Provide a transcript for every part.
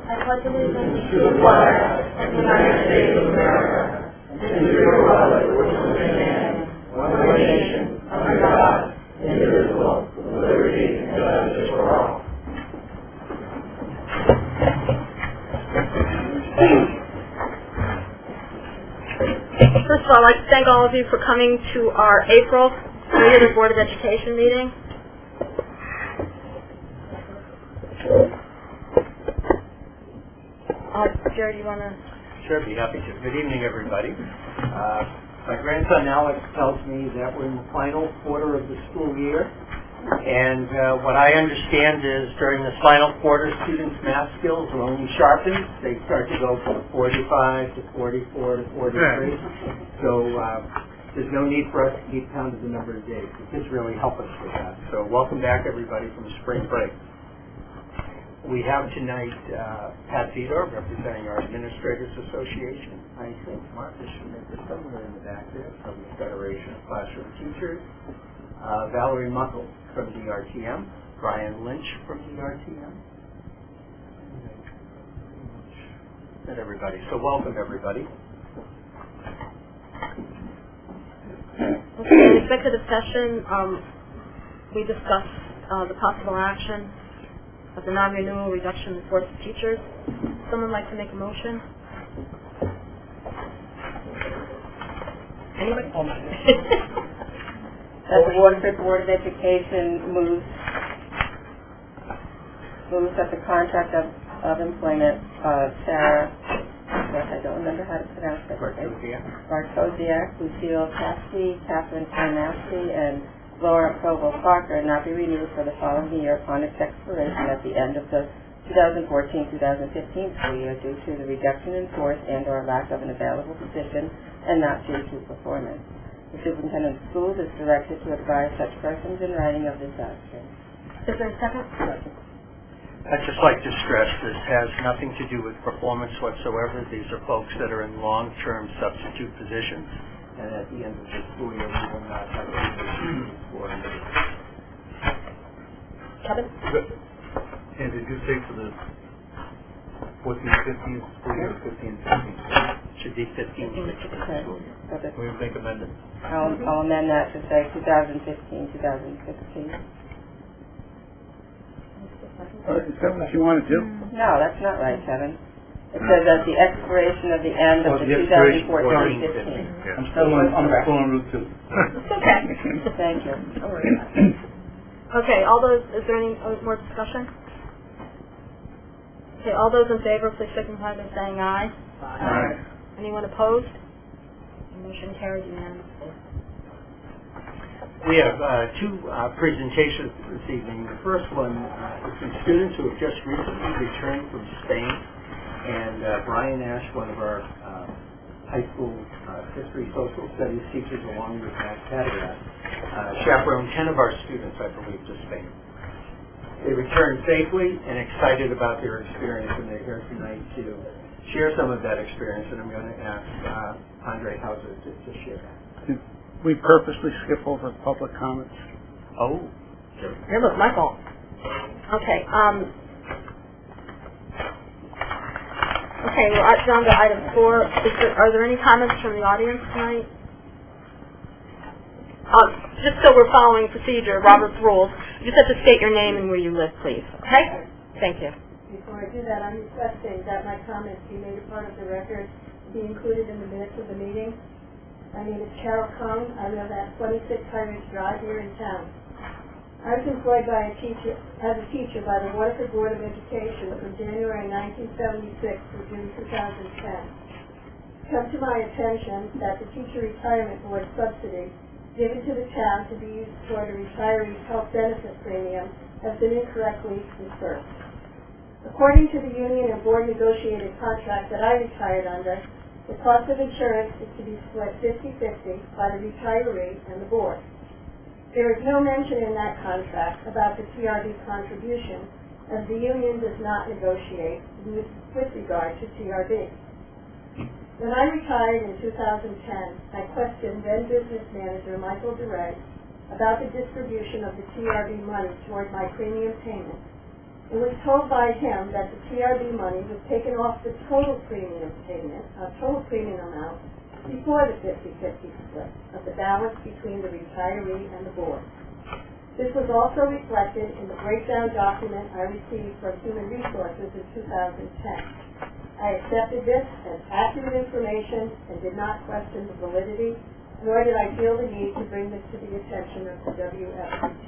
I pledge allegiance to the flag of the United States of America and to the republic for which it stands, one nation, under God, indivisible, with liberty and justice for all. First of all, I'd like to thank all of you for coming to our April regular Board of Education meeting. Jerry, do you want to? Sure, be happy to. Good evening, everybody. My grandson Alex tells me that we're in the final quarter of the school year, and what I understand is during this final quarter, students' math skills are only sharpened. They start to go from 45 to 44 to 43. So there's no need for us to keep count of the number of days. The kids really help us with that. So welcome back, everybody, from spring break. We have tonight Pat Fedor representing our Administrators Association. I think Martha Schmidt is somewhere in the back there from the Federation of Classroom Teachers. Valerie Muckle from DRTM. Brian Lynch from DRTM. And everybody. So welcome, everybody. Okay, in executive session, we discussed the possible action of the non-renewal reduction in force of teachers. Someone like to make a motion? Anybody? That the Waterford Board of Education moves that the contract of employment of Sarah, I don't remember how to pronounce it. Bartosiak, Lucille Cassidy, Catherine Karnasky, and Laura Provo Parker not be renewed for the following year upon its expiration at the end of the 2014-2015 school year due to the reduction in force and or lack of an available position and not due to performance. The superintendent of schools is directed to advise such persons in writing of this action. Is there a second? I'd just like to stress this has nothing to do with performance whatsoever. These are folks that are in long-term substitute positions. And at the end of the school year, we will not have any for them. Kevin? And did you say for the 14-15 school year or 15-16? Should be 15-16 school year. Okay. Can we make amendments? I'll amend that to say 2015-2016. Is that what you want to do? No, that's not right, Kevin. It says at the expiration of the end of the 2014-15. I'm still on Route 2. It's okay. Thank you. Don't worry about it. Okay, is there any more discussion? Okay, all those in favor, please signify by saying aye. Aye. Anyone opposed? The motion carried unanimously. We have two presentations this evening. The first one is from students who have just recently returned from Spain. And Brian Ash, one of our high school history social studies teachers, along with Matt Cadderat, chaperoned 10 of our students, I believe, to Spain. They returned safely and excited about their experience, and they're here tonight to share some of that experience, and I'm going to ask Andre Hauser to share that. We purposely skip over public comments. Oh. Here, look, my fault. Okay, okay, we're down to item 4. Are there any comments from the audience tonight? Just so we're following procedure, Robert's rules, you just have to state your name and where you live, please. Okay? Thank you. Before I do that, I'm requesting that my comments be made a part of the record, be included in the minutes of the meeting. My name is Carol Kung. I live at 26 Highridge Drive here in town. I was employed as a teacher by the Waterford Board of Education from January 1976 to June 2010. Come to my attention that the Teacher Retirement Board subsidy given to the town to be used toward a retiree's health benefit premium has been incorrectly dispersed. According to the union and board negotiated contract that I retired under, the cost of insurance is to be split 50-50 by the retiree and the board. There is no mention in that contract about the TRD contribution, as the union does not negotiate with regard to TRD. When I retired in 2010, I questioned then business manager Michael DeRay about the distribution of the TRD money toward my premium payments and was told by him that the TRB money was taken off the total premium payment, total premium amount, before the 50-50 split of the balance between the retiree and the board. This was also reflected in the breakdown document I received from Human Resources in 2010. I accepted this as accurate information and did not question the validity, nor did I feel the need to bring this to the attention of the WFPT.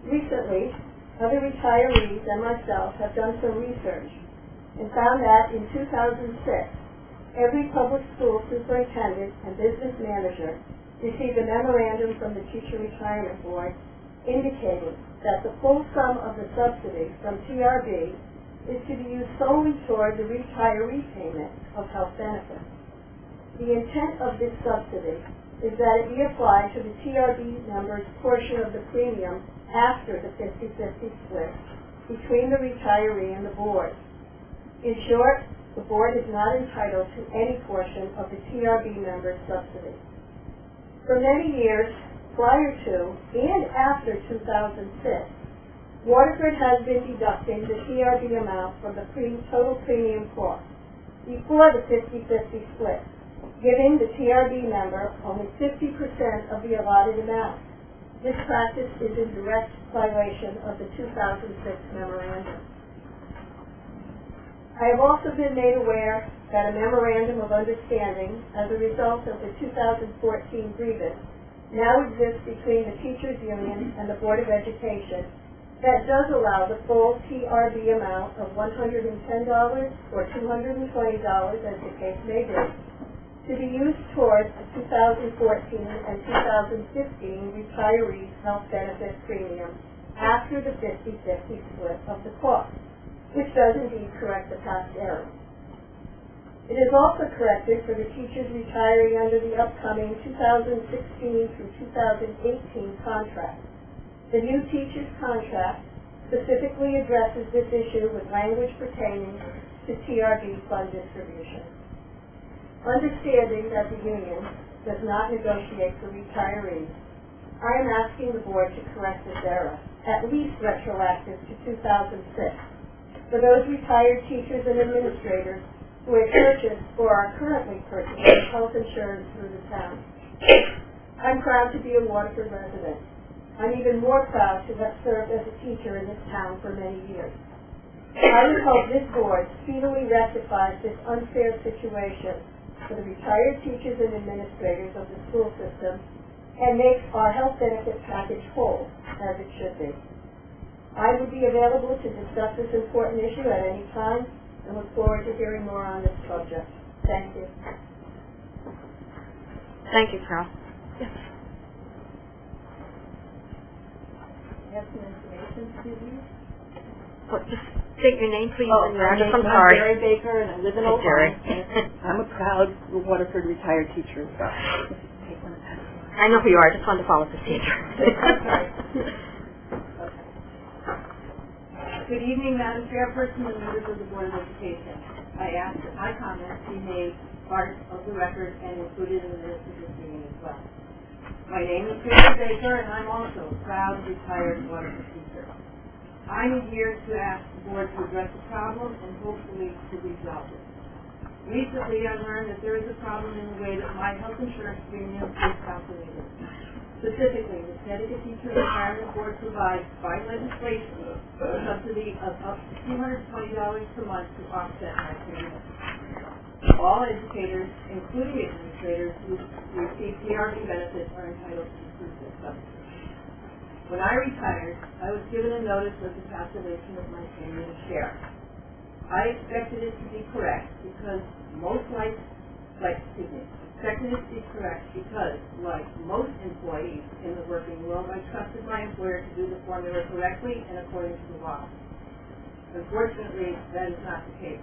Recently, other retirees and myself have done some research and found that in 2006, every public school superintendent and business manager received a memorandum from the Teacher Retirement Board indicating that the full sum of the subsidy from TRB is to be used solely toward the retiree payment of health benefits. The intent of this subsidy is that it be applied to the TRB members' portion of the premium after the 50-50 split between the retiree and the board. In short, the board is not entitled to any portion of the TRB members' subsidy. For many years, prior to and after 2006, Waterford has been deducting the TRB amount from the total premium cost before the 50-50 split, giving the TRB member only 50% of the allotted amount. This practice is in direct violation of the 2006 memorandum. I have also been made aware that a memorandum of understanding as a result of the 2014 grievance now exists between the Teachers Union and the Board of Education that does allow the full TRB amount of $110 or $220, as the case may be, to be used towards the 2014 and 2015 retirees' health benefit premium after the 50-50 split of the cost, which does indeed correct the past error. It is also corrected for the teachers retiring under the upcoming 2016 through 2018 contract. The new teacher's contract specifically addresses this issue with language pertaining to TRB fund distribution. Understanding that the union does not negotiate for retirees, I am asking the board to correct this error, at least retroactive to 2006, for those retired teachers and administrators who have purchased or are currently purchasing health insurance through the town. I'm proud to be a Waterford resident. I'm even more proud to have served as a teacher in this town for many years. I would hope this board speedily rectifies this unfair situation for the retired teachers and administrators of the school system and makes our health benefit package whole, as it should be. I would be available to discuss this important issue at any time and look forward to hearing more on this subject. Thank you. Thank you, Carol. Yes. I have some information to give you. Well, just state your name, please, and your address. I'm I'm sorry. Jerry Baker, and I live in Hi, Old Jerry. I'm a proud Waterford retired teacher. I know who you are. I just wanted to follow procedure. Good evening, Madam Chairperson and members of the Board of Education. I ask that my comments be made part of the record and included in the minutes of this meeting as well. My name is Jerry Baker, and I'm also a proud retired Waterford teacher. I'm here to ask the board to address the problem and hopefully to resolve it. Recently, I learned that there is a problem in the way that my health insurance premium is calculated. Specifically, the Connecticut Teacher Retirement Board provides by legislation a subsidy of up to $220 per month to offset my premium. All educators, including administrators who receive TRB benefits, are entitled to this subsidy. When I retired, I was given a notice of the calculation of my premium share. I expected it to be correct because like most employees in the working world, I trusted my employer to do the formula correctly and according to the law. Unfortunately, that is not the case.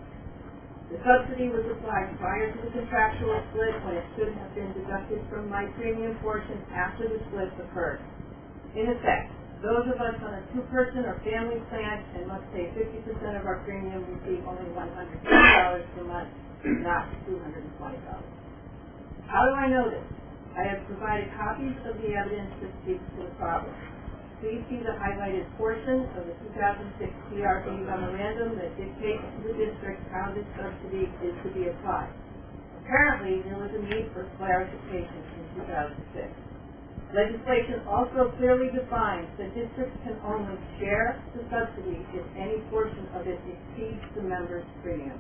The subsidy was applied prior to the contractual split when it should have been deducted from my premium portion after the split occurred. In effect, those of us on a two-person or family plan and must pay 50% of our premium receive only $150 per month, not $220. How do I know this? I have provided copies of the evidence that speaks to the problem. please see the highlighted portion of the 2006 TRB memorandum that dictates to the district how this subsidy is to be applied. Apparently, there was a need for clarification in 2006. Legislation also clearly defines that districts can only share the subsidy if any portion of it exceeds the member's premium.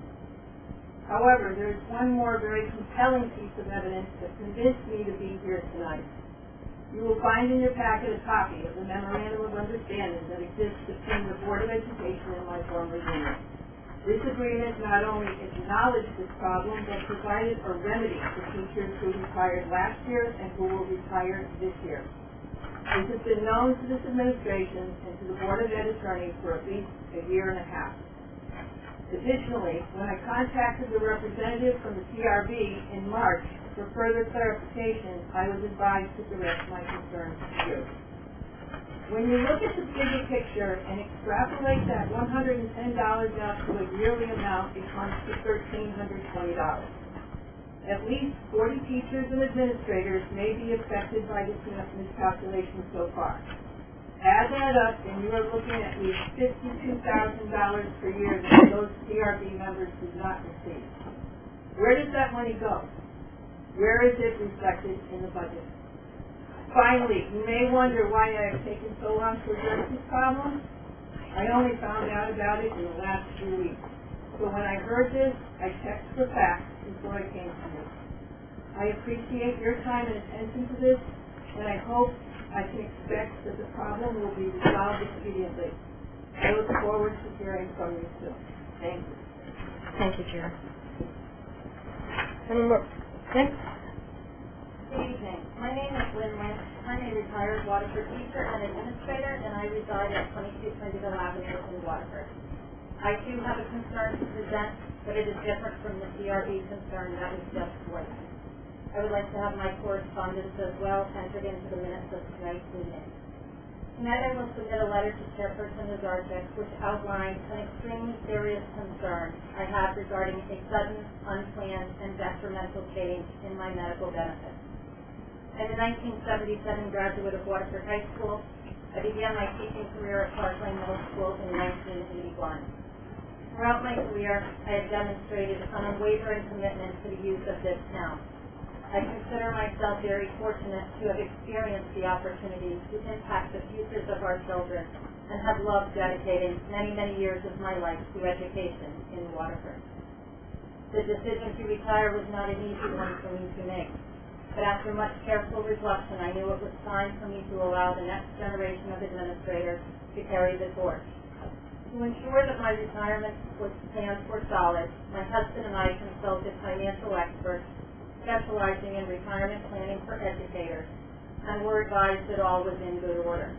However, there is one more very compelling piece of evidence that convinced me to be here tonight. You will find in your packet a copy of the Memorandum of Understanding that exists between the Board of Education and my former union. This agreement not only acknowledged this problem, but provided a remedy for teachers who retired last year and who will retire this year. This has been known to this administration and to the Board of Ed attorney for at least a year and a half. Additionally, when I contacted the representative from the TRB in March for further clarification, I was advised to direct my concerns to you. When you look at the bigger picture and extrapolate that $110 out to a yearly amount, it comes to $1,320. At least 40 teachers and administrators may be affected by this miscalculation so far. Add that up, and you are looking at least $52,000 per year that those TRB members did not receive. Where does that money go? Where is it reflected in the budget? Finally, you may wonder why I have taken so long to address this problem. I only found out about it in the last few weeks. So when I heard this, I checked for facts before I came to you. I appreciate your time and attention to this, and I hope I can expect that the problem will be resolved expediently. I look forward to hearing from you soon. Thank you. Thank you, Chair. Any more? Next. Good evening. My name is Lynn Lynch. I'm a retired Waterford teacher and administrator, and I reside at 22 Trinidad Avenue in Waterford. I too have a concern to present, but it is different from the TRB concern that was just voiced. I would like to have my correspondence as well entered into the minutes of tonight's meeting. Tonight I will submit a letter to Chairperson Nazarczyk which outlines an extremely serious concern I have regarding a sudden, unplanned, and detrimental change in my medical benefits. I'm a 1977 graduate of Waterford High School. I began my teaching career at Clark Lane Middle School in 1981. Throughout my career, I have demonstrated an unwavering commitment to the youth of this town. I consider myself very fortunate to have experienced the opportunity to impact the futures of our children and have loved dedicating many, many years of my life to education in Waterford. The decision to retire was not an easy one for me to make, but after much careful reflection, I knew it was time for me to allow the next generation of administrators to carry the torch. To ensure that my retirement plans were solid, my husband and I consulted financial experts specializing in retirement planning for educators, and were advised that all was in good order.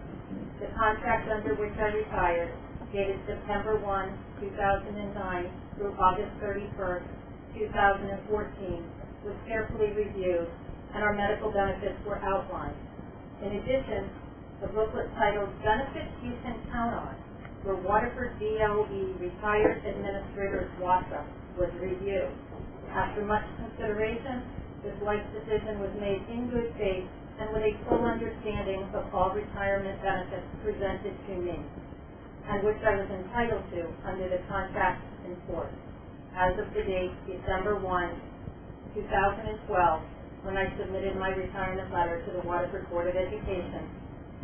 The contract under which I retired, dated September 1, 2009 through August 31st, 2014, was carefully reviewed, and our medical benefits were outlined. In addition, the booklet titled Benefits You Can Count On for Waterford DOE Retired Administrators WASA was reviewed. After much consideration, this life decision was made in good faith and with a full understanding of all retirement benefits presented to me, and which I was entitled to under the contract in force, as of the date December 1, 2012, when I submitted my retirement letter to the Waterford Board of Education,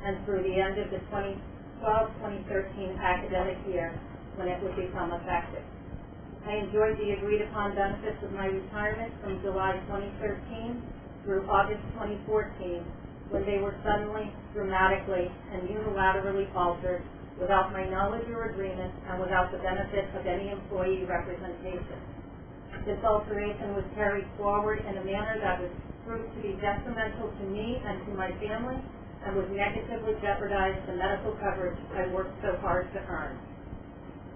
and through the end of the 2012-2013 academic year, when it would become effective. I enjoyed the agreed-upon benefits of my retirement from July 2013 through August 2014, when they were suddenly, dramatically, and unilaterally altered without my knowledge or agreement and without the benefit of any employee representation. This alteration was carried forward in a manner that was proved to be detrimental to me and to my family and would negatively jeopardize the medical coverage I worked so hard to earn.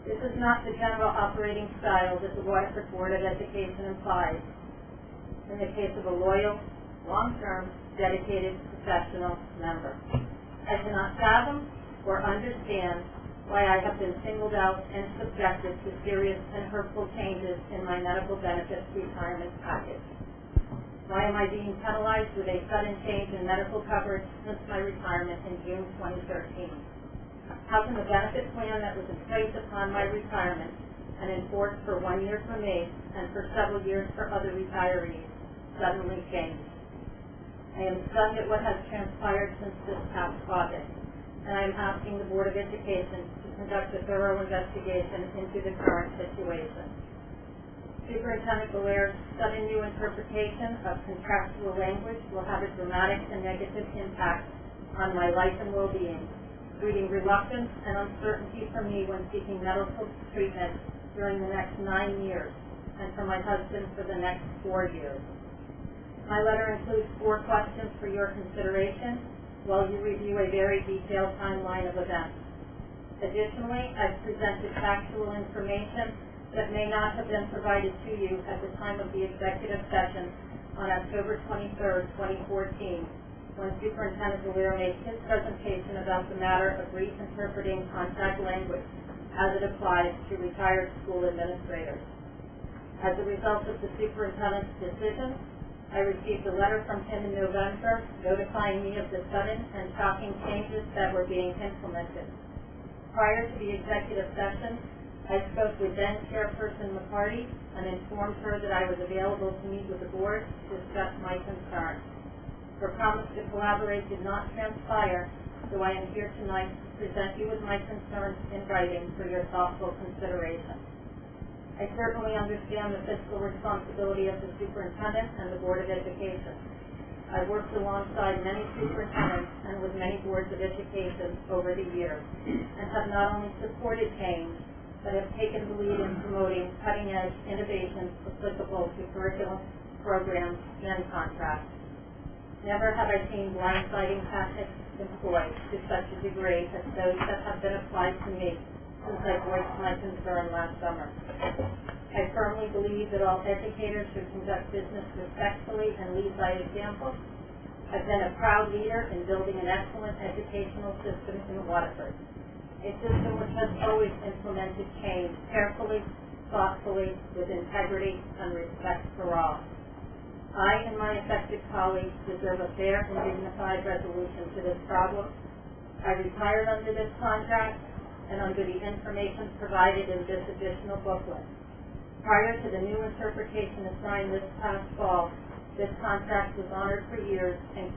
This is not the general operating style that the Waterford Board of Education implies in the case of a loyal, long-term, dedicated, professional member. I cannot fathom or understand why I have been singled out and subjected to serious and hurtful changes in my medical benefits retirement package. Why am I being penalized with a sudden change in medical coverage since my retirement in June 2013? How can the benefit plan that was in place upon my retirement and enforced for 1 year for me and for several years for other retirees suddenly change? I am stunned at what has transpired since this past August, and I am asking the Board of Education to conduct a thorough investigation into the current situation. Superintendent Valaire's sudden new interpretation of contractual language will have a dramatic and negative impact on my life and well-being, breeding reluctance and uncertainty for me when seeking medical treatment during the next 9 years, and for my husband for the next 4 years. My letter includes 4 questions for your consideration while you review a very detailed timeline of events. Additionally, I've presented factual information that may not have been provided to you at the time of the executive session on October 23rd, 2014, when Superintendent Valaire made his presentation about the matter of reinterpreting contract language as it applies to retired school administrators. As a result of the superintendent's decision, I received a letter from him in November notifying me of the sudden and shocking changes that were being implemented. Prior to the executive session, I spoke with then Chairperson McCarty and informed her that I was available to meet with the board to discuss my concerns. Her promise to collaborate did not transpire, so I am here tonight to present you with my concerns in writing for your thoughtful consideration. I certainly understand the fiscal responsibility of the superintendent and the Board of Education. I've worked alongside many superintendents and with many boards of education over the years, and have not only supported change, but have taken the lead in promoting cutting-edge innovations applicable to curriculum, programs, and contracts. Never have I seen blindsiding tactics employed to such a degree as those that have been applied to me since I voiced my concern last summer. I firmly believe that all educators should conduct business respectfully and lead by example. I've been a proud leader in building an excellent educational system in Waterford, a system which has always implemented change carefully, thoughtfully, with integrity and respect for all. I and my affected colleagues deserve a fair and dignified resolution to this problem. I retired under this contract and under the information provided in this additional booklet. Prior to the new interpretation assigned this past fall, this contract was honored for years and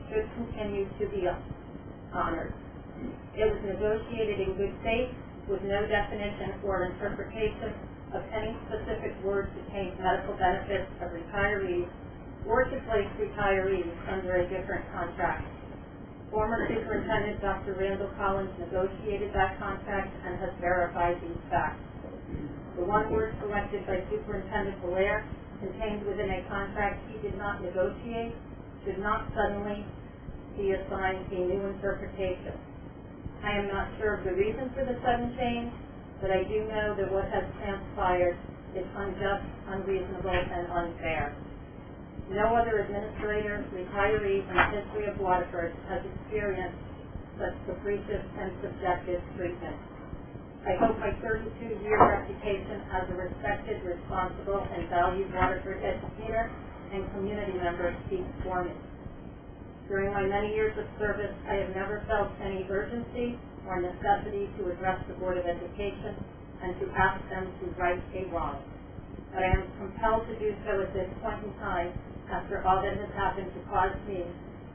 should continue to be honored. It was negotiated in good faith with no definition or interpretation of any specific word to change medical benefits of retirees or to place retirees under a different contract. Former Superintendent Dr. Randall Collins negotiated that contract and has verified these facts. The one word selected by Superintendent Valaire, contained within a contract he did not negotiate, should not suddenly be assigned a new interpretation. I am not sure of the reason for the sudden change, but I do know that what has transpired is unjust, unreasonable, and unfair. No other administrator, retiree in the history of Waterford has experienced such capricious and subjective treatment. I hope my 32-year reputation as a respected, responsible, and valued Waterford educator and community member speaks for me. During my many years of service, I have never felt any urgency or necessity to address the Board of Education and to ask them to right a wrong. But I am compelled to do so at this point in time after all that has happened to cause me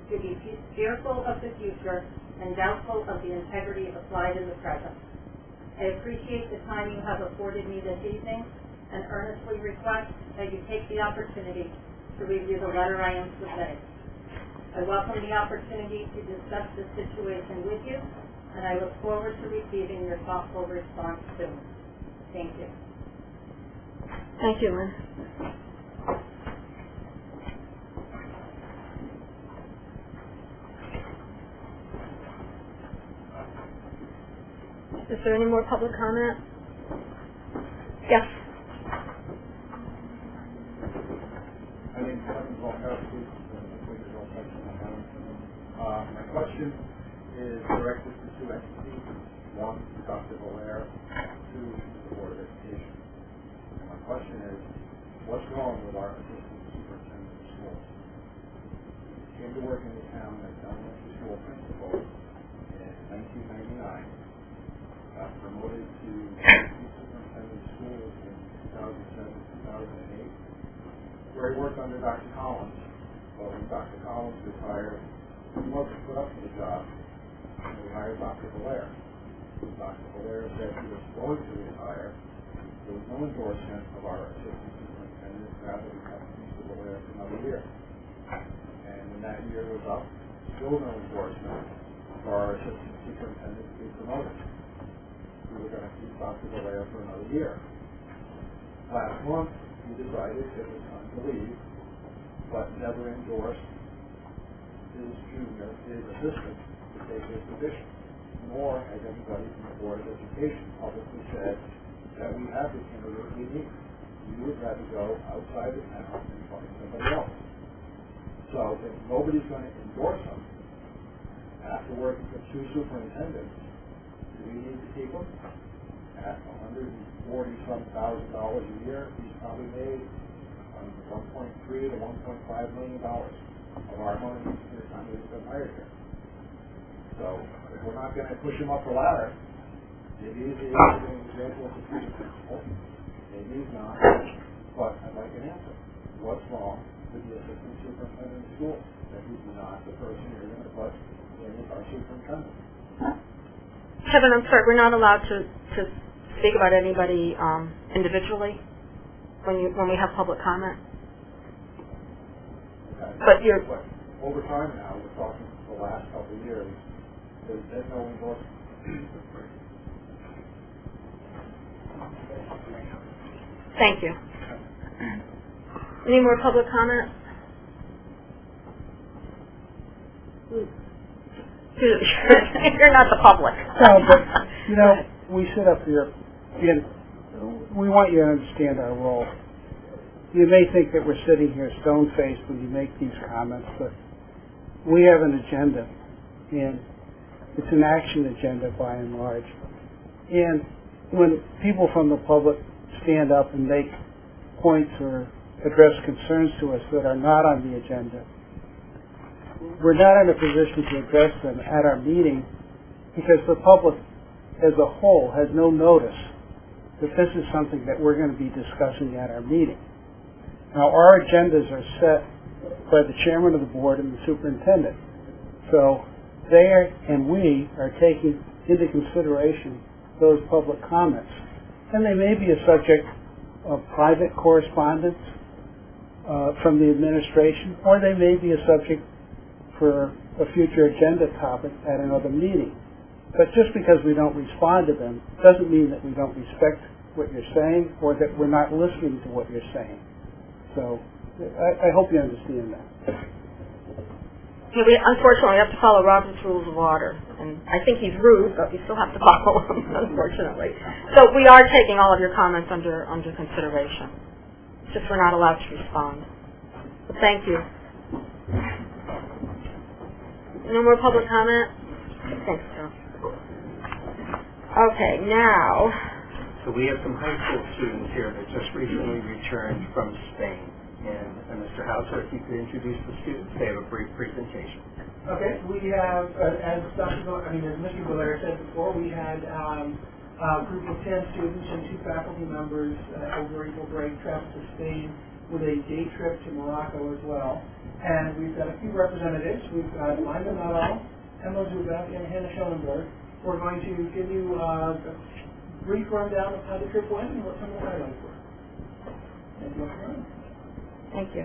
to be fearful of the future and doubtful of the integrity applied in the present. I appreciate the time you have afforded me this evening and earnestly request that you take the opportunity to review the letter I am submitting. I welcome the opportunity to discuss this situation with you, and I look forward to receiving your thoughtful response soon. Thank you. Thank you, Lynn. Is there any more public comment? Yes. My name is Kevin Volkowski. My question is directed to two entities. One, Dr. Valaire, two, the Board of Education. And my question is, what's wrong with our assistant superintendent of schools? Terry worked under Dr. Collins. Well, when Dr. Collins retired, he wasn't put up for the job, and we hired Dr. Belair. Dr. Belair said he was going to retire. There was no endorsement of our assistant superintendent, rather we had Mr. Belair for another year. And when that year was up, still no endorsement for our assistant superintendent to be promoted. We were going to keep Dr. Belair for another year. Last month, we decided it was time to leave, but never endorsed his assistant to take his position, nor has anybody from the Board of Education publicly said that we have the candidate we need. We would rather go outside the town and find somebody else. So if nobody's going to endorse him, after working for 2 superintendents, do we need to keep him? At $140-some thousand a year, he's probably made $1.3 to $1.5 million of our money in the time he's been hired here. So if we're not going to push him up the ladder, maybe he's an example of the future principal, maybe he's not, but I'd like an answer. What's wrong with the assistant superintendent of schools? That he's not the person you're going to put in as our superintendent. Kevin, I'm sorry, we're not allowed to speak about anybody individually when we have public comment. Okay. But you're... But over time now, we're talking the last couple of years, there's been no endorsement. Thank you. Any more public comment? You're not the public. No, but, you know, we sit up here, and we want you to understand our role. You may think that we're sitting here stone-faced when you make these comments, but we have an agenda, and it's an action agenda by and large. And when people from the public stand up and make points or address concerns to us that are not on the agenda, we're not in a position to address them at our meeting because the public as a whole has no notice that this is something that we're going to be discussing at our meeting. Now, our agendas are set by the chairman of the board and the superintendent. So they and we are taking into consideration those public comments. And they may be a subject of private correspondence from the administration, or they may be a subject for a future agenda topic at another meeting. But just because we don't respond to them doesn't mean that we don't respect what you're saying or that we're not listening to what you're saying. So I hope you understand that. Yeah, unfortunately, we have to follow Robert's Rules of Order. And I think he's rude, but we still have to follow them, unfortunately. So we are taking all of your comments under consideration. It's just we're not allowed to respond. But thank you. No more public comment? Thanks, Joe. Okay, now... So we have some high school students here that just recently returned from Spain. And Mr. Hauser, if you could introduce the students, they have a brief presentation. Okay, we have, as Mr. Belair said before, we had a group of 10 students and 2 faculty members over April break travel to Spain with a day trip to Morocco as well. And we've got a few representatives. We've got Lyman Nuttall, Emma Zubak, and Hannah Schellenberg. We're going to give you a brief rundown of how the trip went and what some of the highlights were. Thank you. Thank you.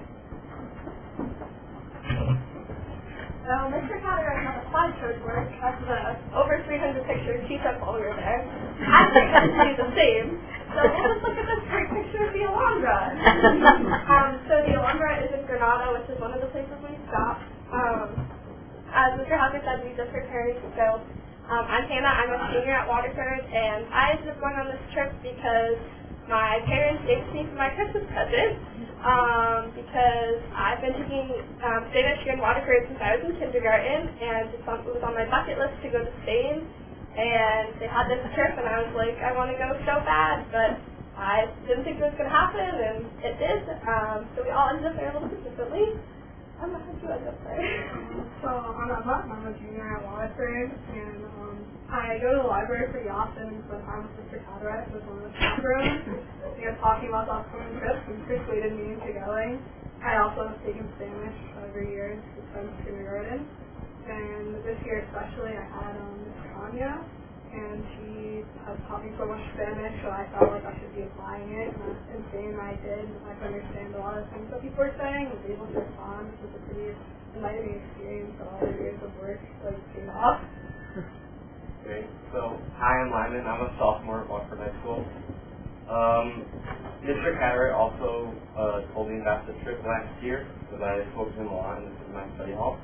So Mr. Cartwright had a slideshow to work of the over 300 pictures he took while we were there. I think I can do the same. So we'll just look at this great picture of the Alhambra. So the Alhambra is in Granada, which is one of the places we stopped. As Mr. Hauser said, we just prepared to go. I'm Hannah. I'm a senior at Waterford, and I ended up going on this trip because my parents gave it to me for my Christmas present. Because I've been taking state Michigan Waterford since I was in kindergarten, and it was on my bucket list to go to Spain. And they had this trip, and I was like, I want to go so bad, but I didn't think it was going to happen, and it did. So we all ended up there a little bit differently. I'm not sure I up there. So I'm Emma. I'm a junior at Waterford, and I go to the library pretty often and spend time with Mr. Cartwright with one of the staff rooms. We were talking about the upcoming trips and persuaded me into going. I also have taken Spanish every year since kindergarten. And this year especially, I had Miss Tanya, and she has taught me so much Spanish, so I felt like I should be applying it. And saying I did, I could understand a lot of things that people were saying, and was able to respond. It was a pretty enlightening experience. All the years of work paid off. Great. So, hi, I'm Lyman. I'm a sophomore at Watford High School. Mr. Carrot also told me about the trip last year, because I spoke to him a lot, and this is my study hall.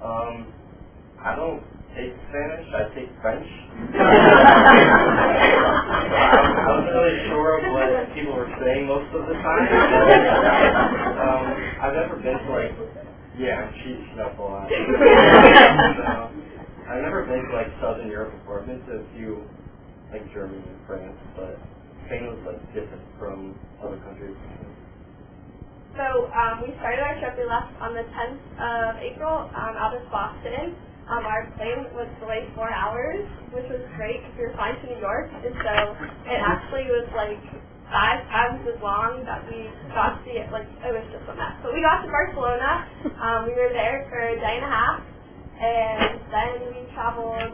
I don't take Spanish, I take French. I wasn't really sure of what people were saying most of the time. I've never been to she knows a lot. I've never been to Southern Europe before. I've been to a few Germany and France, but Spain was different from other countries. So we started our trip. We left on the 10th of April out of Boston. Our plane was delayed 4 hours, which was great because we were flying to New York, and so it actually was 5 times as long that we got to see it. It was just a mess. But we got to Barcelona. We were there for a day and a half, and then we traveled.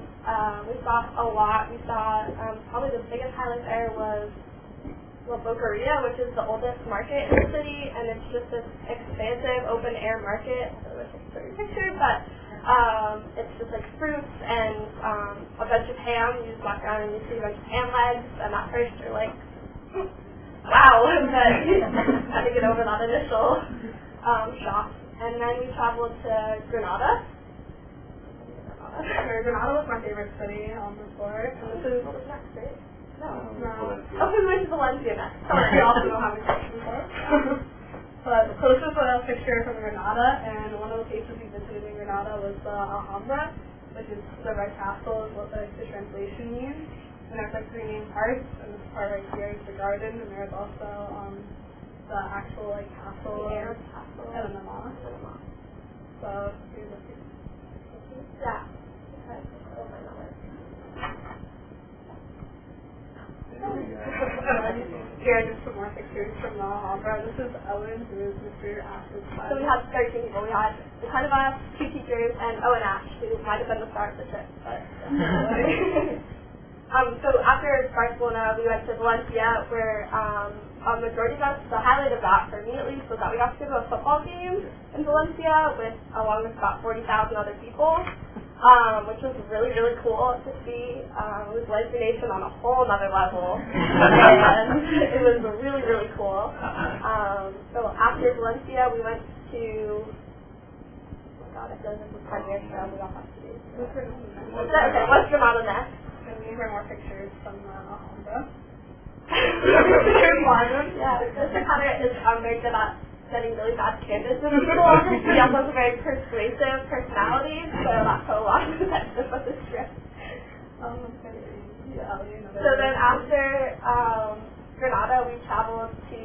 We saw a lot. We saw probably the biggest highlight there was La Boqueria, which is the oldest market in the city, and it's just this expansive open-air market. I don't know if I can show you a picture, but it's just fruits and a bunch of ham. You just walk around and you see a bunch of ham legs, and at first you're like, wow, but you had to get over that initial shock. And then we traveled to Granada. Granada was my favorite city before. And this is, what was next, right? No. Oh, we went to Valencia next. Sorry, we also don't have a question for it. But the closest picture from Granada, and one of the places we visited in Granada was the Alhambra, which is the Red Castle, is what the translation means. And there's 3 main parts, and this part right here is the garden, and there's also the actual castle, and then the mosque. So here's a few. Yeah. Okay. Here are just some more pictures from the Alhambra. This is Owen, who is Mr. Ash's son. So we had 13 people. We had the 10 of us, 2 teachers, and Owen Ash, who might have been the star of the trip. But so after Barcelona, we went to Valencia, where a majority of us, the highlight of that, for me at least, was that we got to go to a football game in Valencia along with about 40,000 other people. Which was really, really cool to see. It was Lesbian Nation on a whole other level, and it was really, really cool. So after Valencia, we went to, oh God, I feel like this is part of your show, we all have to do. Okay, what's Granada next? And these are more pictures from Alhambra. Yeah, Mr. Connor is very good at setting really bad candidates in people. He also has a very persuasive personality, so that's a lot of effective with this trip. So then after Granada, we traveled to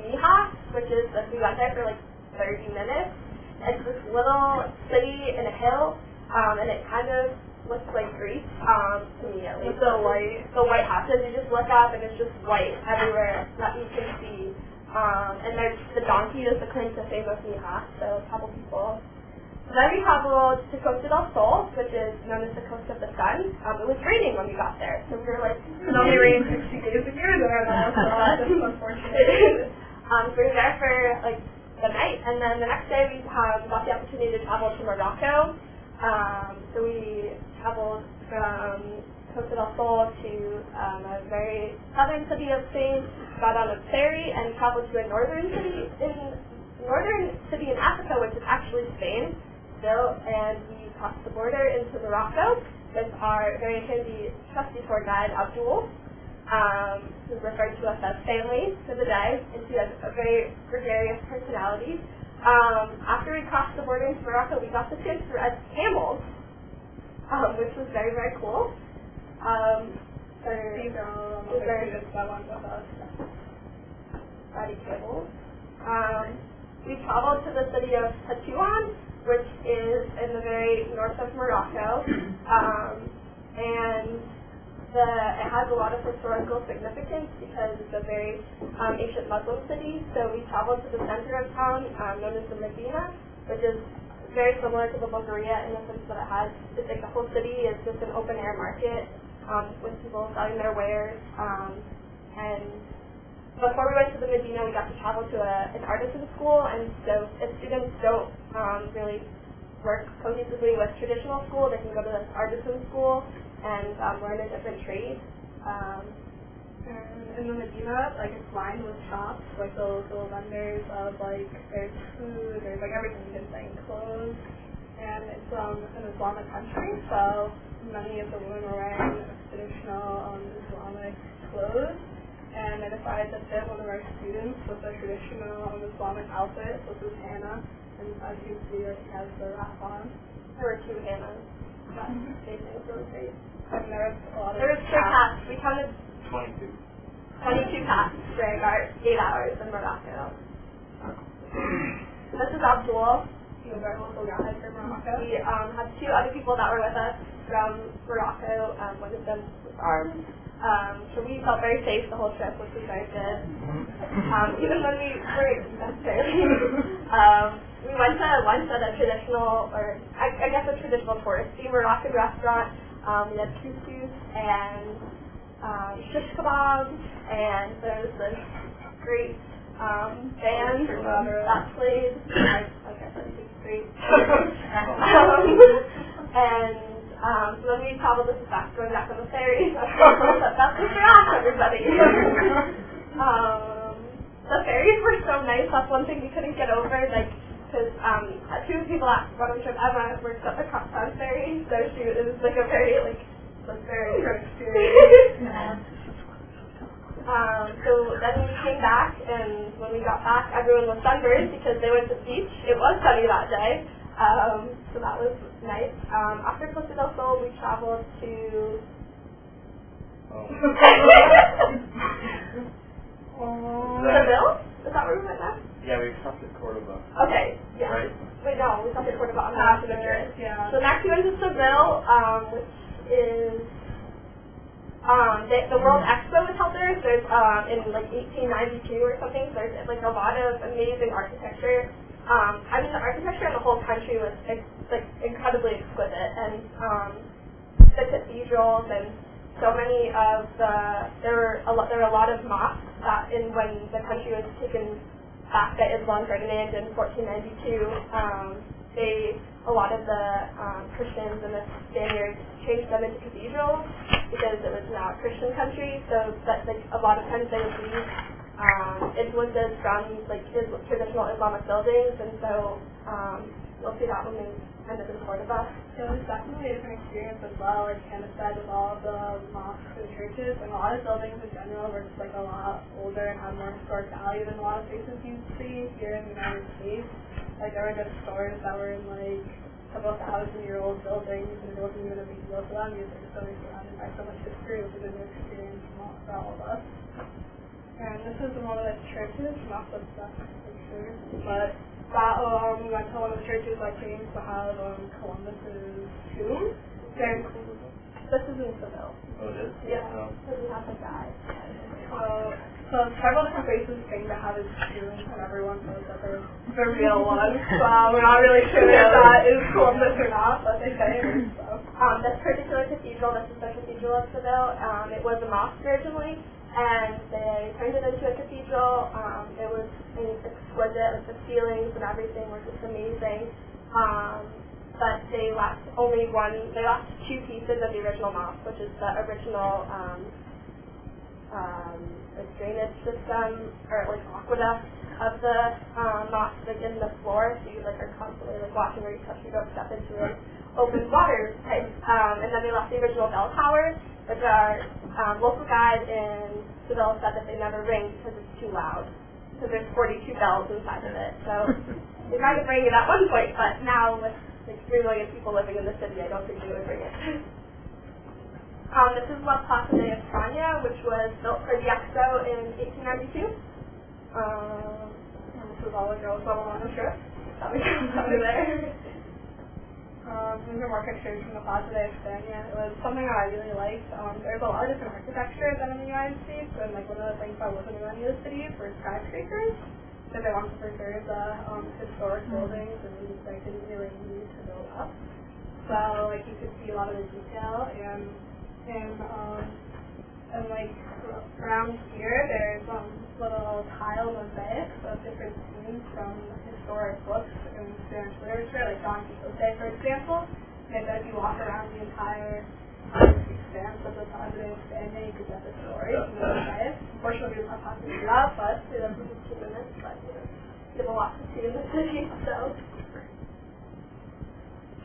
Mijas, which is, we went there for 30 minutes. It's this little city in a hill, and it kind of looks like Greece, to me at least. The white houses, you just look up and it's just white everywhere that you can see. And there's the donkey is the claim to fame of Mijas, so a couple people. Then we traveled to Costa del Sol, which is known as the Coast of the Sun. It was raining when we got there, so we were it only rains 60 days a year there now, so that's unfortunate. So we were there for the night, and then the next day we got the opportunity to travel to Morocco. So we traveled from Costa del Sol to a very southern city of Spain, got on a ferry, and traveled to a northern city in Africa, which is actually Spain still, and we crossed the border into Morocco with our very handy trusty tour guide, Abdul, who's referred to us as family for the day, and she has a very gregarious personality. After we crossed the border into Morocco, we got the chance to ride camels, which was very, very cool. These are the students that went with us. Riding camels. We traveled to the city of Hatouan, which is in the very north of Morocco, and it has a lot of historical significance because it's a very ancient Muslim city. So we traveled to the center of town, known as the Medina, which is very similar to the Bulgaria in the sense that it has, it's like the whole city is just an open air market with people selling their wares. And before we went to the Medina, we got to travel to an artisan school, and so if students don't really work cohesively with traditional school, they can go to the artisan school and learn a different trade. And in the Medina, like, it's lined with shops, like those little vendors of, like, there's food, there's, like, everything you can find, clothes, and it's an Islamic country, so many of the women were wearing traditional Islamic clothes, and I decided to fit one of our students with a traditional Islamic outfit. This is Hannah, and as you can see, like, he has the wrap on. There were 2 Hannahs. That's facing from the face. And there was a lot of cats. We counted 22 cats during our 8 hours in Morocco. This is Abdul. He was our local guide from Morocco. We had 2 other people that were with us from Morocco. One of them was armed. So we felt very safe the whole trip, which was very good. Even when we were necessarily, we went to lunch at a traditional, or I guess a traditional touristy Moroccan restaurant. We had couscous and shish kebabs, and there was this great band that played. I guess I think great. And so then we traveled this back, going back on the ferry. That's super off, everybody. The ferries were so nice. That's one thing we couldn't get over, like, because 2 people at one of the trip, Emma, worked at the Captown ferry, so it was like a very, like very good experience. So then we came back, and when we got back, everyone was sunburned because they went to the beach. It was sunny that day. So that was nice. After Costa del Sol, we traveled to Seville? Is that where we went now? Yeah, we stopped at Cordoba. Okay, yeah. Right? Wait, no, we stopped at Cordoba after the trip. Yeah. So next we went to Seville, which is the World Expo was held there. There's in like 1892 or something. So there's like a lot of amazing architecture. I mean, the architecture in the whole country was like incredibly exquisite, and the cathedrals and so many of there were a lot of mosques that when the country was taken back by Islam Ferdinand in 1492, a lot of the Christians and the Spaniards changed them into cathedrals because it was now a Christian country. So that like a lot of times they would leave influences from like traditional Islamic buildings, and so you'll see that when we ended in Cordoba. It was definitely a different experience as well, like Hannah said, with all of the mosques and churches, and a lot of buildings in general were just like a lot older and had more historic value than a lot of places you see here in the United States. Like there were just stores that were in like several 1,000-year-old buildings, and it wasn't even a big deal for them because they're so surrounded by so much history, which is a new experience for all of us. And this is one of the churches, not the best picture, but that we went to one of the churches that claims to have Columbus's tomb. This is in Seville. Oh, it is? Yeah. Oh. So we have the guy. So several different places claim to have his tomb, and everyone knows that they're the real one. So we're not really sure if that is Columbus or not, but they say it is. So. This particular cathedral, this is the Cathedral of Seville. It was a mosque originally, and they turned it into a cathedral. It was exquisite, like the ceilings and everything were just amazing. But they left two pieces of the original mosque, which is the original like drainage system or like aqueduct of the mosque, like in the floor, so you like are constantly like watching where you touch, you don't step into an open water pipe. And then they left the original bell tower, which our local guide in Seville said that they never ring because it's too loud. Because there's 42 bells inside of it. So they tried to bring it at one point, but now with like 3 million people living in the city, I don't think they would bring it. This is La Plaza de España, which was built for the Expo in 1892. And this was all the girls going on the trip that we got over there. These are more pictures from the Plaza de España. It was something that I really liked. There's a lot of different architecture than in the United States, and like one of the things I wasn't in any of the cities were skyscrapers, that they wanted to preserve the historic buildings, and they didn't really need to build up. So like you could see a lot of the detail, and like around here there's little tile mosaics of different scenes from historic books in Spanish literature, like Don Quixote, for example. And if you walk around the entire expanse of the Plaza de España, you could get the story from the mosaics. Unfortunately, we don't have time to do that, but it doesn't take 2 minutes, but you have a lot to see in the city, so.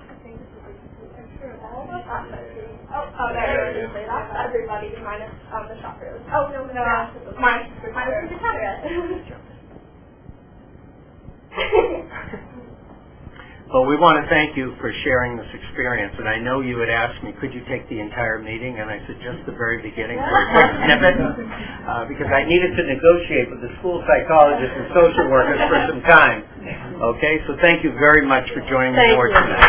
I think this is a complete picture of all of us. There it is. Everybody minus the shoppers. Oh, no, minus the Cataract. Well, we want to thank you for sharing this experience, and I know you had asked me, could you take the entire meeting, and I said just the very beginning for a quick snippet, because I needed to negotiate with the school psychologists and social workers for some time. Okay, so thank you very much for joining the board tonight.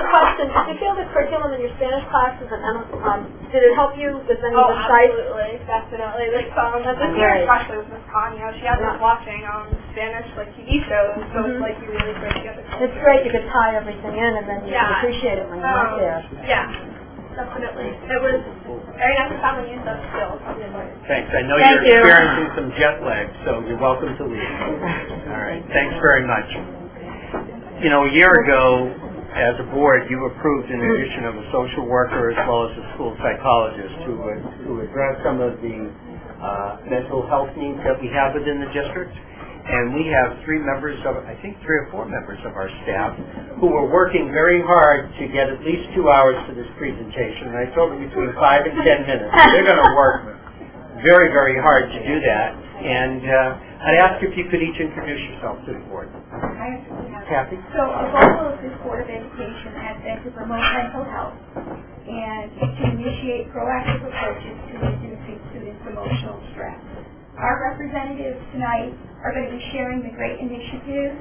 Question. Did you feel the curriculum in your Spanish classes did it help you with any of the sites? Absolutely, definitely. This year especially with Miss Connie, she had us watching Spanish TV shows, so it's like you really break the culture. It's great you could tie everything in, and then you can appreciate it when you get there. Yeah, definitely. It was very nice to have used those skills. Thanks. I know you're experiencing some jet lag, so you're welcome to leave. All right. Thanks very much. You know, a year ago, as a board, you approved an addition of a social worker as well as a school psychologist to address some of the mental health needs that we have within the district. And we have 3 or 4 members of our staff who are working very hard to get at least 2 hours for this presentation. And I told them between 5 and 10 minutes. They're going to work very, very hard to do that. And I'd ask if you could each introduce yourself to the board. Kathy? So the goal of this Board of Education has been to promote mental health and to initiate proactive approaches to reducing students' emotional stress. Our representatives tonight are going to be sharing the great initiatives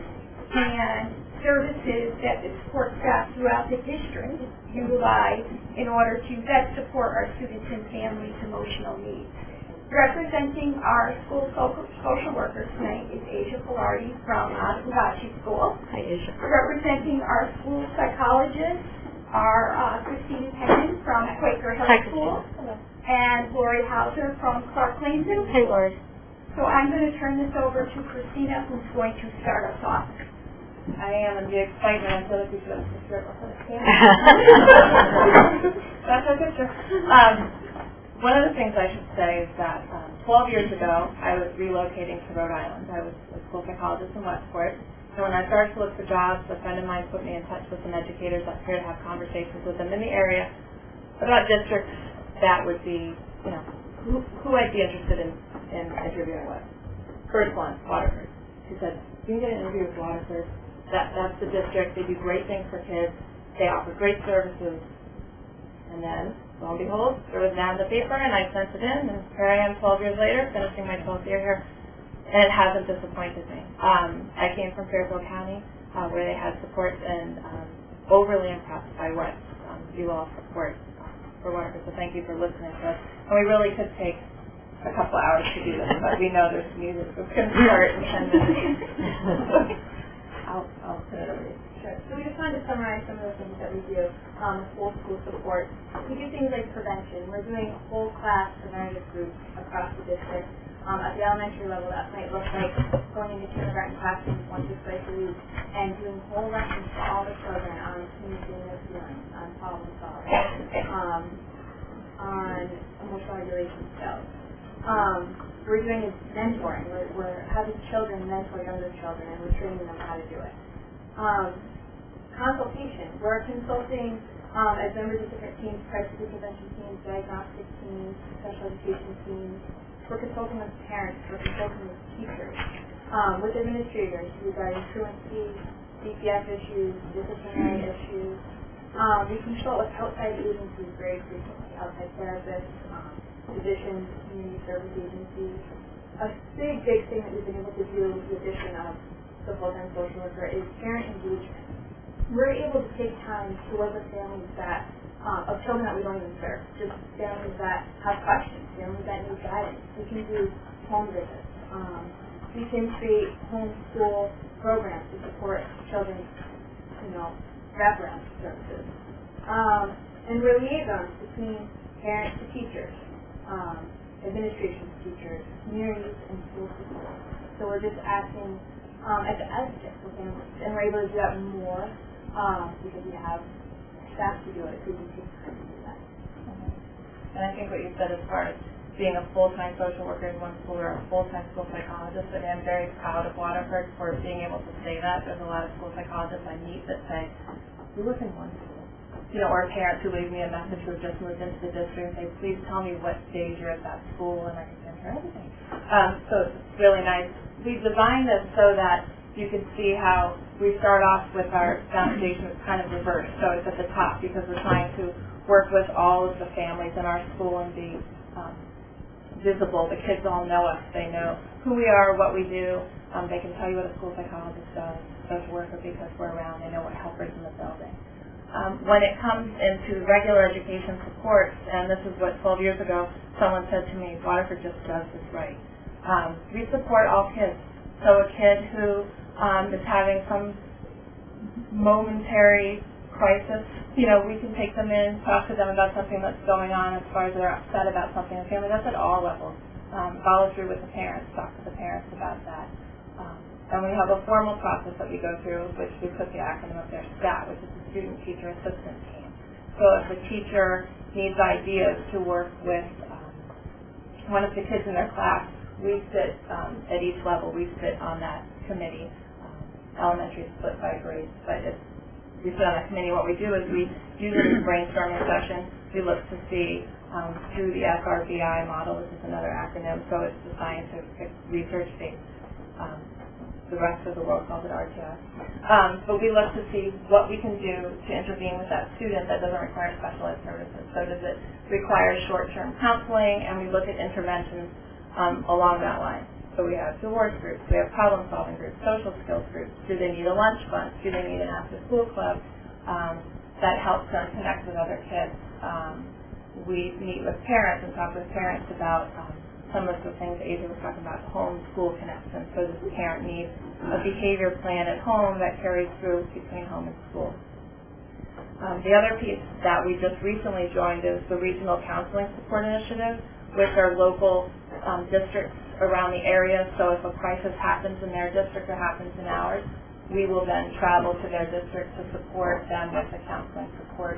and services that the support staff throughout the district utilize in order to best support our students and families' emotional needs. Representing our school social workers tonight is Asia Pilardi from Oswegatchie School. Hi, Asia. Representing our school psychologists are Christina Pennon from Quaker Hill School and Lori Hauser from Clark Langdon. Hey, Lori. So I'm going to turn this over to Christina, who's going to start us off. I am, and the excitement, I feel like we should have a picture of us on the camera. That's our picture. One of the things I should say is that 12 years ago, I was relocating to Rhode Island. I was a school psychologist in Westport. And when I started to look for jobs, a friend of mine put me in touch with some educators up here to have conversations with them in the area about districts that would be, you know, who I'd be interested in interviewing with. First one, Waterford. She said, you can get an interview with Waterford. That's the district. They do great things for kids. They offer great services. And then, lo and behold, there was an ad in the paper, and I sent it in, and here I am 12 years later, finishing my 12th year here, and it hasn't disappointed me. I came from Fairfield County, where they had support, and overly impressed by what you all support for Waterford, so thank you for listening to us. And we really could take a couple hours to do this, but we know there's music that's going to start in 10 minutes. I'll put it over to you. Sure. So we just wanted to summarize some of the things that we do with school support. We do things like prevention. We're doing a whole class preventative groups across the district. At the elementary level, that might look like going into kindergarten classrooms once or twice a week and doing whole lessons for all the children on communicating their feelings, on problem solving, on emotional regulation skills. We're doing mentoring. We're having children mentor younger children, and we're training them how to do it. Consultation. We're consulting as members of different teams, crisis intervention teams, diagnostic teams, special education teams. We're consulting with parents. We're consulting with teachers, with administrators regarding truancy, DPS issues, disciplinary issues. We consult with outside agencies very frequently, outside therapists, physicians, community service agencies. a big thing that we've been able to do with the addition of the full-time social worker is parent engagement. We're able to take time to work with families that, of children that we don't even serve, just families that have questions, families that need guidance. We can do home visits. We can create homeschool programs to support children's, wraparound services. And we're liaisons between parents to teachers, administration to teachers, communities, and school support. So we're just acting as an advocate for families, and we're able to do that more because we have staff to do it, because we take time to do that. And I think what you said as far as being a full-time social worker in one school or a full-time school psychologist, and I'm very proud of Waterford for being able to say that. There's a lot of school psychologists I meet that say, we work in one school. Or parents who leave me a message who have just moved into the district and say, please tell me what stage you're at that school, and I can answer everything. So it's really nice. We've designed this so that you can see how we start off with our foundation is kind of reversed. So it's at the top because we're trying to work with all of the families in our school and be visible. The kids all know us. They know who we are, what we do. They can tell you what a school psychologist does, social worker, because we're around. They know what helpers in the building. When it comes into regular education supports, and this is what 12 years ago someone said to me, Waterford just does this right. We support all kids. So a kid who is having some momentary crisis, we can take them in, talk to them about something that's going on as far as they're upset about something in the family. That's at all levels. Follow through with the parents, talk to the parents about that. And we have a formal process that we go through, which we put the acronym up there, STAT, which is the Student Teacher Assistance Team. So if the teacher needs ideas to work with one of the kids in their class, we sit at each level, we sit on that committee. Elementary is split by grades, but we sit on that committee. What we do is we usually in a brainstorming session, we look to see through the SRBI model, which is another acronym, so it's the scientific research-based. The rest of the world calls it RTS. But we look to see what we can do to intervene with that student that doesn't require specialized services. So does it require short-term counseling? And we look at interventions along that line. So we have divorce groups, we have problem-solving groups, social skills groups. Do they need a lunch bunch? Do they need an after-school club that helps them connect with other kids? We meet with parents and talk with parents about some of the things Asia was talking about, home-school connection. So does the parent need a behavior plan at home that carries through between home and school? The other piece that we just recently joined is the Regional Counseling Support Initiative, which are local districts around the area. So if a crisis happens in their district or happens in ours, we will then travel to their district to support them with a counseling support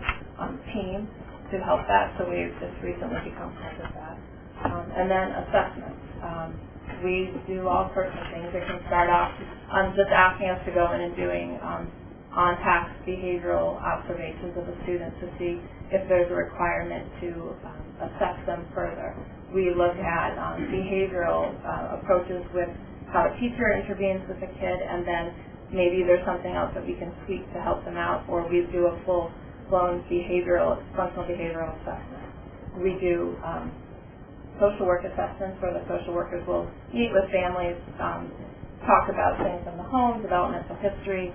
team to help that. So we've just recently become part of that. And then assessments. We do all sorts of things. It can start off just asking us to go in and doing on-task behavioral observations of a student to see if there's a requirement to assess them further. We look at behavioral approaches with how a teacher intervenes with a kid, and then maybe there's something else that we can tweak to help them out, or we do a full-blown functional behavioral assessment. We do social work assessments where the social workers will meet with families, talk about things in the home, developmental history,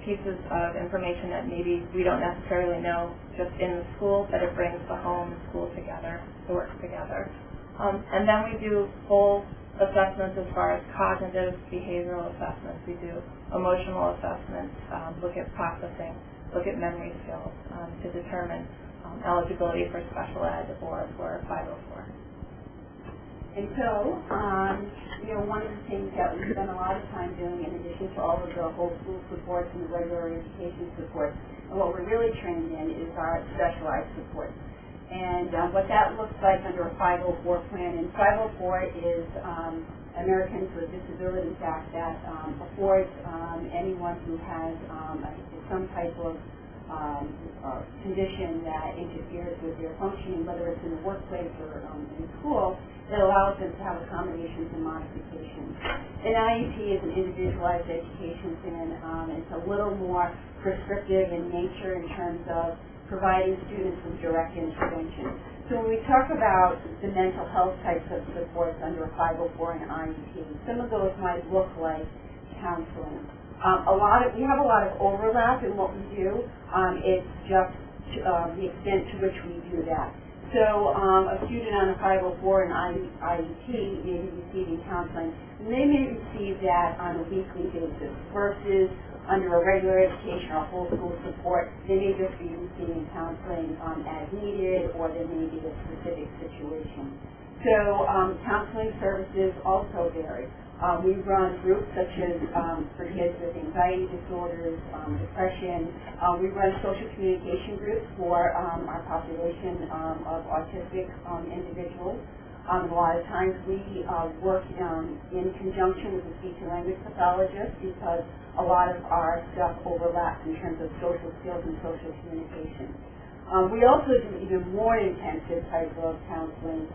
pieces of information that maybe we don't necessarily know just in the school, but it brings the home and school together to work together. And then we do full assessments as far as cognitive behavioral assessments. We do emotional assessments, look at processing, look at memory skills to determine eligibility for special ed or for 504. And so, one of the things that we spend a lot of time doing, in addition to all of the whole school supports and the regular education supports, and what we're really trained in is our specialized supports. And what that looks like under a 504 plan. And 504 is Americans with Disabilities Act that affords anyone who has some type of condition that interferes with their functioning, whether it's in the workplace or in school, that allows them to have accommodations and modifications. An IEP is an individualized education plan. It's a little more prescriptive in nature in terms of providing students with direct intervention. So when we talk about the mental health types of supports under a 504 and IEP, some of those might look like counseling. We have a lot of overlap in what we do. It's just the extent to which we do that. So a student on a 504 and IEP may be receiving counseling, and they may receive that on a weekly basis versus under a regular education or whole school support, they may just be receiving counseling as needed, or there may be a specific situation. So counseling services also vary. We run groups such as for kids with anxiety disorders, depression. We run social communication groups for our population of autistic individuals. A lot of times we work in conjunction with a speech and language pathologist because a lot of our stuff overlaps in terms of social skills and social communication. We also do even more intensive type of counseling,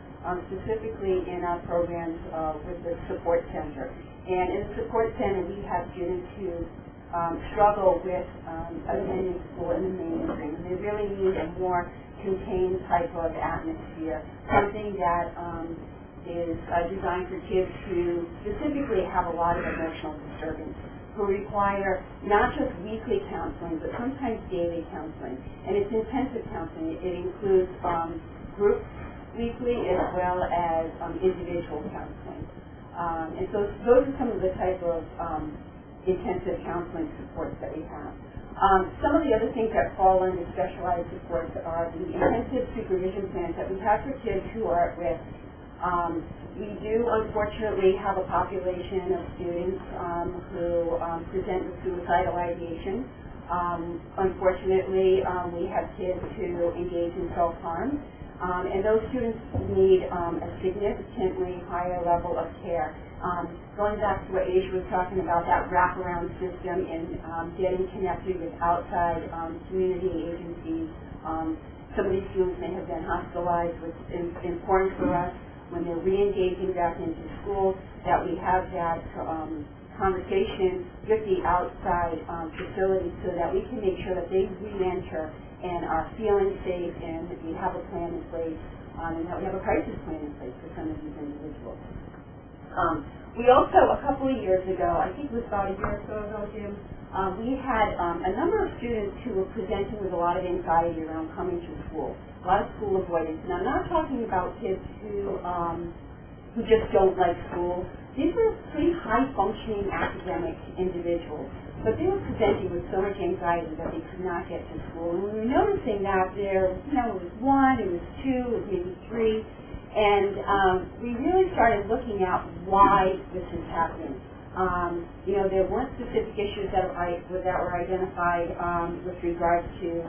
specifically in our programs with the support center. And in the support center, we have students who struggle with attending school in the mainstream. They really need a more contained type of atmosphere, something that is designed for kids who specifically have a lot of emotional disturbance, who require not just weekly counseling, but sometimes daily counseling. And it's intensive counseling. It includes groups weekly as well as individual counseling. And so those are some of the type of intensive counseling supports that we have. Some of the other things that fall under specialized supports are the intensive supervision plans that we have for kids who are at risk. We do, unfortunately, have a population of students who present with suicidal ideation. Unfortunately, we have kids who engage in self-harm, and those students need a significantly higher level of care. Going back to what Aisha was talking about, that wraparound system and getting connected with outside community agencies. Some of these students may have been hospitalized. It's important for us when they're re-engaging back into school that we have that conversation with the outside facilities so that we can make sure that they re-enter and are feeling safe, and that we have a plan in place, and that we have a crisis plan in place for some of these individuals. We also, a couple of years ago, I think it was about a year or so ago, Jim, we had a number of students who were presenting with a lot of anxiety around coming to school, a lot of school avoidance. And I'm not talking about kids who just don't like school. These are pretty high-functioning academic individuals, but they were presenting with so much anxiety that they could not get to school. And we were noticing that there, it was 1, it was 2, it was maybe 3, and we really started looking at why this is happening. There weren't specific issues that were identified with regards to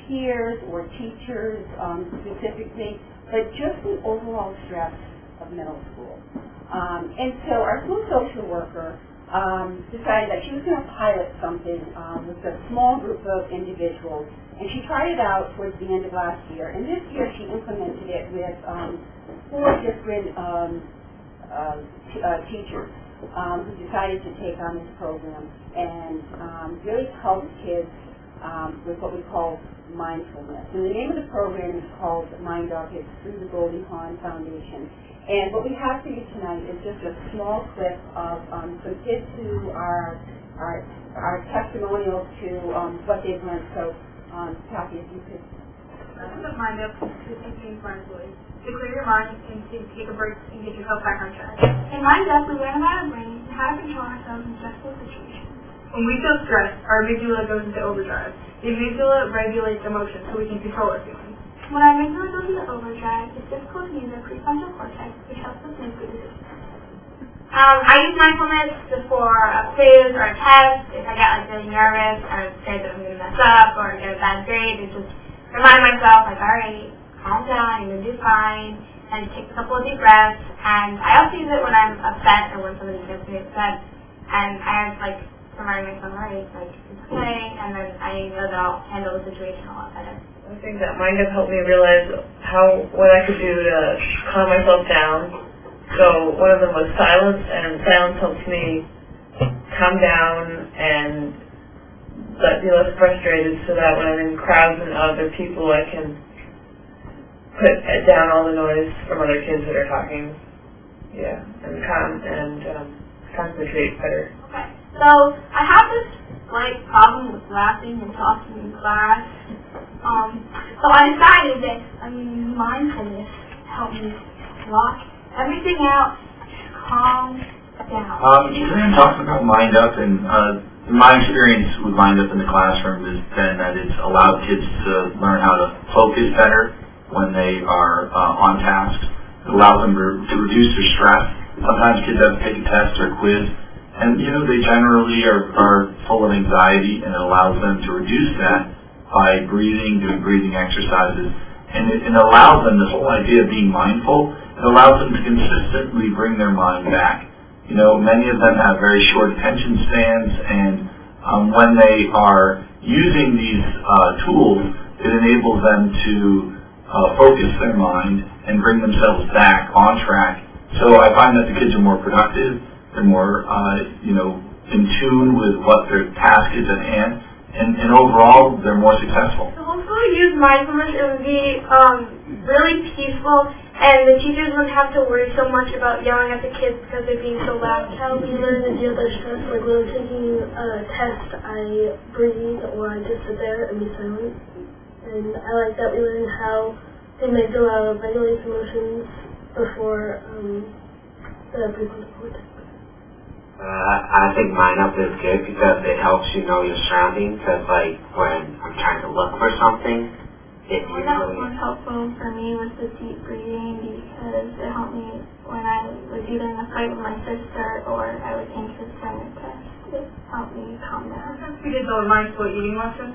peers or teachers specifically, but just the overall stress of middle school. And so our school social worker decided that she was going to pilot something with a small group of individuals, and she tried it out towards the end of last year. And this year she implemented it with 4 different teachers who decided to take on this program and really help kids with what we call mindfulness. And the name of the program is called Mind Up. It's through the Goldie Hawn Foundation. And what we have for you tonight is just a small clip of some kids who are testimonials to what they've learned. So, Kathy, if you could. Mind Up is thinking mindfully, to clear your mind and to take a break and get yourself back on track. In Mind Up, we learn about our brains and how to control ourselves in stressful situations. When we feel stressed, our amygdala goes into overdrive. The amygdala regulates emotions so we can control our feelings. When our amygdala goes into overdrive, it's difficult to use our prefrontal cortex, which helps us make good decisions. I use mindfulness before a quiz or a test. If I get really nervous or scared that I'm going to mess up or get a bad grade, it's just remind myself, alright, calm down, you're going to do fine, and take a couple of deep breaths. And I also use it when I'm upset or when somebody gets me upset, and I remind myself, it's okay, and then I know that I'll handle the situation a lot better. One thing that Mind Up helped me realize what I could do to calm myself down. So one of them was silence, and silence helps me calm down and but be less frustrated so that when I'm in crowds and other people, I can put down all the noise from other kids that are talking. Yeah, and concentrate better. Okay. So I have this slight problem with laughing and talking in class. So I decided that mindfulness helped me block everything out, just calm down. You're talking about Mind Up, and my experience with Mind Up in the classroom has been that it's allowed kids to learn how to focus better when they are on task. It allows them to reduce their stress. Sometimes kids have to take a test or a quiz, and they generally are full of anxiety, and it allows them to reduce that by doing breathing exercises. And it allows them, this whole idea of being mindful, it allows them to consistently bring their mind back. Many of them have very short attention spans, and when they are using these tools, it enables them to focus their mind and bring themselves back on track. So I find that the kids are more productive, they're more, in tune with what their task is at hand, and overall, they're more successful. So once we use mindfulness, it would be really peaceful, and the teachers wouldn't have to worry so much about yelling at the kids because they're being so loud. How we learn to deal with stress, like when I'm taking a test, I breathe or I just sit there and be silent. And I like that we learn how to regulate emotions before the prefrontal cortex. I think Mind Up is good because it helps you know your surroundings. Because like when I'm trying to look for something, it What that was most helpful for me was the deep breathing because it helped me when I was either in a fight with my sister or I was anxious during a test. It helped me calm down. Since we did the mindful eating lesson,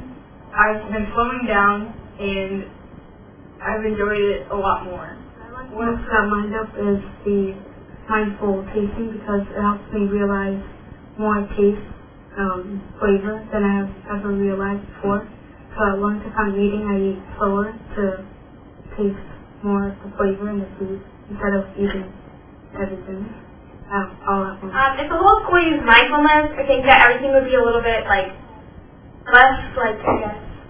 I've been slowing down and I've enjoyed it a lot more. What got Mind Up is the mindful tasting because it helps me realize more taste, flavor than I have ever realized before. So I learned to find eating, I eat slower to taste more of the flavor in the food instead of eating everything all at once. If the whole school used mindfulness, I think that everything would be a little bit less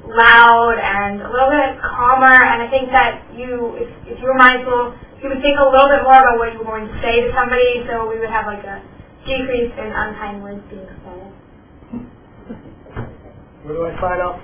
loud and a little bit calmer, and I think that if you were mindful, you would think a little bit more about what you were going to say to somebody, so we would have a decrease in unkind words being spoken. Where do I sign up?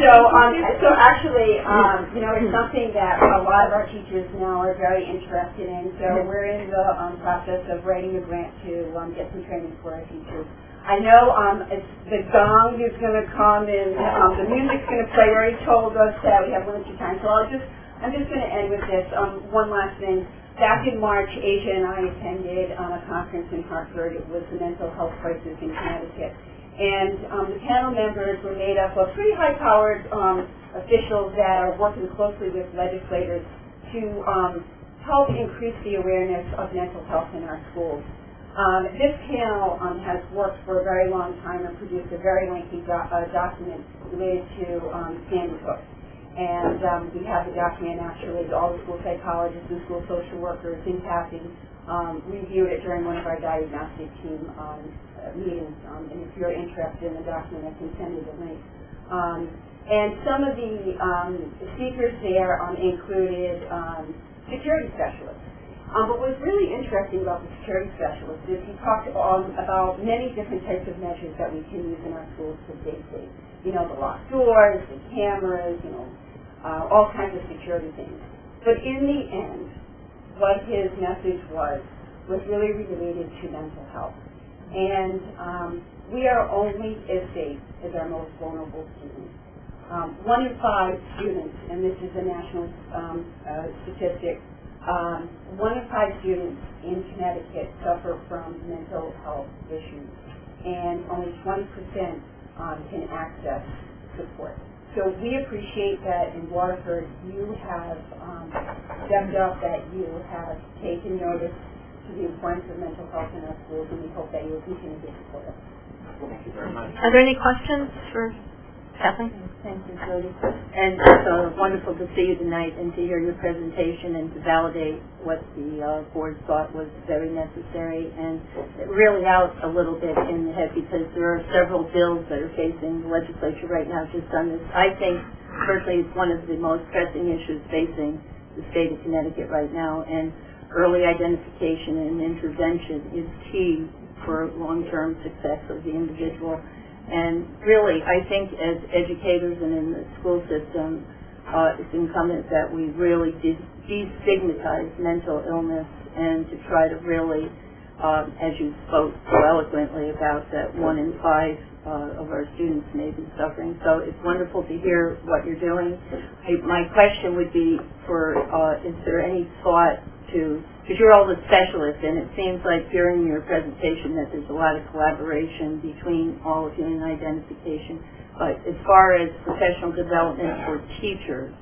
So actually, it's something that a lot of our teachers now are very interested in. So we're in the process of writing a grant to get some training for our teachers. I know it's the gong is going to come and the music's going to play. We already told us that we have limited time, so I'm just going to end with this. One last thing. Back in March, Asia and I attended a conference in Hartford. It was the mental health crisis in Connecticut. And the panel members were made up of pretty high-powered officials that are working closely with legislators to help increase the awareness of mental health in our schools. This panel has worked for a very long time and produced a very lengthy document related to Sandy Hook. And we have the document actually, all the school psychologists and school social workers in passing reviewed it during one of our diagnostic team meetings. And if you're interested in the document, I can send you the link. And some of the speakers there included security specialists. But what's really interesting about the security specialist is he talked about many different types of measures that we can use in our schools for safety. The locked doors, the cameras, all kinds of security things. But in the end, what his message was really related to mental health. And we are only as safe as our most vulnerable students. 1 in 5 students, and this is a national statistic, 1 in 5 students in Connecticut suffer from mental health issues, and only 20% can access support. So we appreciate that in Waterford you have stepped up, that you have taken notice to the importance of mental health in our schools, and we hope that you will continue to support us. Thank you very much. Are there any questions for Kathleen? Thank you, Jody. And it's wonderful to see you tonight and to hear your presentation and to validate what the board thought was very necessary and really out a little bit in the head, because there are several bills that are facing the legislature right now just on this. I think personally it's one of the most pressing issues facing the state of Connecticut right now, and early identification and intervention is key for long-term success of the individual. And really, I think as educators and in the school system, it's incumbent that we really destigmatize mental illness and to try to really, as you spoke so eloquently about, that 1 in 5 of our students may be suffering. So it's wonderful to hear what you're doing. My question would be is there any thought to, because you're all the specialists, and it seems like during your presentation that there's a lot of collaboration between all of you in identification, but as far as professional development for teachers,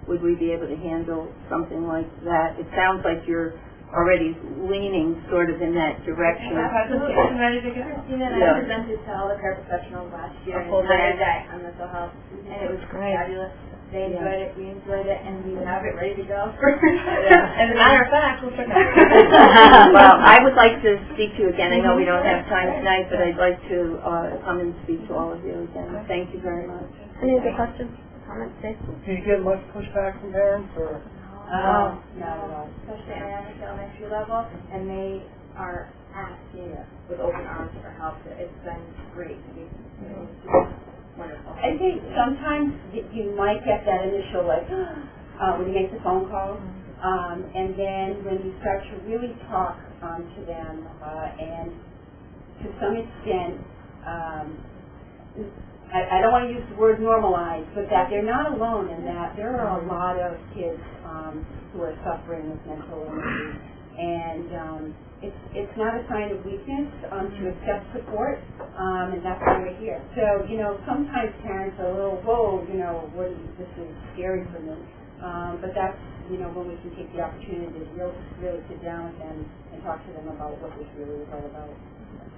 would we be able to handle something like that? It sounds like you're already leaning sort of in that direction. Christina and I presented to all the paraprofessionals last year an entire day on mental health, and it was fabulous. They enjoyed it, we enjoyed it, and we have it ready to go. As a matter of fact, we'll check it Well, I would like to speak to you again. I know we don't have time tonight, but I'd like to come and speak to all of you again. Thank you very much. Any other questions, comments, Dave? Do you get much pushback from parents, or? No, not at all. Especially at the elementary level, and they are asking with open arms for help. It's been great. Wonderful. I think sometimes you might get that initial, when you make the phone call, and then when you start to really talk to them, and to some extent, I don't want to use the word normalize, but that they're not alone in that there are a lot of kids who are suffering with mental illness, and it's not a sign of weakness to accept support, and that's why we're here. So, sometimes parents are a little, whoa, this is scary for me. But that's, when we can take the opportunity to really sit down with them and talk to them about what this really is all about.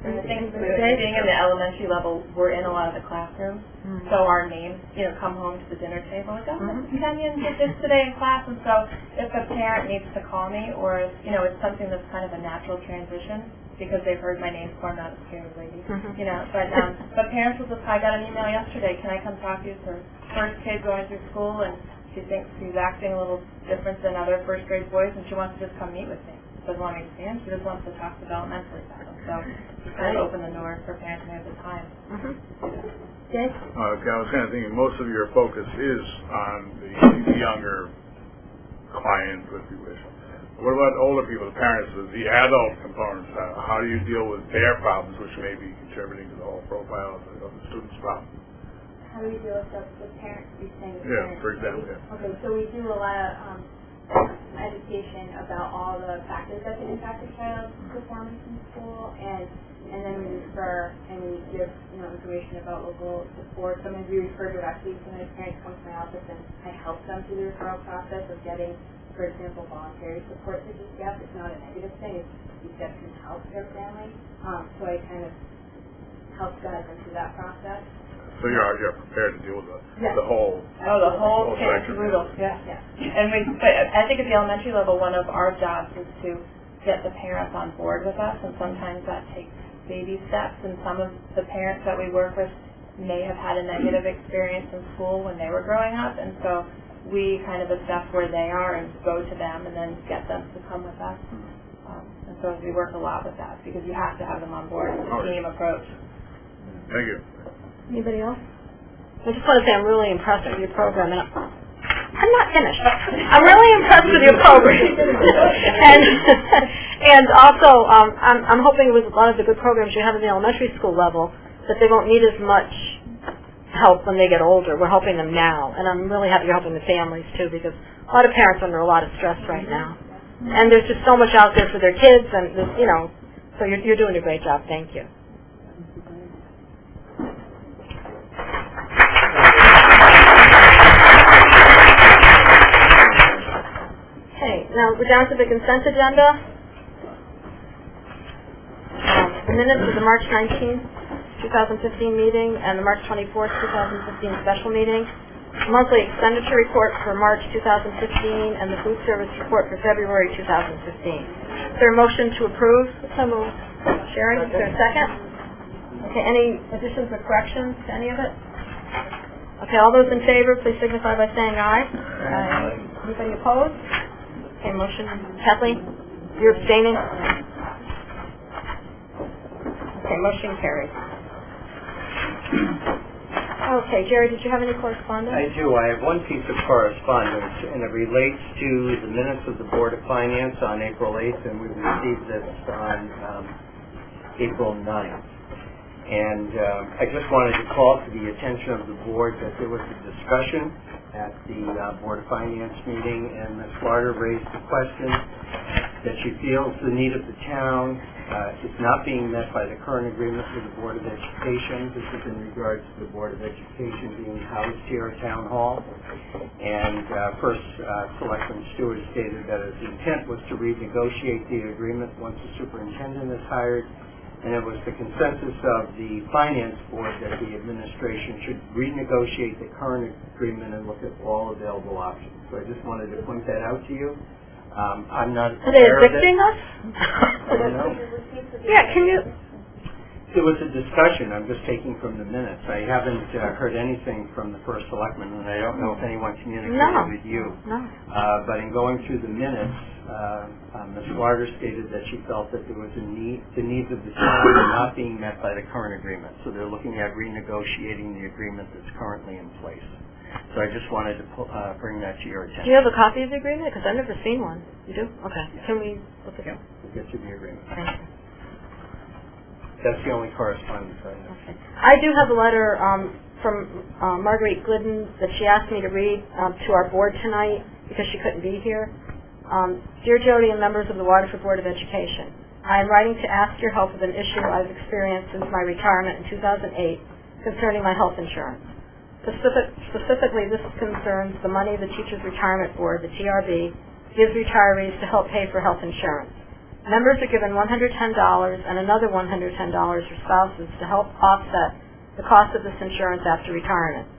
And the thing with being in the elementary level, we're in a lot of the classrooms, so our names, come home to the dinner table, like, Mrs. Kenyon did this today in class, and so if a parent needs to call me, or if, it's something that's kind of a natural transition, because they've heard my name before, I'm not a scary lady, but parents will just, I got an email yesterday, can I come talk to you? It's her first kid going through school, and she thinks he's acting a little different than other first grade boys, and she wants to just come meet with me. Doesn't want me to see him, she just wants to talk developmentally about him. So we kind of open the door for parents when they have the time. Dave? I was kind of thinking most of your focus is on the younger clients, if you wish. What about older people, the parents, the adult components? How do you deal with their problems, which may be contributing to the whole profile of the student's problem? How do we deal with the parents? For example, yeah. Okay, so we do a lot of education about all the factors that can impact a child's performance in school, and then we refer and we give information about local support. Sometimes we refer directly to my parents come to my office, and I help them through the referral process of getting, for example, voluntary support to DCF. It's not a negative thing. It's DCF can help their family. So I kind of help guide them through that process. So you're prepared to deal with the whole kit and caboodle. Yeah. And but I think at the elementary level, one of our jobs is to get the parents on board with us, and sometimes that takes baby steps. And some of the parents that we work with may have had a negative experience in school when they were growing up, and so we kind of assess where they are and go to them, and then get them to come with us. And so we work a lot with that because you have to have them on board. It's a team approach. Thank you. Anybody else? I just want to say I'm really impressed with your program, and I'm not finished. I'm really impressed with your program, and also I'm hoping with a lot of the good programs you have at the elementary school level that they won't need as much help when they get older. We're helping them now, and I'm really happy you're helping the families too, because a lot of parents are under a lot of stress right now, and there's just so much out there for their kids, and so you're doing a great job. Thank you. Okay, now we're down to the consent agenda. The minutes of the March 19th 2015 meeting and the March 24th, 2015 special meeting, monthly expenditure report for March 2015, and the food service report for February 2015. Is there a motion to approve? So moved. Sherry, is there a second? Okay, any additions or corrections to any of it? Okay, all those in favor, please signify by saying aye. Aye. Anybody opposed? Okay, motion. Kathleen, you're abstaining? Okay, motion carries. Okay, Jerry, did you have any correspondence? I do. I have one piece of correspondence, and it relates to the minutes of the Board of Finance on April 8th, and we received this on April 9th. And I just wanted to call to the attention of the board that there was a discussion at the Board of Finance meeting, and Ms. Larder raised the question that she feels the need of the town is not being met by the current agreement with the Board of Education. This is in regards to the Board of Education being housed here at Town Hall. And first, Selectman Stewart stated that his intent was to renegotiate the agreement once the superintendent is hired, and it was the consensus of the Finance Board that the administration should renegotiate the current agreement and look at all available options. So I just wanted to point that out to you. I'm not Are they aware of it. evicting us? I don't know. Yeah, can you? There was a discussion. I'm just taking from the minutes. I haven't heard anything from the first selectman, and I don't know if anyone communicated with you. No. But in going through the minutes, Ms. Larder stated that she felt that there was the needs of the town are not being met by the current agreement. So they're looking at renegotiating the agreement that's currently in place. So I just wanted to bring that to your attention. Do you have a copy of the agreement? Because I've never seen one. You do? Okay. Yeah. Can we look at it? We'll get you the agreement. Thank you. That's the only correspondence I have. Okay. I do have a letter from Marguerite Glidden that she asked me to read to our board tonight because she couldn't be here. Dear Jody and members of the Waterford Board of Education, I am writing to ask your help with an issue I've experienced since my retirement in 2008 concerning my health insurance. Specifically, this concerns the money the Teachers Retirement Board, the TRB, gives retirees to help pay for health insurance. Members are given $110 and another $110 for spouses to help offset the cost of this insurance after retirement.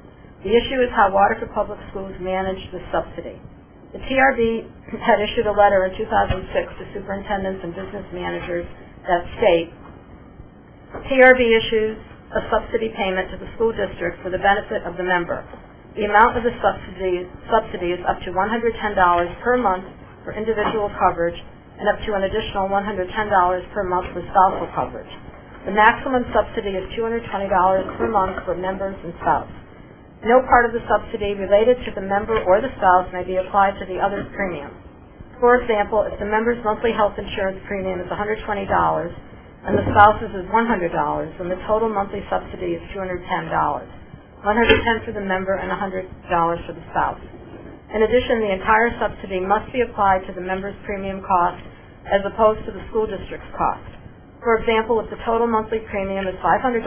The issue is how Waterford Public Schools manage this subsidy. The TRB had issued a letter in 2006 to superintendents and business managers that state, TRB issues a subsidy payment to the school district for the benefit of the member. The amount of the subsidy is up to $110 per month for individual coverage and up to an additional $110 per month for spousal coverage. The maximum subsidy is $220 per month for members and spouse. No part of the subsidy related to the member or the spouse may be applied to the other's premium. For example, if the member's monthly health insurance premium is $120 and the spouse's is $100, then the total monthly subsidy is $210. $110 for the member and $100 for the spouse. In addition, the entire subsidy must be applied to the member's premium cost as opposed to the school district's cost. For example, if the total monthly premium is $500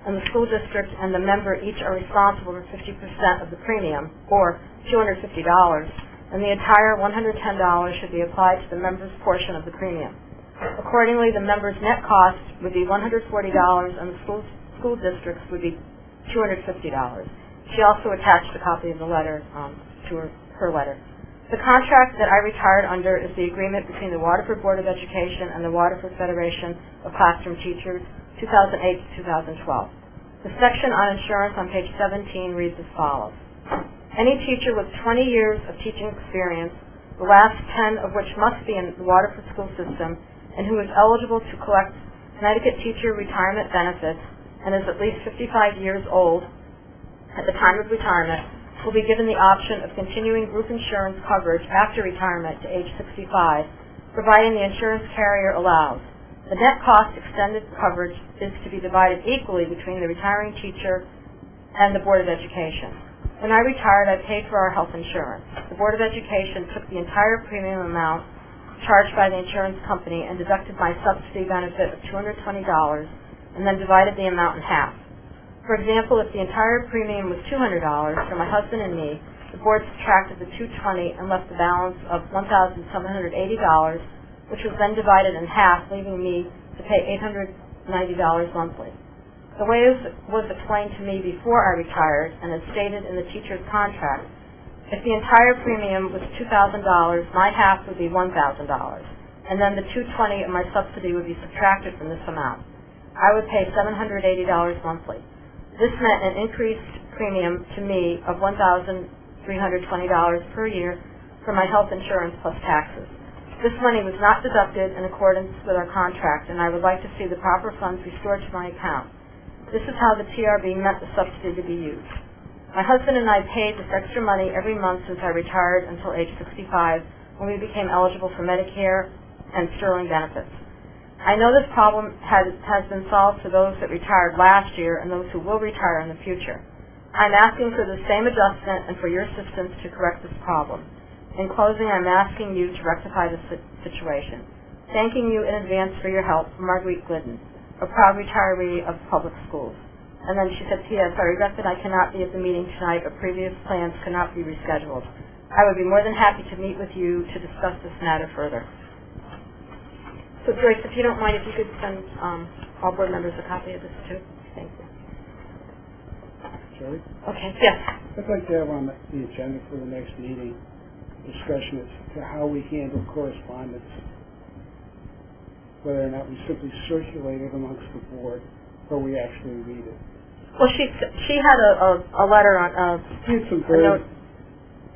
and the school district and the member each are responsible for 50% of the premium, or $250, then the entire $110 should be applied to the member's portion of the premium. Accordingly, the member's net cost would be $140 and the school district's would be $250. She also attached a copy of the letter to her letter. The contract that I retired under is the agreement between the Waterford Board of Education and the Waterford Federation of Classroom Teachers, 2008 to 2012. The section on insurance on page 17 reads as follows. Any teacher with 20 years of teaching experience, the last 10 of which must be in the Waterford school system, and who is eligible to collect Connecticut teacher retirement benefits and is at least 55 years old at the time of retirement, will be given the option of continuing group insurance coverage after retirement to age 65, providing the insurance carrier allows. The net cost extended coverage is to be divided equally between the retiring teacher and the Board of Education. When I retired, I paid for our health insurance. The Board of Education took the entire premium amount charged by the insurance company and deducted my subsidy benefit of $220 and then divided the amount in half. For example, if the entire premium was $200 for my husband and me, the board subtracted the $220 and left the balance of $1,780, which was then divided in half, leaving me to pay $890 monthly. The way it was explained to me before I retired, and as stated in the teacher's contract, if the entire premium was $2,000, my half would be $1,000, and then the $220 of my subsidy would be subtracted from this amount. I would pay $780 monthly. This meant an increased premium to me of $1,320 per year for my health insurance plus taxes. This money was not deducted in accordance with our contract, and I would like to see the proper funds restored to my account. This is how the TRB meant the subsidy to be used. My husband and I paid this extra money every month since I retired until age 65, when we became eligible for Medicare and Sterling benefits. I know this problem has been solved for those that retired last year and those who will retire in the future. I'm asking for the same adjustment and for your assistance to correct this problem. In closing, I'm asking you to rectify this situation. Thanking you in advance for your help, Marguerite Glidden, a proud retiree of public schools. And then she said, P.S. I regret that I cannot be at the meeting tonight, but previous plans cannot be rescheduled. I would be more than happy to meet with you to discuss this matter further. So Joyce, if you don't mind, if you could send all board members a copy of this too. Thank you. Jerry? Okay, yes. I'd like to have on the agenda for the next meeting discussion as to how we handle correspondence, whether or not we simply circulate it amongst the board or we actually read it. Well, she had a letter on some very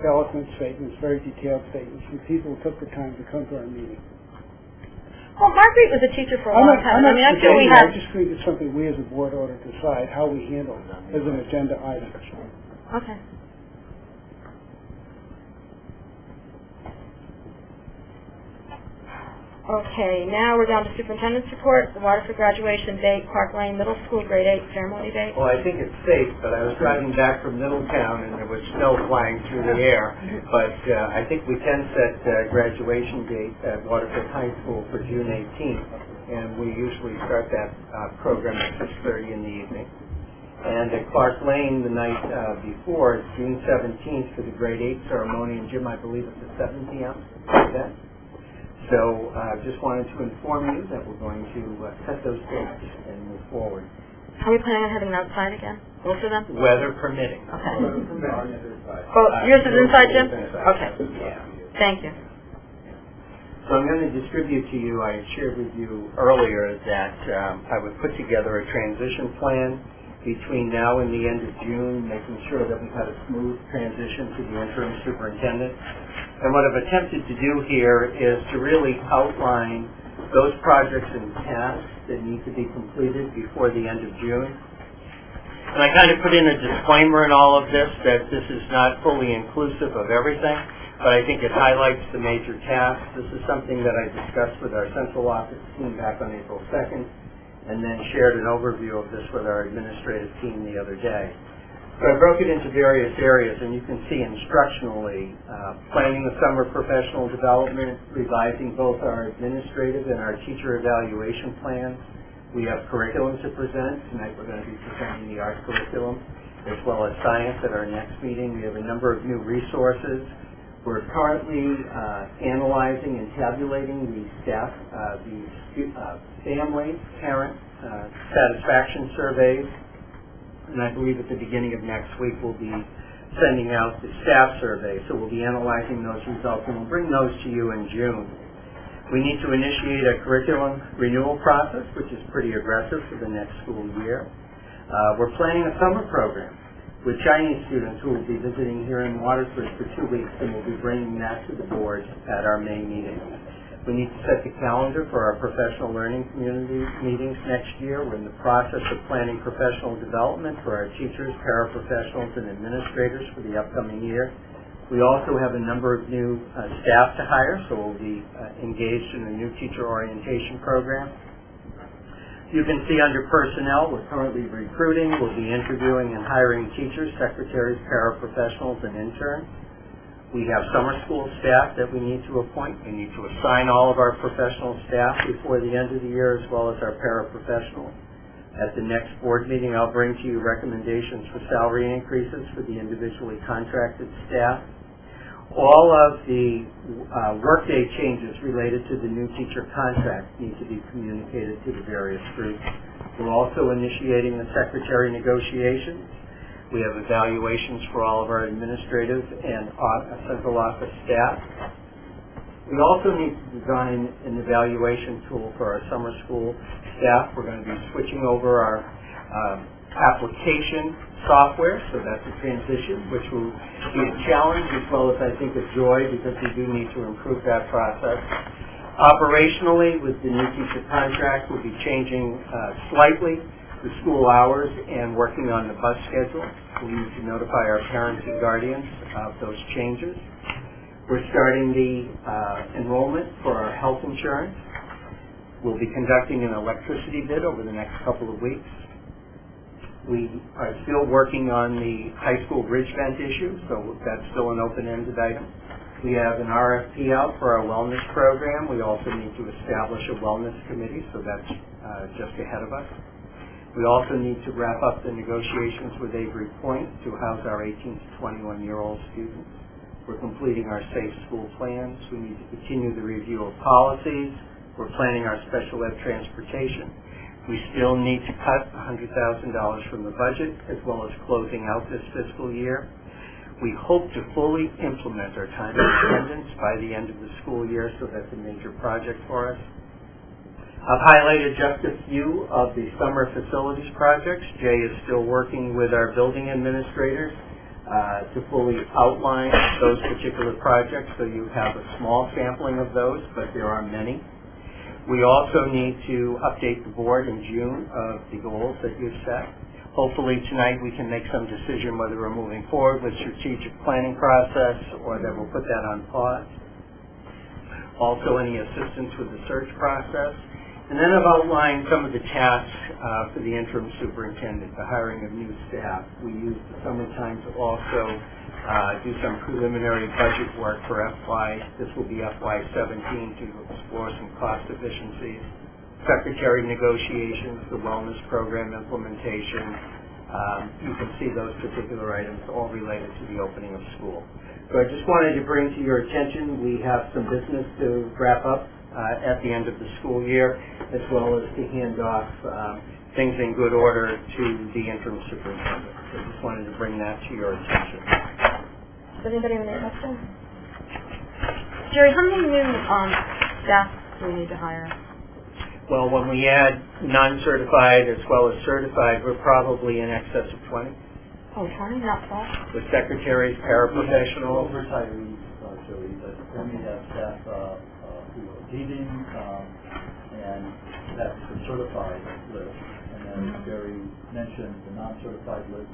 eloquent statements, very detailed statements from people who took the time to come to our meeting. Well, Marguerite was a teacher for a long time. I just think it's something we as a board ought to decide how we handle as an agenda item. Okay. Okay, now we're down to superintendent's report. The Waterford graduation date, Park Lane Middle School, grade 8 ceremony date. Well, I think it's safe, but I was driving back from Middletown and there was snow flying through the air. But I think we can set graduation date at Waterford High School for June 18th. And we usually start that program at 6:30 in the evening. And at Clark Lane the night before, it's June 17th for the grade 8 ceremony. And Jim, I believe it's at 7 p.m. Okay? So just wanted to inform you that we're going to set those dates and move forward. Are we planning on having it outside again? Both of them? Weather permitting. Okay. Well, yours is inside, Jim? Okay. Yeah. Thank you. So I'm going to distribute to you, I shared with you earlier that I would put together a transition plan between now and the end of June, making sure that we've had a smooth transition to the interim superintendent. And what I've attempted to do here is to really outline those projects and tasks that need to be completed before the end of June. And I kind of put in a disclaimer in all of this that this is not fully inclusive of everything, but I think it highlights the major tasks. This is something that I discussed with our central office team back on April 2nd, and then shared an overview of this with our administrative team the other day. So I broke it into various areas, and you can see instructionally, planning the summer professional development, revising both our administrative and our teacher evaluation plans. We have curriculum to present. Tonight we're going to be presenting the art curriculum, as well as science at our next meeting. We have a number of new resources. We're currently analyzing and tabulating the family, parent satisfaction surveys. And I believe at the beginning of next week we'll be sending out the staff survey. So we'll be analyzing those results and we'll bring those to you in June. We need to initiate a curriculum renewal process, which is pretty aggressive for the next school year. We're planning a summer program with Chinese students who will be visiting here in Waterford for 2 weeks, and we'll be bringing that to the board at our May meeting. We need to set the calendar for our professional learning community meetings next year. We're in the process of planning professional development for our teachers, paraprofessionals, and administrators for the upcoming year. We also have a number of new staff to hire, so we'll be engaged in a new teacher orientation program. You can see under personnel, we're currently recruiting. We'll be interviewing and hiring teachers, secretaries, paraprofessionals, and interns. We have summer school staff that we need to appoint. We need to assign all of our professional staff before the end of the year, as well as our paraprofessionals. At the next board meeting, I'll bring to you recommendations for salary increases for the individually contracted staff. All of the workday changes related to the new teacher contract need to be communicated to the various groups. We're also initiating the secretary negotiations. We have evaluations for all of our administrative and central office staff. We also need to design an evaluation tool for our summer school staff. We're going to be switching over our application software, so that's a transition, which will be a challenge as well as I think a joy, because we do need to improve that process. Operationally, with the new teacher contract, we'll be changing slightly the school hours and working on the bus schedule. We need to notify our parents and guardians of those changes. We're starting the enrollment for our health insurance. We'll be conducting an electricity bid over the next couple of weeks. We are still working on the high school bridge vent issue, so that's still an open-ended item. We have an RFP out for our wellness program. We also need to establish a wellness committee, so that's just ahead of us. We also need to wrap up the negotiations with Avery Point to house our 18 to 21-year-old students. We're completing our safe school plans. We need to continue the review of policies. We're planning our special ed transportation. We still need to cut $100,000 from the budget, as well as closing out this fiscal year. We hope to fully implement our time and attendance by the end of the school year, so that's a major project for us. I've highlighted just a few of the summer facilities projects. Jay is still working with our building administrators to fully outline those particular projects, so you have a small sampling of those, but there are many. We also need to update the board in June of the goals that you've set. Hopefully tonight we can make some decision whether we're moving forward with strategic planning process or that we'll put that on pause. Also, any assistance with the search process. And then I've outlined some of the tasks for the interim superintendent, the hiring of new staff. We use the summertime to also do some preliminary budget work for this will be FY17, to explore some cost efficiencies. Secretary negotiations, the wellness program implementation. You can see those particular items all related to the opening of school. So I just wanted to bring to your attention, we have some business to wrap up at the end of the school year, as well as to hand off things in good order to the interim superintendent. So I just wanted to bring that to your attention. Does anybody have any questions? Jerry, how many new staff do we need to hire? Well, when we add non-certified as well as certified, we're probably in excess of 20. Oh, 20? Not far. With secretaries, paraprofessionals. Retirees, Joey, but then we have staff who are leaving, and that's the certified list. And then Jerry mentioned the non-certified list.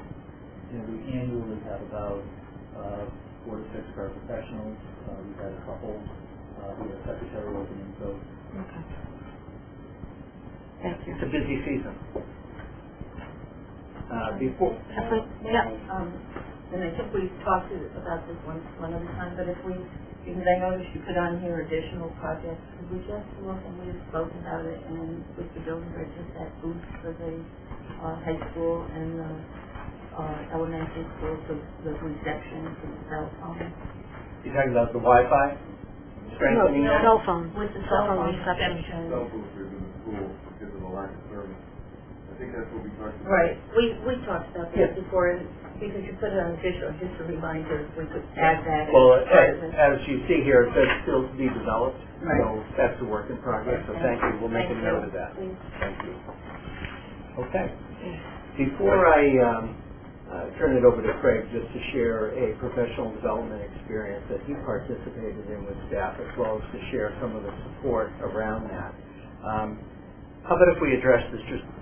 You know, we annually have about 4 to 6 paraprofessionals. We've had a couple. We have secretary openings. So. Okay. Thank you. It's a busy season. Before. And I think we've talked about this one other time, but because I noticed you put on here additional projects, could we just look, and we've spoken about it, and with the building bridges, that booth for the high school and the elementary school, so the reception for the cell phone? You're talking about the Wi-Fi? Strengthening that? Cell phone. With the cell phone reception. Cell booths are in the school because of the lack of service. I think that's what we talked about. Right. We talked about that before, and because you put it on official, just a reminder, we could add that. Well, as you see here, it says still to be developed. Right. So that's a work in progress. So thank you. We'll make a note of that. Thank you. Okay. Before I turn it over to Craig, just to share a professional development experience that he participated in with staff, as well as to share some of the support around that. How about if we address the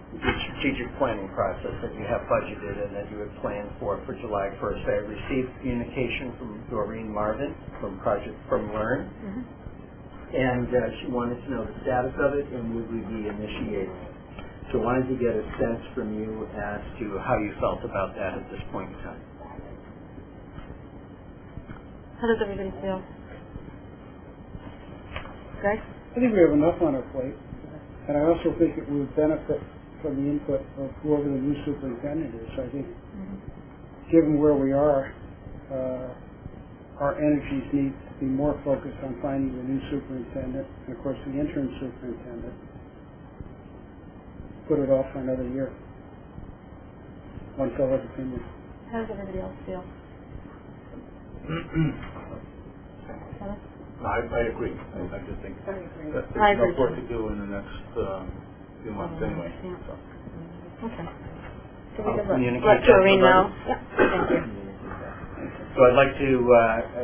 strategic planning process that you have budgeted and that you had planned for July 1st. I received communication from Doreen Marvin from Learn, and she wanted to know the status of it and would we be initiating it. So I wanted to get a sense from you as to how you felt about that at this point in time. How does everybody feel? Greg? I think we have enough on our plate, and I also think it would benefit from the input of whoever the new superintendent is. I think, given where we are, our energies need to be more focused on finding the new superintendent, and of course the interim superintendent. Put it off for another year. One fellow's opinion. How does everybody else feel? I agree. I just think that there's I agree. enough work to do in the next few months anyway. So. Okay. I'll communicate Let that Doreen to know. Buddy. Yeah, thank you. So I'd like to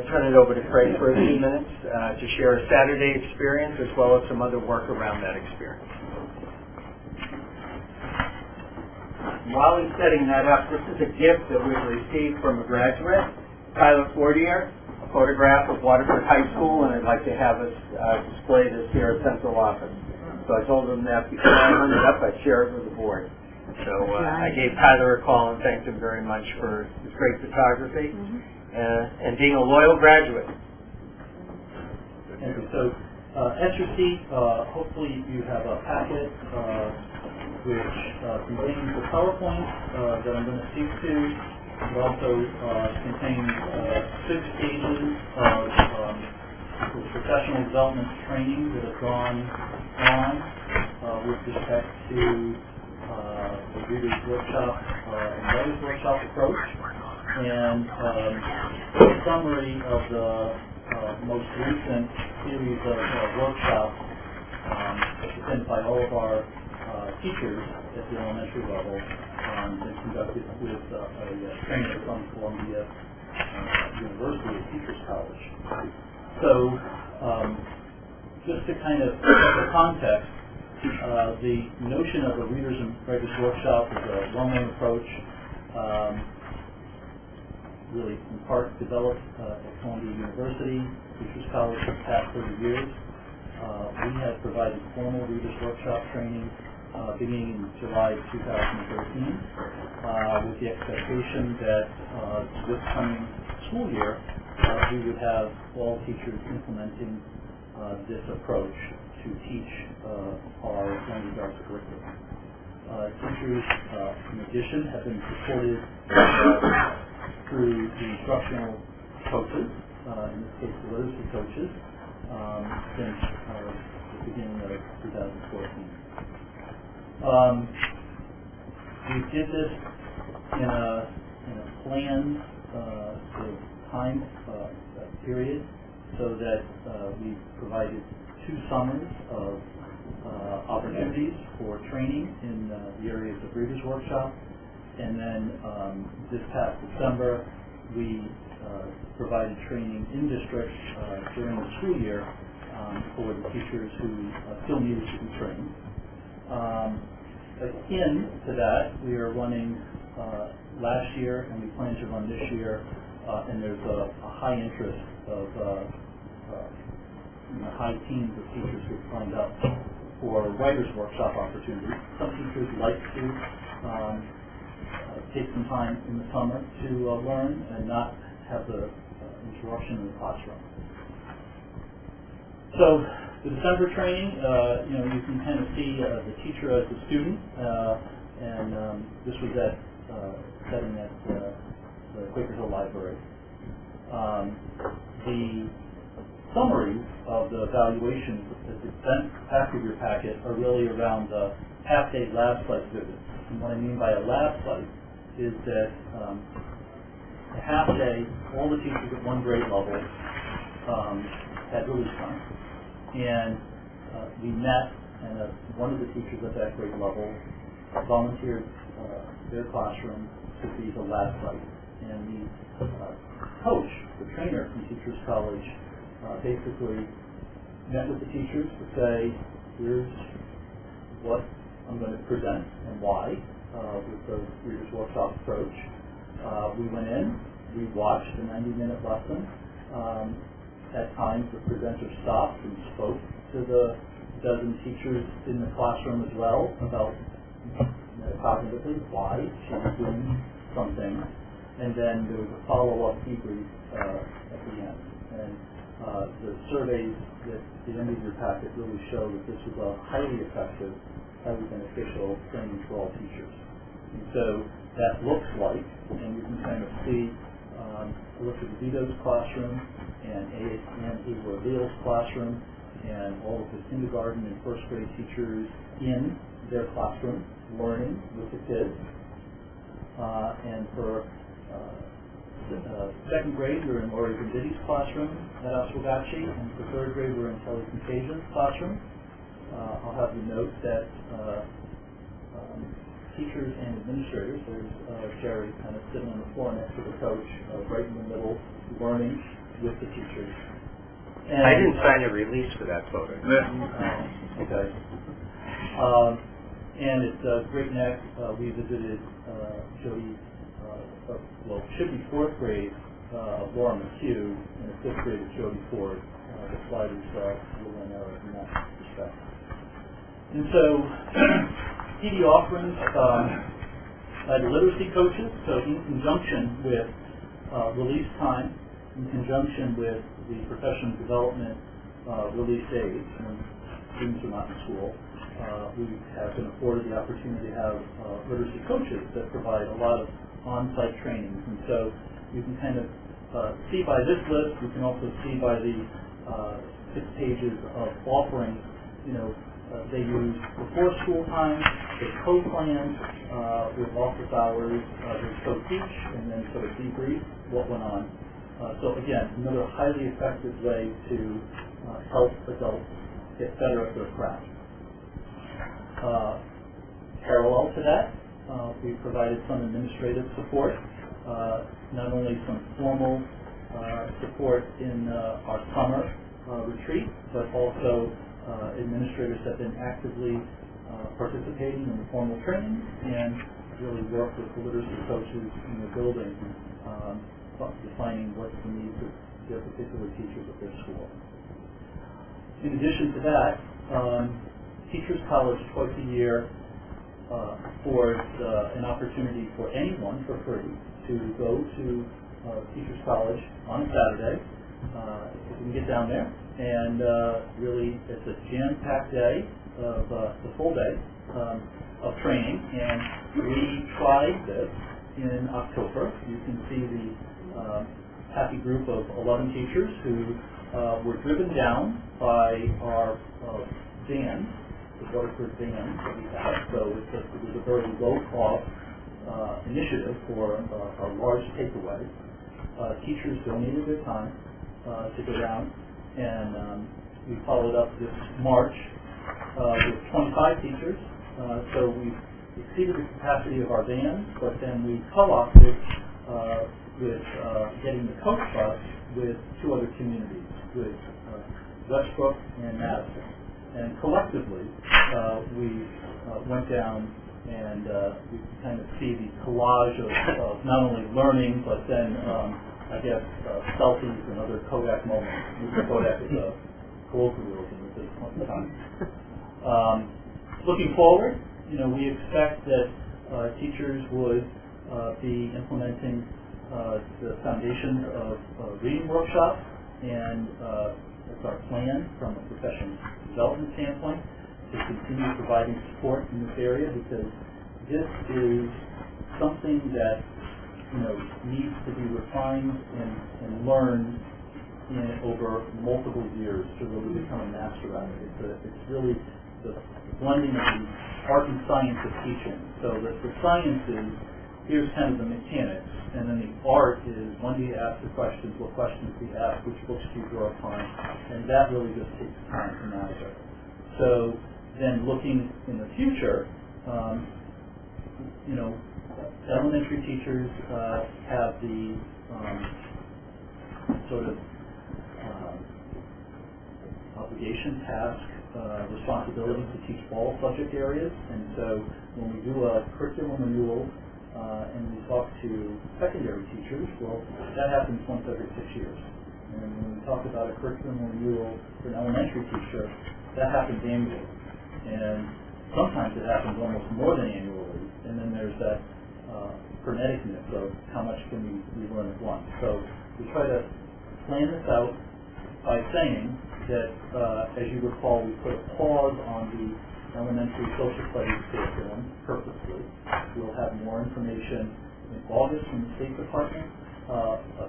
turn it over to Craig for a few minutes to share a Saturday experience as well as some other work around that experience. While he's setting that up, this is a gift that we've received from a graduate, Tyler Fortier, a photograph of Waterford High School, and I'd like to have us display this here at Central Office. So I told him that before I hung it up, I'd share it with the board. So I gave Tyler a call and thanked him very much for his great photography and being a loyal graduate. Thank you. So at your seat, hopefully you have a packet which contains the PowerPoint that I'm going to speak to. It also contains 6 pages of professional development training that have gone on with respect to the Reader's Workshop and Writer's Workshop approach, and a summary of the most recent series of workshops attended by all of our teachers at the elementary level and conducted with a trainer from Columbia University Teachers College. So just to kind of set the context, the notion of a Readers and Writers Workshop is a well-known approach, really in part developed at Columbia University Teachers College for the past 30 years. We have provided formal Readers Workshop training beginning in July 2013 with the expectation that this coming school year we would have all teachers implementing this approach to teach our language arts curriculum. Teachers, in addition, have been supported through the instructional coaches, in this case the literacy coaches, since the beginning of 2014. We did this in a planned sort of time period, so that we provided 2 summers of opportunities for training in the areas of Readers Workshop, and then this past December we provided training in districts during the school year for the teachers who still needed to be trained. Akin to that, we are running last year, and we plan to run this year, and there's a high interest of high teams of teachers who have signed up for Writers Workshop opportunities. Some teachers like to take some time in the summer to learn and not have the interruption in the classroom. So the December training, you can kind of see the teacher as the student, and this was at setting at the Quaker Hill Library. The summaries of the evaluations at the back of your packet are really around the half-day lab site visits. And what I mean by a lab site is that a half-day, all the teachers at one grade level had release time. And we met, and one of the teachers at that grade level volunteered their classroom to be the lab site. And the coach, the trainer from Teachers College, basically met with the teachers to say, here's what I'm going to present and why with the Readers Workshop approach. We went in, we watched a 90-minute lesson. At times the presenter stopped and spoke to the dozen teachers in the classroom as well about cognitively why she was doing something. And then there was a follow-up debrief at the end. And the surveys at the end of your packet really show that this was a highly effective, highly beneficial training for all teachers. And so that looks like, and you can kind of see Alyssa DeVito's classroom and Ava Leal's classroom, and all of the kindergarten and first grade teachers in their classroom learning with the kids. And for second grade, we're in Lori Venditti's classroom at Oswegatchie, and for third grade, we're in Kelly Contagious classroom. I'll have you note that teachers and administrators, there's Jerry kind of sitting on the floor next to the coach, right in the middle, learning with the teachers. And I didn't sign a release for that photo. Okay. And at Great Neck, we visited Jody, well, it should be fourth grade of Laura McHugh, and the fifth grade of Jody Ford. The slide is a little narrow in that respect. And so, PD offerings by the literacy coaches, so in conjunction with release time, in conjunction with the professional development release aids when students are not in school, we have been afforded the opportunity to have literacy coaches that provide a lot of on-site trainings. And so you can kind of see by this list, you can also see by the 6 pages of offerings, they use before school time, they co-plan with office hours, they co-teach, and then sort of debrief what went on. So again, another highly effective way to help adults get better at their craft. Parallel to that, we provided some administrative support, not only some formal support in our summer retreat, but also administrators have been actively participating in the formal training and really work with the literacy coaches in the building, defining what the needs of their particular teachers at their school. In addition to that, Teachers College twice a year affords an opportunity for anyone for free to go to Teachers College on a Saturday, if you can get down there, and really it's a jam-packed day of the full day of training, and we tried this in October. You can see the happy group of 11 teachers who were driven down by our van, the Waterford van that we have. So it was a very low-cost initiative for a large takeaway. Teachers donated their time to go down, and we followed up this March with 25 teachers. So we exceeded the capacity of our van, but then we co-opted with getting the coach bus with 2 other communities, with Westbrook and Madison. And collectively, we went down and we kind of see the collage of not only learning, but then, I guess, selfies and other Kodak moments. Kodak is a colloquialism at this point in time. Looking forward, we expect that teachers would be implementing the foundation of reading workshops, and that's our plan from a professional development standpoint, to continue providing support in this area, because this is something that needs to be refined and learned over multiple years to really become a master at it. It's really the blending of the art and science of teaching. So the science is, here's kind of the mechanics, and then the art is, when do you ask the questions, what questions do you ask, which books do you draw upon, and that really just takes time to master. So then looking in the future, elementary teachers have the sort of obligation, task, responsibility to teach all subject areas, and so when we do a curriculum renewal and we talk to secondary teachers, well, that happens once every 6 years. And when we talk about a curriculum renewal for an elementary teacher, that happens annually. And sometimes it happens almost more than annually, and then there's that freneticness of how much can we learn at once. So we try to plan this out by saying that, as you recall, we put a pause on the elementary social studies curriculum purposely. We'll have more information in August from the State Department, a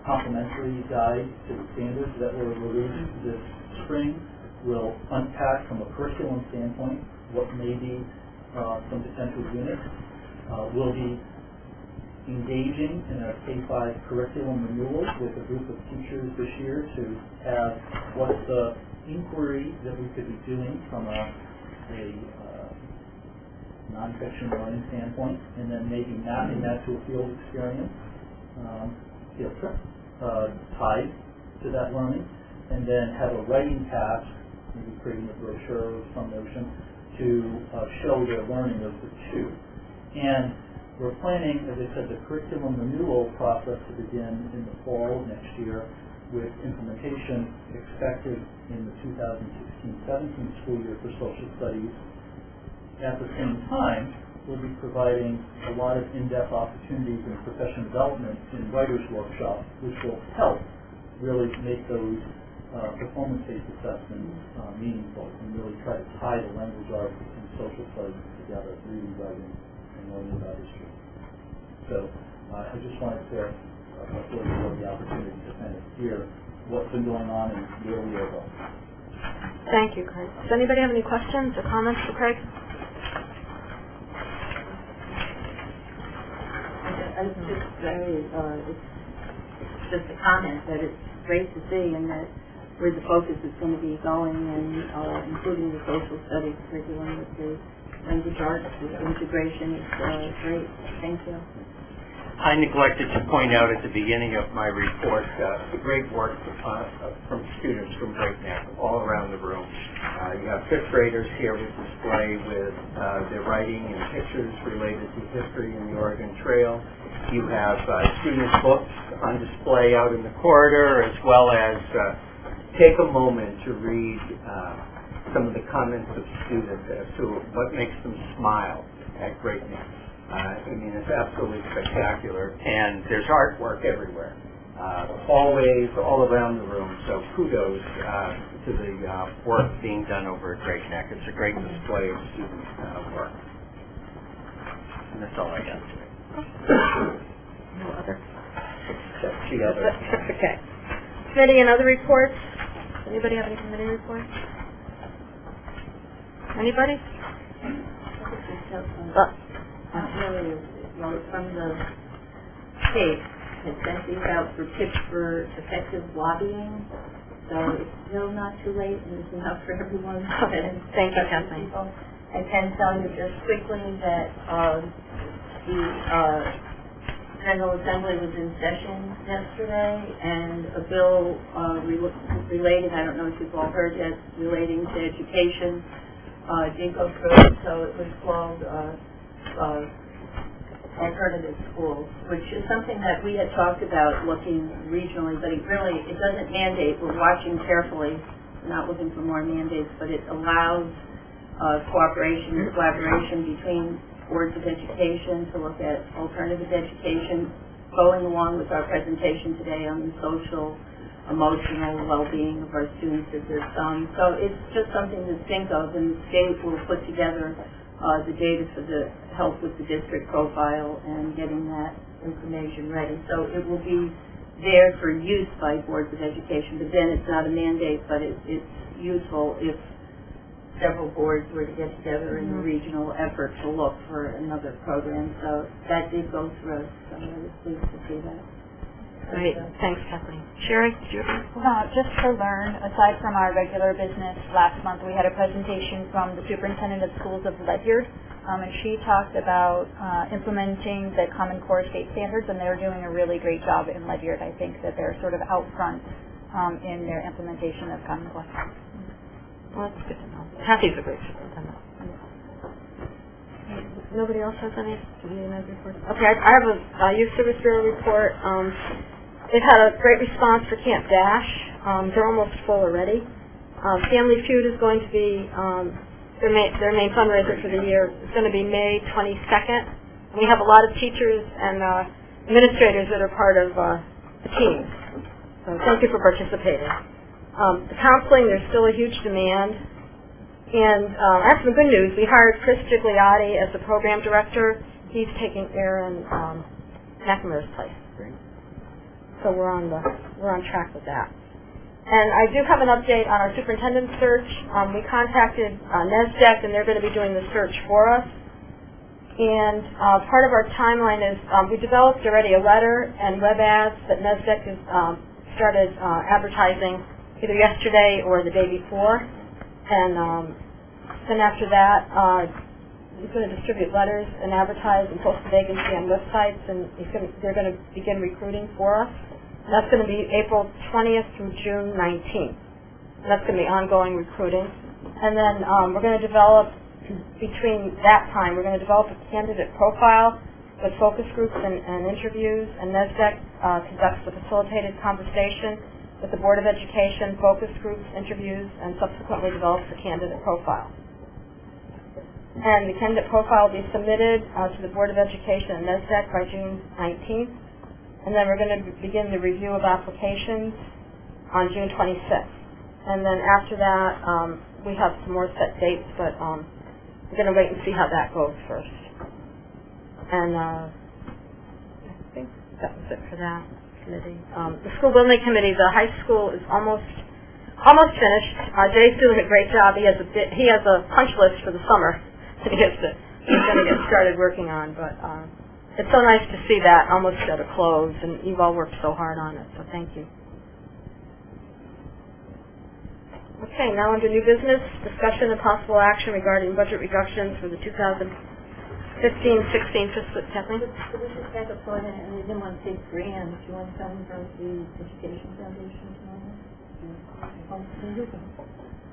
complementary guide to the standards that were released this spring will unpack from a curriculum standpoint what may be some potential units. We'll be engaging in a K-5 curriculum renewal with a group of teachers this year to have what's the inquiry that we could be doing from a non-fiction learning standpoint, and then maybe mapping that to a field experience, field trip, tied to that learning, and then have a writing task, maybe creating a brochure of some notion, to show their learning of the two. And we're planning, as I said, the curriculum renewal process to begin in the fall of next year, with implementation expected in the 2016-17 school year for social studies. At the same time, we'll be providing a lot of in-depth opportunities in professional development in writers' workshops, which will help really make those performance-based assessments meaningful and really try to tie the language arts and social studies together, reading, writing, and learning about history. So I just wanted to really give the opportunity to kind of hear what's been going on and where we are going. Thank you, Craig. Does anybody have any questions or comments for Craig? It's just a comment that it's great to see, and that where the focus is going to be going, and including the social studies curriculum with the language arts integration is great. Thank you. I neglected to point out at the beginning of my report the great work from students from Great Neck all around the room. You have fifth graders here with display with their writing and pictures related to history in the Oregon Trail. You have students' books on display out in the corridor, as well as take a moment to read some of the comments of students as to what makes them smile at Great Neck. I mean, it's absolutely spectacular, and there's artwork everywhere, always, all around the room, so kudos to the work being done over at Great Neck. It's a great display of student work. And that's all I got today. No other? Together. Okay. Committee and other reports? Anybody have any committee reports? Anybody? From the state had sent these out for tips for effective lobbying, so it's still not too late, and it's enough for everyone. Thank you, Kathleen. I can tell you just quickly that the General Assembly was in session yesterday, and a bill related, I don't know if you've all heard yet, relating to education, did go through, so it was called alternative schools, which is something that we had talked about looking regionally, but it doesn't mandate. We're watching carefully, not looking for more mandates, but it allows cooperation and collaboration between boards of education to look at alternative education, going along with our presentation today on the social, emotional well-being of our students if there's some. So it's just something to think of, and the state will put together the data for the help with the district profile and getting that information ready. So it will be there for use by boards of education, but then it's not a mandate, but it's useful if several boards were to get together in a regional effort to look for another program. So that did go through, so I was pleased to see that. Great. Thanks, Kathleen. Sherry, did you have just to learn, aside from our regular business, last month we had a presentation from the superintendent of schools of Ledyard, and she talked about implementing the Common Core state standards, and they're doing a really great job in Ledyard. I think that they're sort of out front in their implementation of Common Core. Well, that's good to know. Kathy's a great superintendent. Nobody else has any reports? Okay, I have a youth service bureau report. They've had a great response for Camp Dash. They're almost full already. Family Feud is going to be their main fundraiser for the year. It's going to be May 22nd. We have a lot of teachers and administrators that are part of the team. So thank you for participating. The counseling, there's still a huge demand. And I have some good news. We hired Chris Gigliotti as the program director. He's taking Aaron McNamara's place. So we're on track with that. And I do have an update on our superintendent search. We contacted NESDEC, and they're going to be doing the search for us. And part of our timeline is we developed already a letter and web ads that NESDEC has started advertising either yesterday or the day before. And then after that, he's going to distribute letters and advertise and post the vacancy on websites, and they're going to begin recruiting for us. And that's going to be April 20th through June 19th. And that's going to be ongoing recruiting. And then we're going to develop, between that time, we're going to develop a candidate profile with focus groups and interviews, and NESDEC conducts a facilitated conversation with the Board of Education, focus groups, interviews, and subsequently develops a candidate profile. And the candidate profile will be submitted to the Board of Education and NESDEC by June 19th. And then we're going to begin the review of applications on June 26th. And then after that, we have some more set dates, but we're going to wait and see how that goes first. And I think that was it for that committee. The school building committee, the high school is almost finished. Jay's doing a great job. He has a punch list for the summer that he's going to get started working on, but it's so nice to see that almost at a close, and you've all worked so hard on it, so thank you. Okay, now under new business, discussion and possible action regarding budget reductions for the 2015-16 fiscal. Kathleen? So this is back up going, and we didn't want to take grand. Do you want to come from the Education Foundation tomorrow?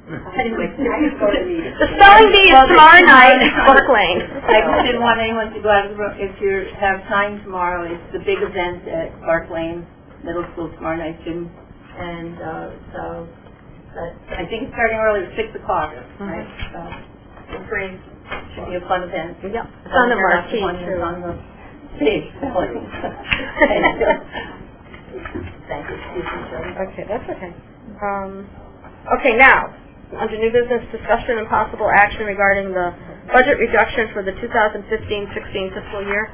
Anyway, I just go to the spelling bee is tomorrow night at Clark Lane. I just didn't want anyone to go out of the room. If you have time tomorrow, it's the big event at Clark Lane Middle School tomorrow night, June. And so I think it's starting early at 6 o'clock, right? So it's free. Should be a fun event. Yep. It's on the marquee, too. It's on the stage. Thank you. Okay, that's okay. Okay, now, under new business, discussion and possible action regarding the budget reduction for the 2015-16 fiscal year.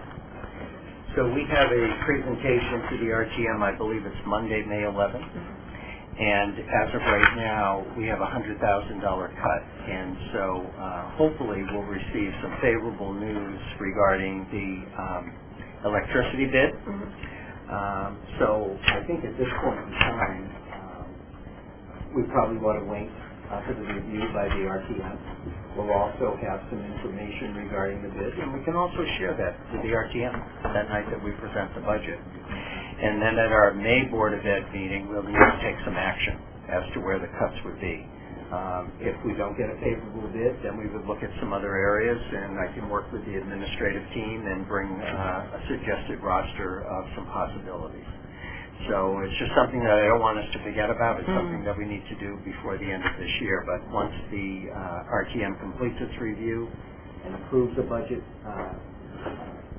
So we have a presentation to the RTM, I believe it's Monday, May 11th. And as of right now, we have a $100,000 cut. And so hopefully we'll receive some favorable news regarding the electricity bid. So I think at this point in time, we probably want to wait for the review by the RTM. We'll also have some information regarding the bid, and we can also share that with the RTM that night that we present the budget. And then at our May Board of Ed meeting, we'll need to take some action as to where the cuts would be. If we don't get a favorable bid, then we would look at some other areas, and I can work with the administrative team and bring a suggested roster of some possibilities. So it's just something that I don't want us to forget about. It's something that we need to do before the end of this year. But once the RTM completes its review and approves the budget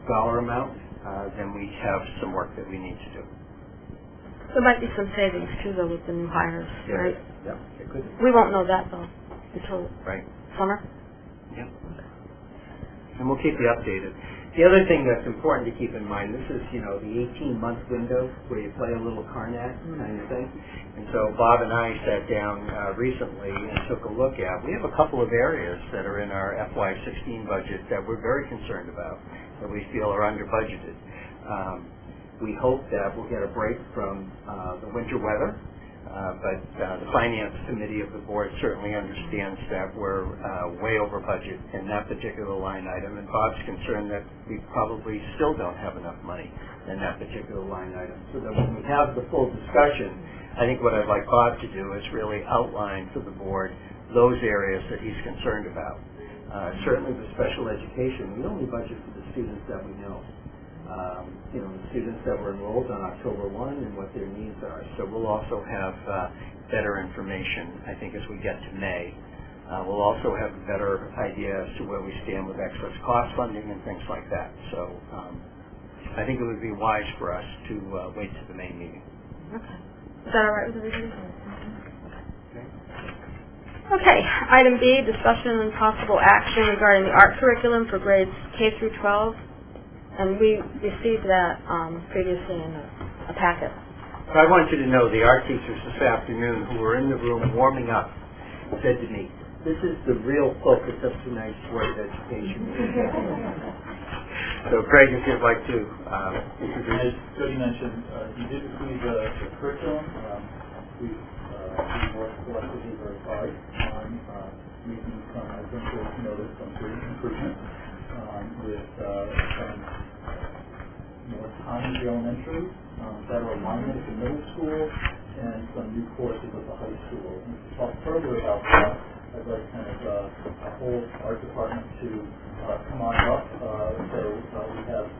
dollar amount, then we have some work that we need to do. There might be some savings, too, though, with the new hires, right? Yeah, it could be. We won't know that, though, until summer? Yeah. And we'll keep you updated. The other thing that's important to keep in mind, this is, the 18-month window where you play a little Carnac kind of thing. And so Bob and I sat down recently and took a look at, we have a couple of areas that are in our FY16 budget that we're very concerned about, that we feel are under budgeted. We hope that we'll get a break from the winter weather, but the Finance Committee of the Board certainly understands that we're way over budget in that particular line item, and Bob's concerned that we probably still don't have enough money in that particular line item. So that when we have the full discussion, I think what I'd like Bob to do is really outline for the Board those areas that he's concerned about. Certainly the special education, we only budget for the students that we know. The students that were enrolled on October 1 and what their needs are. So we'll also have better information, I think, as we get to May. We'll also have a better idea as to where we stand with excess cost funding and things like that. So I think it would be wise for us to wait to the May meeting. Okay. Is that all right with everybody? Okay. Item B, discussion and possible action regarding the art curriculum for grades K through 12. And we received that previously in a packet. So I want you to know the art teachers this afternoon who were in the room warming up said to me, this is the real focus of tonight's Board of Education. So Craig, if you'd like to introduce. As Jody mentioned, you did receive the curriculum. We've worked collectively very hard on making some, I think you'll notice, some great improvements with some more time at the elementary, better alignment at the middle school, and some new courses at the high school. And to talk further about that, I'd like kind of a whole art department to come on up. So we have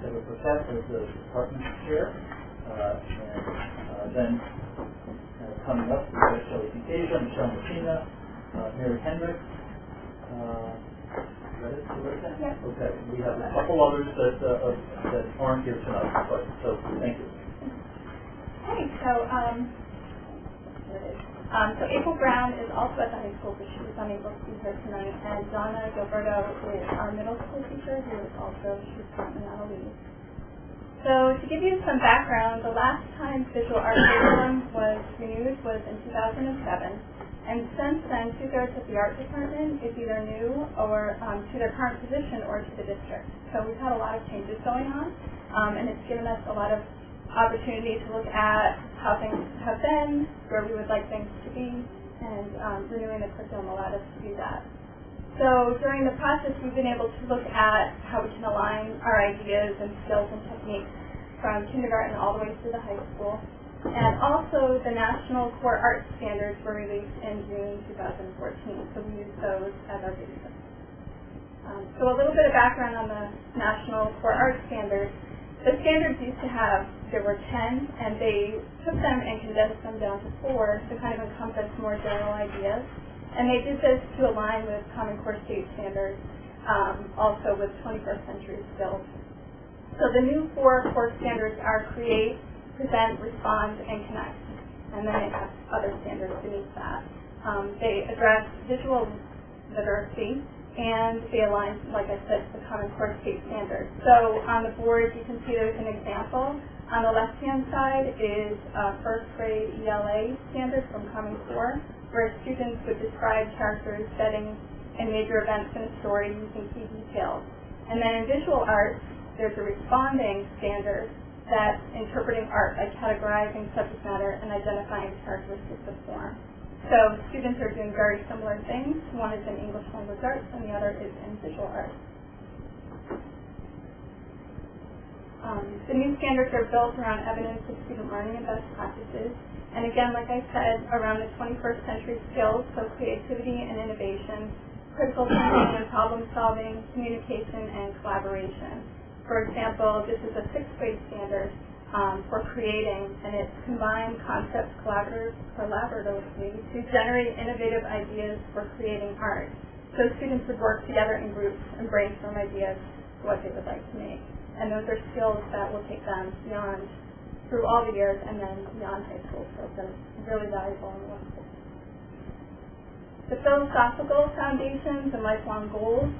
Deborah Paquette as the department chair, and then coming up, we've got Shelley Kincasia, Michelle Messina, Mary Hendricks. Is that it? Yeah. Okay. We have a couple others that aren't here tonight, so thank you. Okay, so April Brown is also at the high school, but she was unable to be here tonight, and Donna Gilberto is our middle school teacher, who is also, she's currently on a leave. So to give you some background, the last time visual art curriculum was renewed was in 2007, and since then, 2/3 of the art department is either new or to their current position or to the district. So we've had a lot of changes going on, and it's given us a lot of opportunity to look at how things have been, where we would like things to be, and renewing the curriculum allowed us to do that. So during the process, we've been able to look at how we can align our ideas and skills and techniques from kindergarten all the way through the high school. And also, the National Core Art Standards were released in June 2014, so we use those as our basis. So a little bit of background on the National Core Art Standards. The standards used to have, there were 10, and they took them and condensed them down to 4 to kind of encompass more general ideas. And they did this to align with Common Core State Standards, also with 21st century skills. So the new 4 core standards are create, present, respond, and connect. And then they have other standards beneath that. They address visual literacy, and they align, like I said, to the Common Core State Standards. So on the board, you can see there's an example. On the left-hand side is a first grade ELA standard from Common Core, where students would describe characters, settings, and major events in a story using key details. And then in visual arts, there's a responding standard that's interpreting art by categorizing subject matter and identifying characteristics of form. So students are doing very similar things. One is in English language arts and the other is in visual arts. The new standards are built around evidence of student learning and best practices. And again, like I said, around the 21st century skills, so creativity and innovation, critical thinking and problem solving, communication and collaboration. For example, this is a 6th grade standard for creating, and it's combined concepts collaboratively to generate innovative ideas for creating art. So students would work together in groups and brainstorm ideas for what they would like to make. And those are skills that will take them beyond, through all the years, and then beyond high school. So it's really valuable in the workforce. The philosophical foundations and lifelong goals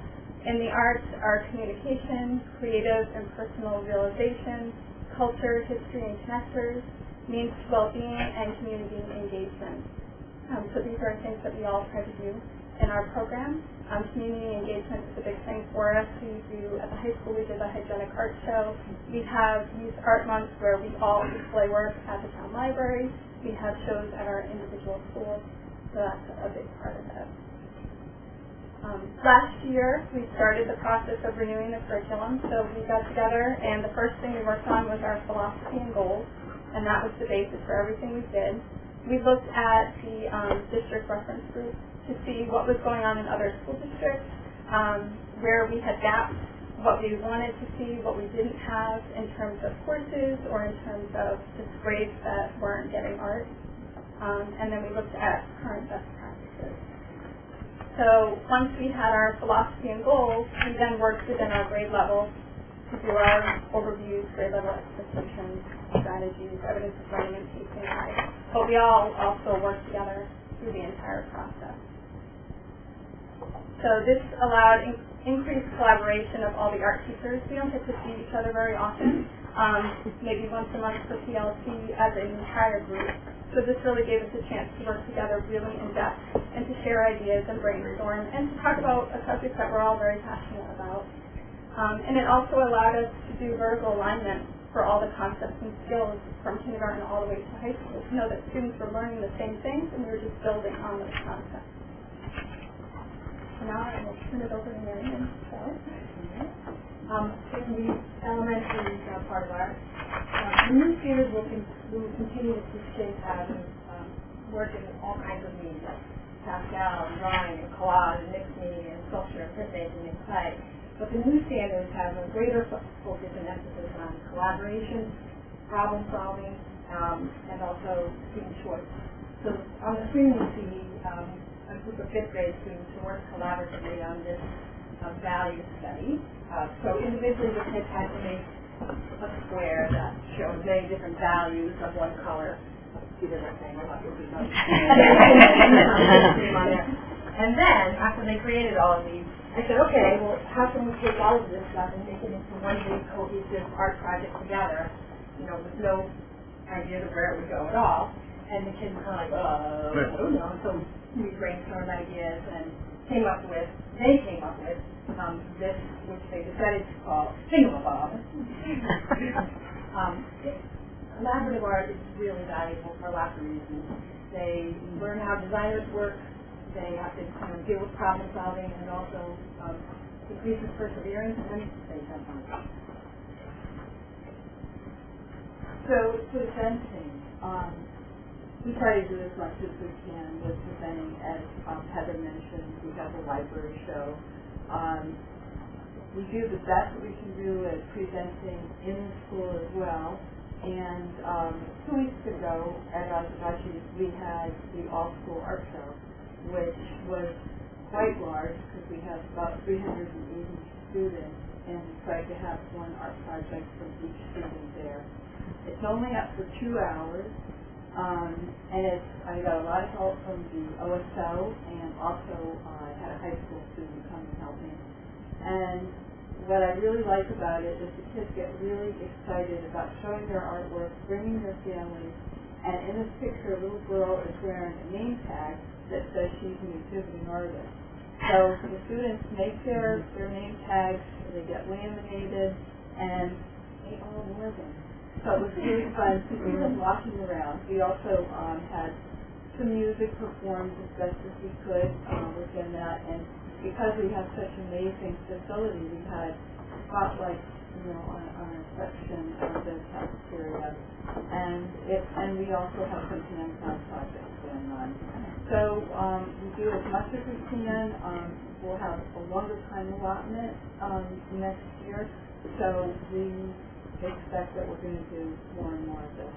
in the arts are communication, creative and personal realization, culture, history, and connectors, means to well-being, and community engagement. So these are things that we all try to do in our program. Community engagement is a big thing for us. We do, at the high school, we did the Hygienic Art Show. We have Youth Art Month where we all display work at the town library. We have shows at our individual schools, so that's a big part of it. Last year, we started the process of renewing the curriculum, so we got together, and the first thing we worked on was our philosophy and goals, and that was the basis for everything we did. We looked at the district reference group to see what was going on in other school districts, where we had gaps, what we wanted to see, what we didn't have in terms of courses or in terms of just grades that weren't getting art, and then we looked at current best practices. So once we had our philosophy and goals, we then worked within our grade level to do our overviews, grade level expectations, strategies, evidence of learning, and pacing guides. But we all also worked together through the entire process. So this allowed increased collaboration of all the art teachers. We don't get to see each other very often, maybe once a month for PLC as an entire group. So this really gave us a chance to work together really in depth and to share ideas and brainstorm and to talk about a subject that we're all very passionate about. And it also allowed us to do vertical alignment for all the concepts and skills from kindergarten all the way to high school, to know that students were learning the same things and we were just building on those concepts. So now I will turn it over to Marion. In the elementary part of art, the new standards will continue to teach kids how to work in all kinds of media, Pascal, and drawing, and collage, and mixed media, and sculpture, and printmaking, and clay. But the new standards have a greater focus and emphasis on collaboration, problem solving, and also student choice. So on the screen we see a group of 5th grade students who work collaboratively on this value study. So individually the kids had to make a square that shows many different values of one color. Either rectangle, and then after they created all of these, I said, okay, well, how can we take all of this stuff and make it into one big cohesive art project together, with no idea of where it would go at all. And the kids were kind of like, I don't know. So we brainstormed ideas and came up with this, which they decided to call Thingamabob. Collaborative art is really valuable for lots of reasons. They learn how designers work. They have to deal with problem solving, and also increases perseverance, and they have fun. So presenting, we try to do as much as we can with presenting. As Heather mentioned, we have a library show. We do the best that we can do at presenting in the school as well. And 2 weeks ago at Ashi's, we had the all-school art show, which was quite large because we have about 380 students, and we tried to have one art project from each student there. It's only up for 2 hours, and I got a lot of help from the OSO, and also I had a high school student come and help me. And what I really like about it is the kids get really excited about showing their artwork, bringing their families, and in this picture, a little girl is wearing a name tag that says she's an exhibiting artist. So the students make their name tags, they get laminated, and they all wear them. So it was really fun to see them walking around. We also had some music performed as best as we could within that, and because we have such amazing facility, we had spotlights, on a section of the cafeteria, and we also have some hands-on projects going on. So we do as much as we can. We'll have a longer time allotment next year, so we expect that we're going to do more and more of this.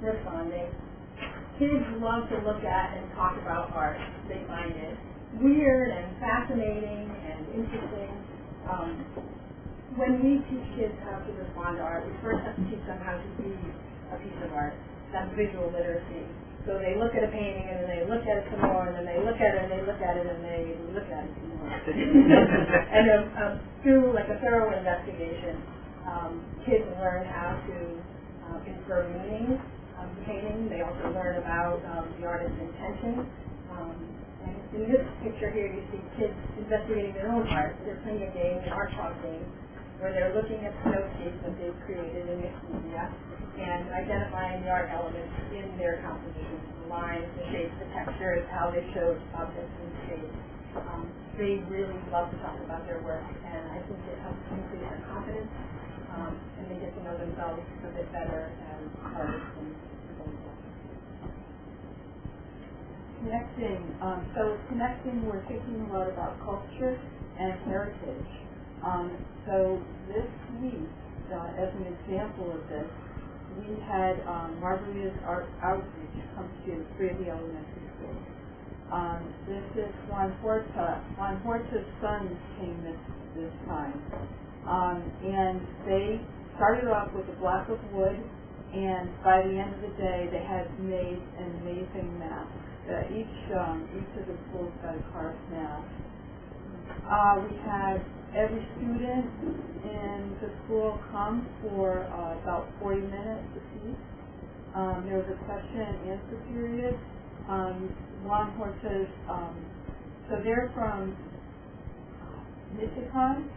Responding. Kids love to look at and talk about art. They find it weird and fascinating and interesting. When we teach kids how to respond to art, we first have to teach them how to see a piece of art. That's visual literacy. So they look at a painting and then they look at it some more, and then they look at it and they look at it and they look at it some more. And through like a thorough investigation, kids learn how to infer meaning of the painting. They also learn about the artist's intention. And in this picture here, you see kids investigating their own art. They're playing a game, an art talk game, where they're looking at snowscapes that they've created in mixed media and identifying the art elements in their composition, the lines, the shapes, the textures, how they showed objects in shapes. They really love to talk about their work, and I think it helps increase their confidence, and they get to know themselves a bit better as artists and people. Connecting. So connecting, we're thinking a lot about culture and heritage. So this week, as an example of this, we had Margarita's Art Outreach come to 3 of the elementary schools. This is Juan Horta. Juan Horta's sons came this time. And they started off with a block of wood, and by the end of the day, they had made an amazing mask. Each of the schools got a carved mask. We had Every student in the school comes for about 40 minutes a piece. There was a question and answer period. One horse says, so they're from Michigan.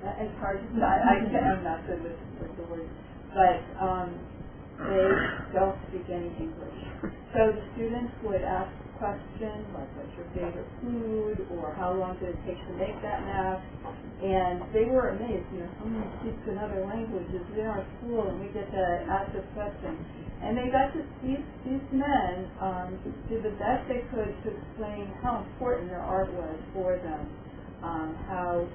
It's hard to say. I'm not good with the words. But they don't speak any English. So the students would ask questions like, what's your favorite food, or how long did it take to make that mask? And they were amazed, someone speaks another language is in our school, and we get to ask this question. And they got to, these men did the best they could to explain how important their art was for them, how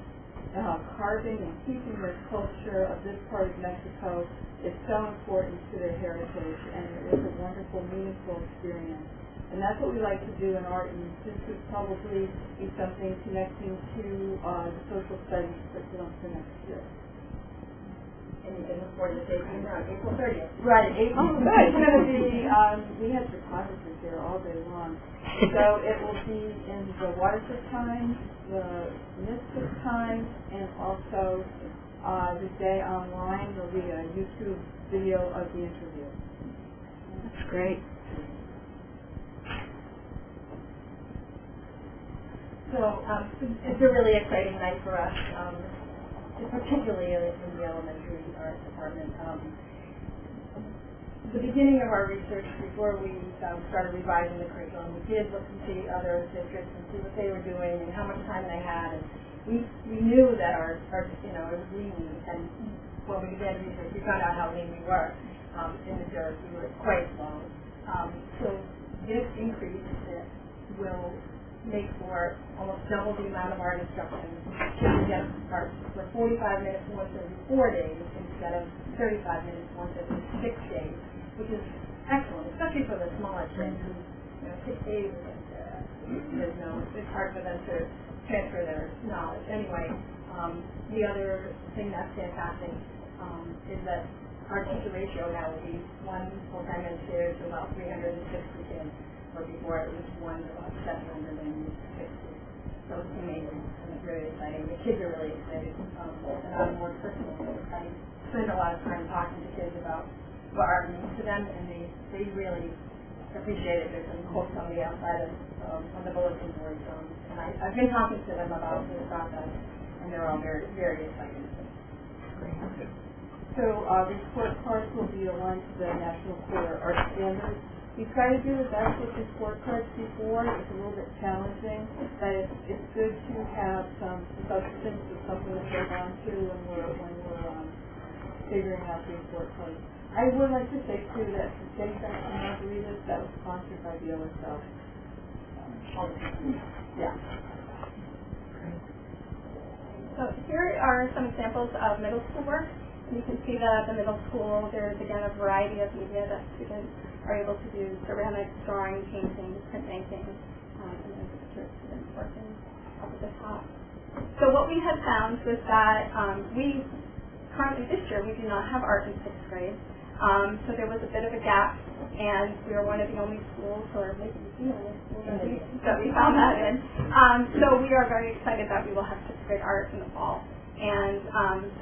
carving and keeping this culture of this part of Mexico is so important to their heritage, and it was a wonderful, meaningful experience. And that's what we like to do in art, and this would probably be something connecting to the social studies curriculum for next year. And look forward to seeing you on April 30th. Right, April 30th. It's going to be, we have photographers here all day long. So it will be in the Waterford Times, the Mystic Times, and also the day online. There'll be a YouTube video of the interview. That's great. So it's a really exciting night for us, particularly in the elementary art department. The beginning of our research, before we started revising the curriculum, we did look to see other districts and see what they were doing and how much time they had. And we knew that our it was lean, and when we began research, we found out how lean we were in the dirt. We were quite slow. So this increase will make for almost double the amount of art instruction. Should we get art for 45 minutes once every 4 days instead of 35 minutes once every 6 days, which is excellent, especially for the smaller kids who, 6 days it's hard for them to transfer their knowledge. Anyway, the other thing that's fantastic is that our teacher ratio now will be 1 full-time administrator to about 360 kids. Before it was 1 to about 760. So it's amazing and it's very exciting. The kids are really excited. And I'm more personal. I spend a lot of time talking to kids about what art means to them, and they really appreciate it. There's some quotes on the outside of the bulletin board. And I've been talking to them about this process, and they're all very, very excited. So report cards will be aligned to the National Core Art Standards. We try to do the best with report cards before. It's a little bit challenging, but it's good to have some substance or something to hold on to when we're figuring out the report cards. I would like to say too that the Getting Back to Margaritas, that was sponsored by the OSL. Yeah. So here are some examples of middle school work. You can see that at the middle school there's again a variety of media that students are able to do: ceramics, drawing, painting, printmaking, and then picture students working up at the top. So what we have found was that we currently this year we do not have art in 6th grade. So there was a bit of a gap, and we are one of the only schools, or maybe the only school that we found that in. So we are very excited that we will have 6th grade art in the fall. And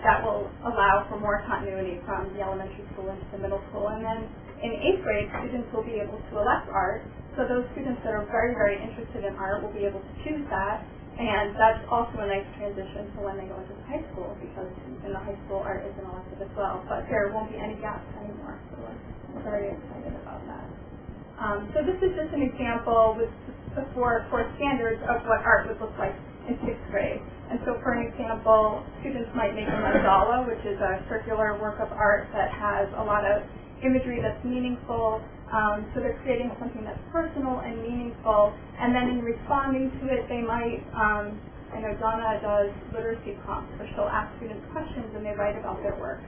that will allow for more continuity from the elementary school into the middle school. And then in 8th grade, students will be able to elect art. So those students that are very, very interested in art will be able to choose that. And that's also a nice transition for when they go into the high school, because in the high school, art is an elective as well. But there won't be any gaps anymore. So we're very excited about that. So this is just an example with for standards of what art would look like in 6th grade. And so for an example, students might make a mandala, which is a circular work of art that has a lot of imagery that's meaningful. So they're creating something that's personal and meaningful. And then in responding to it, they might, I know Donna does literacy prompts, where she'll ask students questions and they write about their work.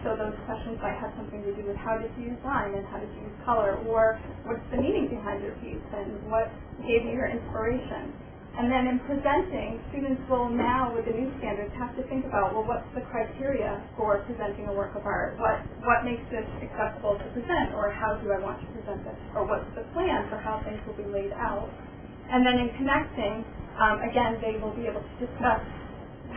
So those questions might have something to do with how did you use line and how did you use color, or what's the meaning behind your piece and what gave you your inspiration. And then in presenting, students will now, with the new standards, have to think about, well, what's the criteria for presenting a work of art? What makes this acceptable to present, or how do I want to present this? Or what's the plan for how things will be laid out? And then in connecting, again, they will be able to discuss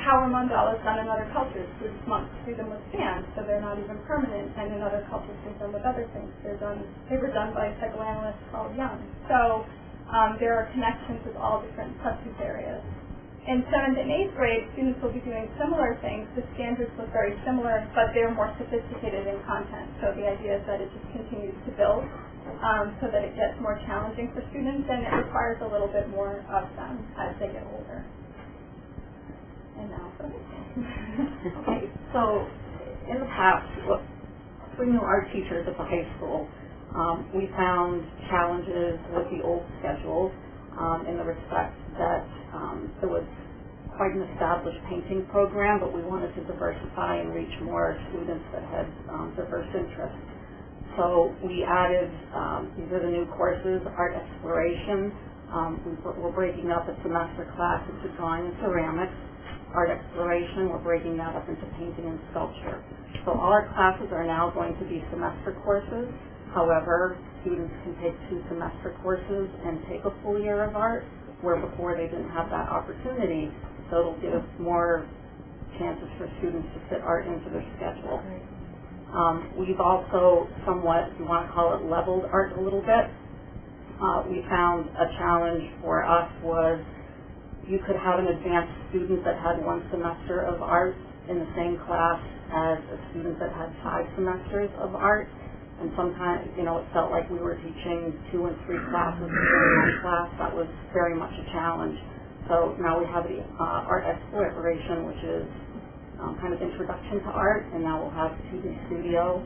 how are mandalas done in other cultures? Buddhist monks do them with sand, so they're not even permanent, and in other cultures do them with other things. They were done by a psychoanalyst called Jung. So there are connections with all different subject areas. In 7th and 8th grade, students will be doing similar things. The standards look very similar, but they're more sophisticated in content. So the idea is that it just continues to build so that it gets more challenging for students, and it requires a little bit more of them as they get older. And now for me. Okay, so in the past, we knew art teachers at the high school. We found challenges with the old schedule in the respect that there was quite an established painting program, but we wanted to diversify and reach more students that had diverse interests. So we added, these are the new courses, art exploration. We're breaking up a semester class into drawing and ceramics. Art exploration, we're breaking that up into painting and sculpture. So all our classes are now going to be semester courses. However, students can take 2 semester courses and take a full year of art, where before they didn't have that opportunity. So it'll give more chances for students to fit art into their schedule. We've also somewhat, if you want to call it, leveled art a little bit. We found a challenge for us was you could have an advanced student that had 1 semester of art in the same class as a student that had 5 semesters of art. And sometimes, it felt like we were teaching 2 and 3 classes in one class. That was very much a challenge. So now we have the art exploration, which is kind of introduction to art, and now we'll have 2D Studio,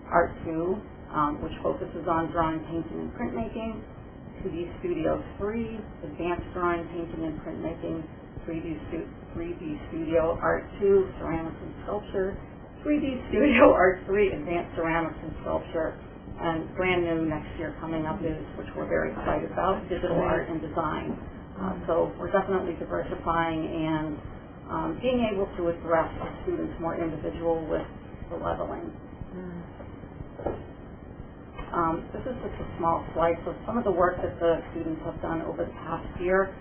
Art 2, which focuses on drawing, painting, and printmaking. 2D Studio 3, Advanced Drawing, Painting, and Printmaking. 3D Studio Art 2, Ceramics and Sculpture. 3D Studio Art 3, Advanced Ceramics and Sculpture. And brand new next year coming up is, which we're very excited about, Digital Art and Design. So we're definitely diversifying and being able to address the students more individual with the leveling. This is just a small slice of some of the work that the students have done over the past year.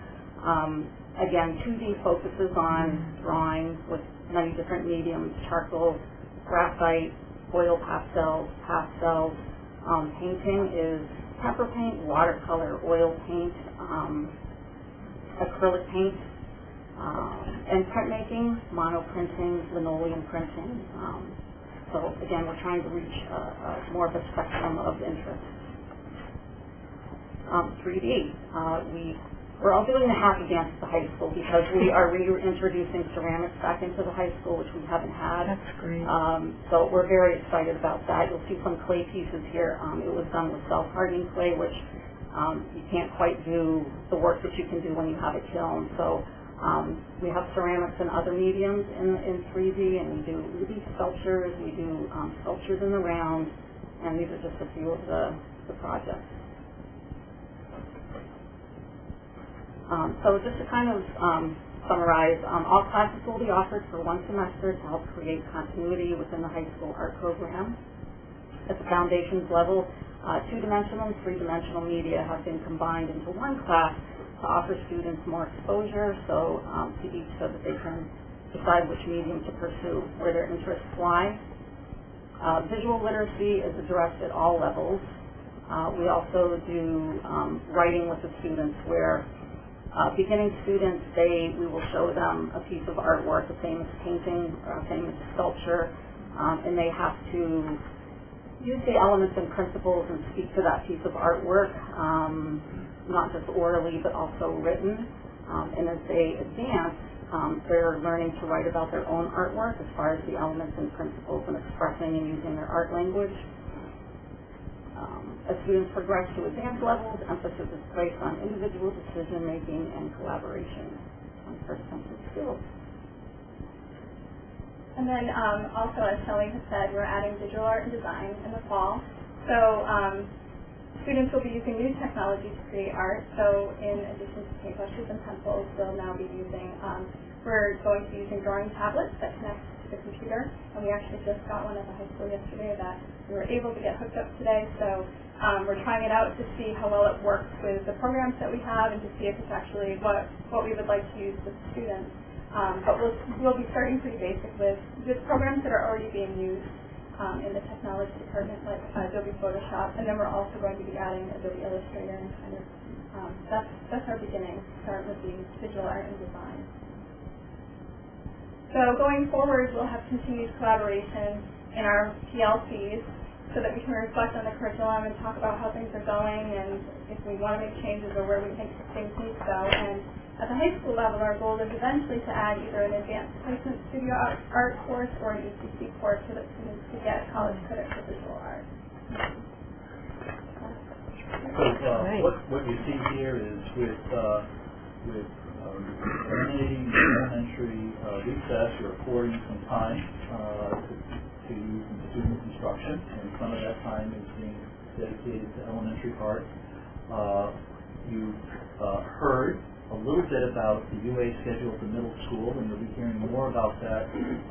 Again, 2D focuses on drawing with many different mediums: charcoal, graphite, oil pastels. Painting is tempera paint, watercolor, oil paint, acrylic paint, and printmaking, monoprinting, linoleum printing. So again, we're trying to reach more of a spectrum of interest. 3D. We're all doing the happy dance at the high school because we are reintroducing ceramics back into the high school, which we haven't had. That's great. So we're very excited about that. You'll see some clay pieces here. It was done with self-hardening clay, which you can't quite do the work that you can do when you have a kiln. So we have ceramics and other mediums in 3D, and we do ruby sculptures, we do sculptures in the round, and these are just a few of the projects. So just to kind of summarize, all classes will be offered for 1 semester to help create continuity within the high school art program. At the foundations level, 2-dimensional and 3-dimensional media have been combined into 1 class to offer students more exposure, so that they can decide which medium to pursue, where their interests lie. Visual literacy is addressed at all levels. We also do writing with the students, where beginning students, we will show them a piece of artwork, a famous painting or a famous sculpture, and they have to use the elements and principles and speak to that piece of artwork, not just orally but also written. And as they advance, they're learning to write about their own artwork as far as the elements and principles and expressing and using their art language. As students progress to advanced levels, emphasis is placed on individual decision-making and collaboration on first-sensitive skills. And then also, as Shelley has said, we're adding digital art and design in the fall. So students will be using new technology to create art. So in addition to paintbrushes and pencils, they'll now be using, we're going to be using drawing tablets that connect to the computer. And we actually just got one at the high school yesterday that we were able to get hooked up today. So we're trying it out to see how well it works with the programs that we have and to see if it's actually what we would like to use with students. But we'll be starting pretty basic with programs that are already being used in the technology department, like Adobe Photoshop, and then we're also going to be adding Adobe Illustrator and kind of that's our beginning. Start with the visual art and design. So going forward, we'll have continued collaboration in our PLCs so that we can reflect on the curriculum and talk about how things are going and if we want to make changes or where we think things need to go. And at the high school level, our goal is eventually to add either an advanced placement studio art course or an ECC course so that students could get college credit for visual art. So what you see here is with eliminating the elementary recess, you're affording some time to use in student instruction, and some of that time is being dedicated to elementary part. You heard a little bit about the UA schedule at the middle school, and you'll be hearing more about that in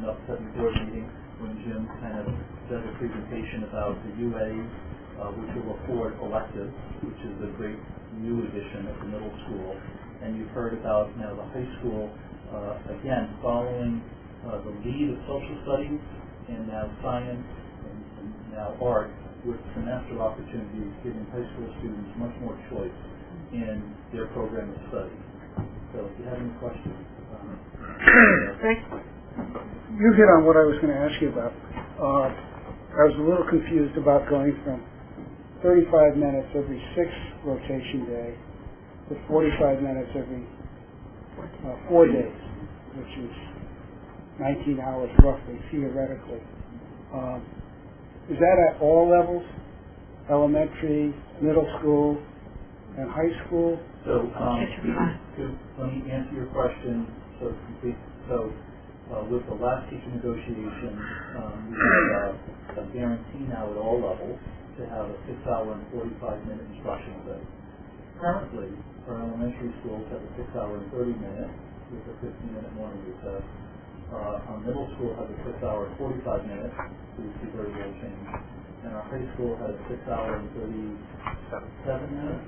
the upcoming board meeting when Jim kind of does a presentation about the UA, which will afford electives, which is a great new addition at the middle school. And you've heard about now the high school, again, following the lead of social studies and now science and now art with semester opportunities, giving high school students much more choice in their program of study. So if you have any questions. You hit on what I was going to ask you about. I was a little confused about going from 35 minutes every 6 rotation day to 45 minutes every 4 days, which is 19 hours roughly, theoretically. Is that at all levels? Elementary, middle school, and high school? So let me answer your question so complete. So with the last teacher negotiation, we have a guarantee now at all levels to have a 6-hour and 45-minute instructional day. Currently, our elementary schools have a 6-hour and 30-minute with a 15-minute morning recess. Our middle school has a 6-hour and 45-minute, so you see very little change. And our high school has a 6-hour and 37 minutes.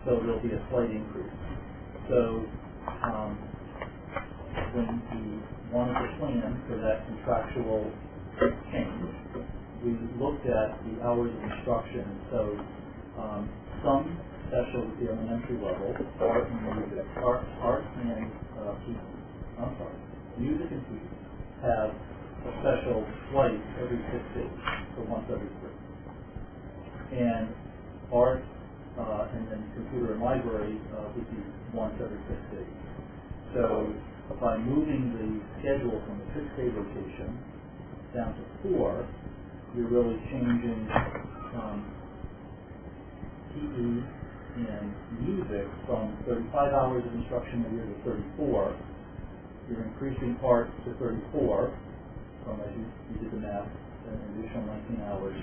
So there'll be a slight increase. So when we wanted to plan for that contractual change, we looked at the hours of instruction. So some special at the elementary level, art and music, music and PE have a special twice every 6 days, so once every 3. And art and then computer and library would be once every 6 days. So by moving the schedule from a 6-day rotation down to 4, you're really changing PE and music from 35 hours of instruction a year to 34. You're increasing art to 34 from, as you did the math, an additional 19 hours,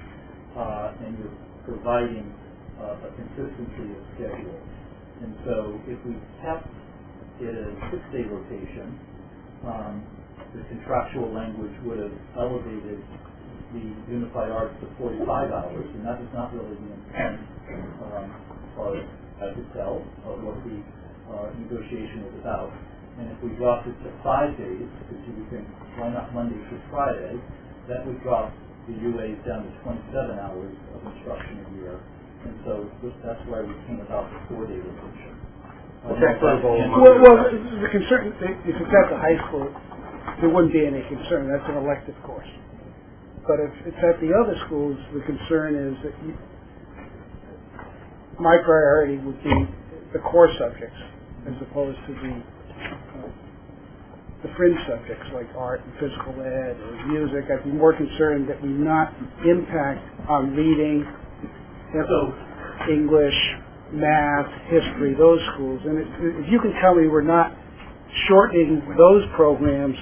and you're providing a consistency of schedule. And so if we kept it a 6-day rotation, the contractual language would have elevated the unified arts to 45 hours, and that is not really the intent, as far as I could tell, of what the negotiation was about. And if we dropped it to 5 days, because you would think, why not Monday through Friday, that would drop the UAs down to 27 hours of instruction a year. And so that's why we came about the 4-day rotation. Well, the concern, if it's at the high school, there wouldn't be any concern. That's an elective course. But if it's at the other schools, the concern is that my priority would be the core subjects as opposed to the fringe subjects like art and physical ed or music. I'd be more concerned that we not impact on reading, English, math, history, those schools. And if you can tell me we're not shortening those programs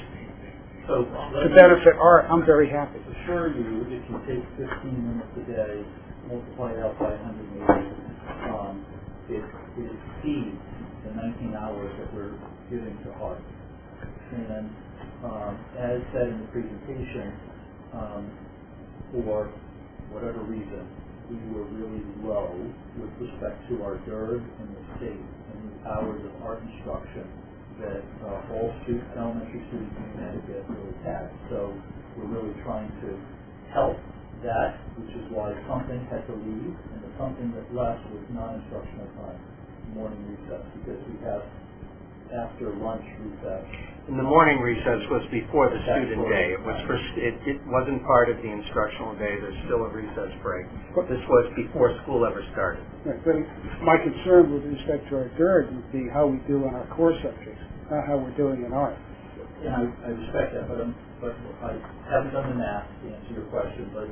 to benefit art, I'm very happy. Assure you, if you take 15 minutes a day, multiply it out by 180, it exceeds the 19 hours that we're giving to art. And as said in the presentation, for whatever reason, we were really low with respect to our DERG in the state and the hours of art instruction that all elementary students in Connecticut really had. So we're really trying to help that, which is why something had to leave, and the something that left was non-instructional time, morning recess, because we have after lunch recess. And the morning recess was before the student day. It was it wasn't part of the instructional day. There's still a recess break. This was before school ever started. Right, but my concern with respect to our third would be how we do on our core subjects, not how we're doing in art. And I respect that, but I haven't done the math to answer your question, but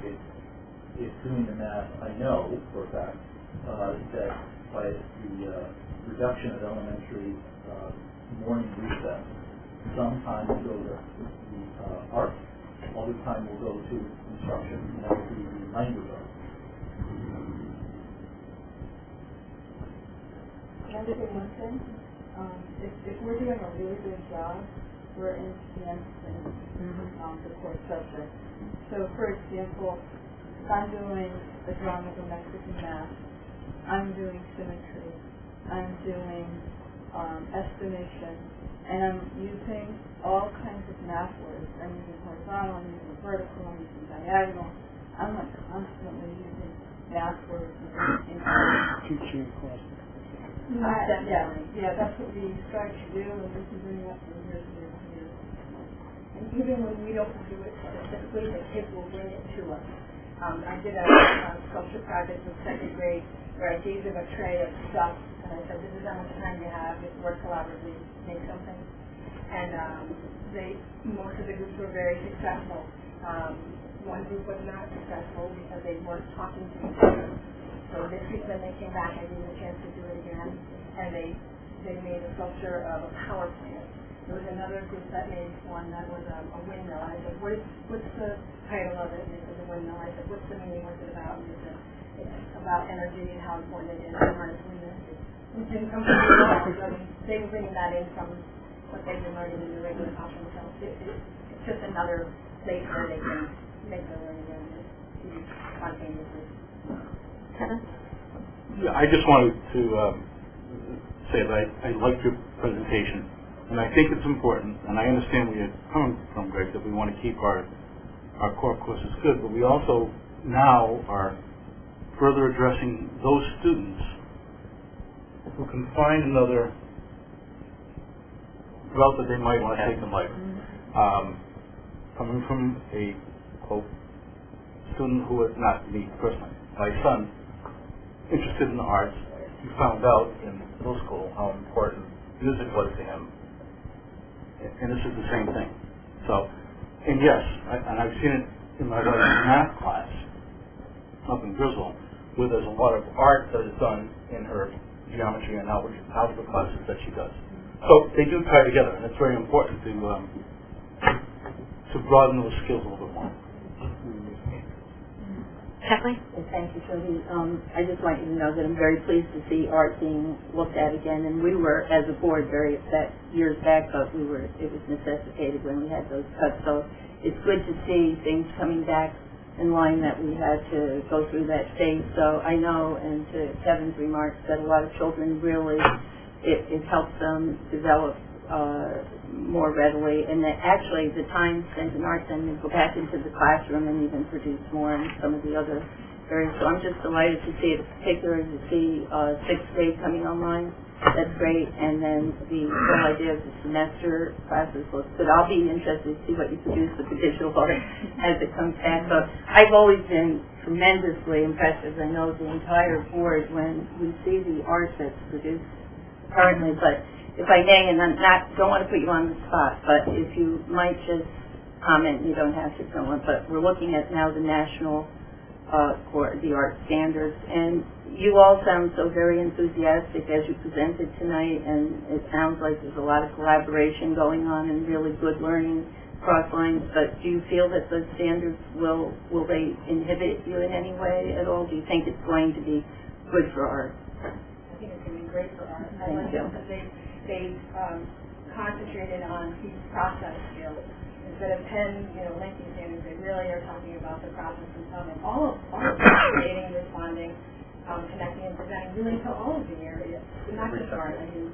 if doing the math, I know for a fact that by the reduction of elementary morning recess, some time will go to art, all the time will go to instruction, and that will be the language art. Can I say one thing? If we're doing a really good job, we're influencing the core subject. So, for example, if I'm doing a drawing of a Mexican map, I'm doing symmetry, I'm doing estimation, and I'm using all kinds of math words. I'm using horizontal, I'm using vertical, I'm using diagonal. I'm like constantly using math words in Teaching across the yeah, that's what we started to do, and we've been doing that for years and years and years. And even when we don't do it specifically, the kids will bring it to us. I did a sculpture project in second grade where I gave them a tray of stuff, and I said, this is how much time you have, just work collaboratively, make something. And most of the groups were very successful. One group was not successful because they weren't talking to each other. So this week when they came back, I gave them a chance to do it again, and they made a sculpture of a power plant. There was another group that made one that was a windmill. I said, what's the title of it? And they said, the windmill. I said, what's the meaning? What's it about? And they said, it's about energy and how important it is to harness windmills. It didn't come from me at all. So they were bringing that in from what they've been learning in the regular classroom. So it's just another place where they can make their learning and spontaneously. Kevin? Yeah, I just wanted to say that I liked your presentation, and I think it's important, and I understand where you're coming from, Greg, that we want to keep our core courses good, but we also now are further addressing those students who can find another route that they might want to take in life. Coming from a, quote, student who is not me personally, my son, interested in the arts, he found out in middle school how important music was to him, and this is the same thing. So, and yes, and I've seen it in my daughter's math class up in Griswold, where there's a lot of art that is done in her geometry and algebra classes that she does. So they do tie together, and it's very important to broaden those skills a little bit more. Kathleen? Thank you, Jody. I just want you to know that I'm very pleased to see art being looked at again, and we were, as a board, very upset years back, but it was necessitated when we had those cuts. So it's good to see things coming back in line, that we had to go through that phase. So I know, and to Kevin's remarks, that a lot of children really, it helps them develop more readily, and that actually the time spent in art then they go back into the classroom and even produce more in some of the other areas. So I'm just delighted to see it, in particular to see sixth grade coming online. That's great, and then the whole idea of the semester classes looks good. I'll be interested to see what you produce with the digital art as it comes back. But I've always been tremendously impressed, as I know the entire board, when we see the art that's produced currently. But if I may, and don't want to put you on the spot, but if you might just comment, you don't have to tell one, but we're looking at now the national for the art standards, and you all sound so very enthusiastic as you presented tonight, and it sounds like there's a lot of collaboration going on and really good learning cross lines, but do you feel that the standards will they inhibit you in any way at all? Do you think it's going to be good for art? I think it's going to be great for art. I Thank you. Because they've concentrated on these process skills. Instead of 10, lengthy standards, they really are talking about the process themselves, and all of creating, responding, connecting, and presenting really to all of the areas, not just art. I mean,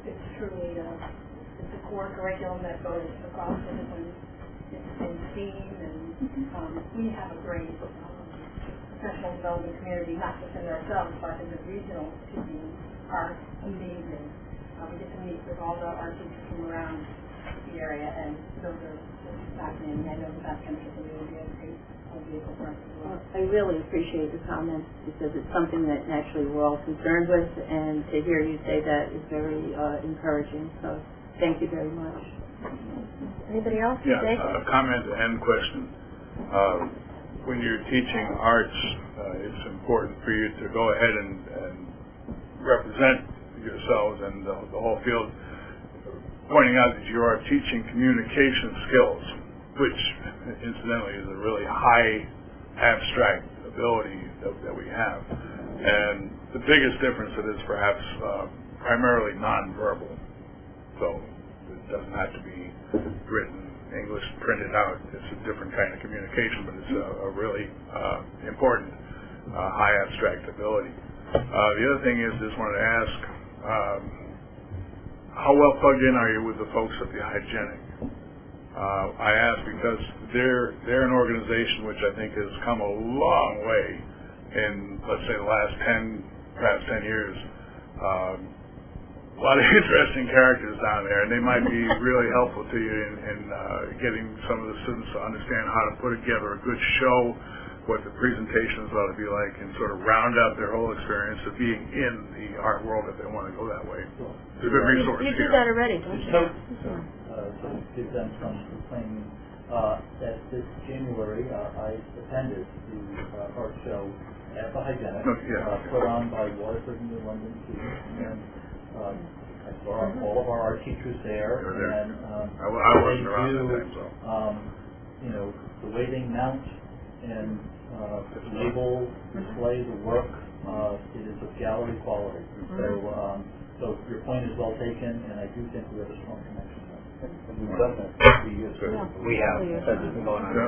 it's truly it's a core curriculum that goes across the different in STEAM, and we have a great professional development community, not just in ourselves, but in the regional teams are amazing. We get to meet with all the art teachers from around the area, and those are fascinating. I know that's going to continue to be a great vehicle for us as well. I really appreciate the comments because it's something that naturally we're all concerned with, and to hear you say that is very encouraging. So thank you very much. Anybody else? Yeah, comment and question. When you're teaching arts, it's important for you to go ahead and represent yourselves and the whole field, pointing out that you are teaching communication skills, which incidentally is a really high abstract ability that we have. And the biggest difference it is perhaps primarily nonverbal. So it doesn't have to be written English printed out. It's a different kind of communication, but it's a really important high abstract ability. The other thing is, just wanted to ask, how well plugged in are you with the folks at the Hygienic? I ask because they're an organization which I think has come a long way in, let's say, the last 10 years. A lot of interesting characters down there, and they might be really helpful to you in getting some of the students to understand how to put together a good show, what the presentations ought to be like, and sort of round out their whole experience of being in the art world if they want to go that way. It's a good resource. You do that already, don't you? So give them some training. That this January, I attended the art show at the Hygienic, put on by Waterford New London students, and I saw all of our art teachers there, and I wasn't around that time, so. You know, the way they mount and label, display the work, it is of gallery quality. So your point is well taken, and I do think we have a strong connection. We've done that for years. We have. It's been going on.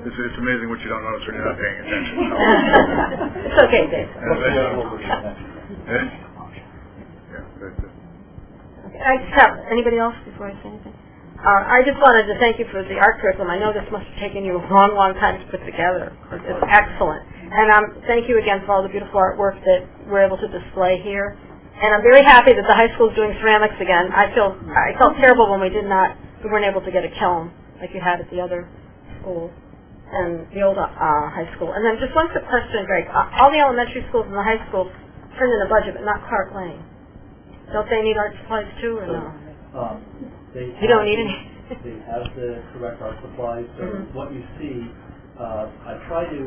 It's amazing what you don't notice when you're not paying attention. It's okay, Dave. I just have, anybody else before I say anything? I just wanted to thank you for the art curriculum. I know this must have taken you a long, long time to put together. It's excellent. And thank you again for all the beautiful artwork that we're able to display here. And I'm very happy that the high school is doing ceramics again. I felt terrible when we weren't able to get a kiln like you had at the other school and the old high school. And then just one quick question, Greg. All the elementary schools and the high schools turned in a budget, but not Clark Lane. Don't they need art supplies too, or no? You don't need any? They have the correct art supplies. So what you see, I try to